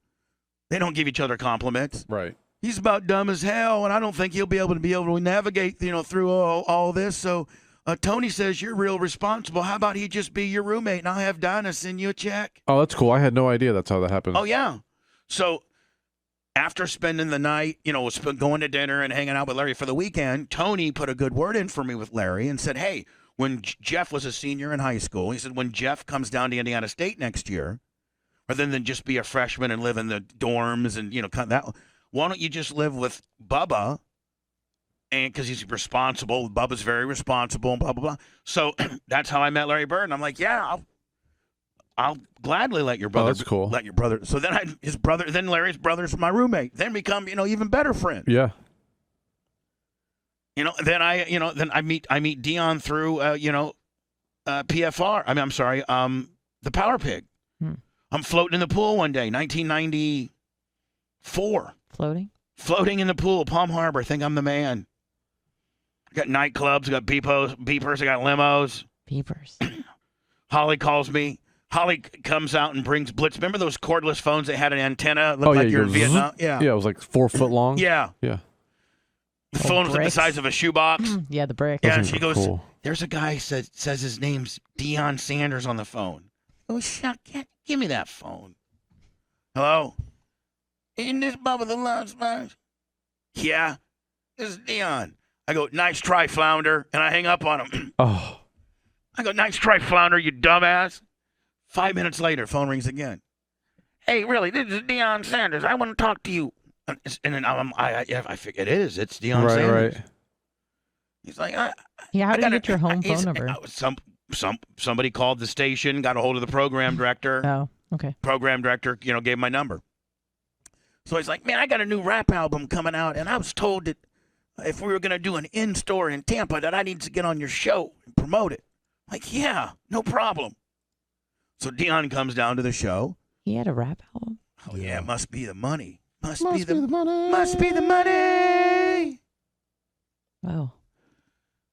They don't give each other compliments. Right. He's about dumb as hell, and I don't think he'll be able to navigate, through all this. So Tony says you're real responsible. How about he just be your roommate, and I'll have Dinah send you a check? Oh, that's cool. I had no idea that's how that happened. Oh yeah. So after spending the night, going to dinner and hanging out with Larry for the weekend, Tony put a good word in for me with Larry and said, hey, when Jeff was a senior in high school, he said, when Jeff comes down to Indiana State next year, rather than just be a freshman and live in the dorms and, why don't you just live with Bubba? And because he's responsible, Bubba's very responsible, and blah, blah, blah. So that's how I met Larry Bird. And I'm like, yeah, I'll gladly let your brother. That's cool. Let your brother. So then then Larry's brother's my roommate. Then become, even better friends. Yeah. Then I meet Dion through, PFR. I'm sorry, the Power Pig. I'm floating in the pool one day, 1994. Floating in the pool, Palm Harbor. I think I'm the man. I got nightclubs, I got beepers, I got limos. Beepers. Holly calls me. Holly comes out and brings Blitz. Remember those cordless phones that had an antenna? Looked like you're in Vietnam? Yeah. Yeah, it was like 4 foot long. Yeah. Yeah. The phone was the size of a shoebox. Yeah, the brick. Yeah, and she goes, there's a guy says his name's Deion Sanders on the phone. Oh, shut, give me that phone. Hello? Isn't this Bubba the Love Sponge? Yeah, this is Dion. I go, nice try, Flounder, and I hang up on him. Oh. I go, nice try, Flounder, you dumbass. 5 minutes later, phone rings again. Hey, really, this is Deion Sanders. I want to talk to you. And then I figure it is. It's Deion Sanders. Right. He's like, how do you get your home phone number? Somebody called the station, got a hold of the program director. Oh, okay. Program director, gave my number. So he's like, man, I got a new rap album coming out, and I was told that if we were going to do an in-store in Tampa, that I need to get on your show and promote it. Like, yeah, no problem. So Dion comes down to the show. He had a rap album? Oh, yeah, must be the money. Must be the money. Must be the money. Wow.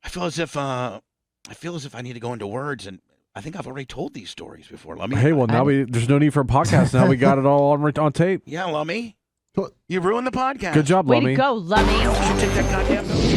I feel as if I need to go into words, and I think I've already told these stories before. Lummy. Hey, well, there's no need for a podcast. Now we got it all on tape. Yeah, Lummy. You ruined the podcast. Good job, Lummy. Way to go, Lummy. You should take that goddamn note.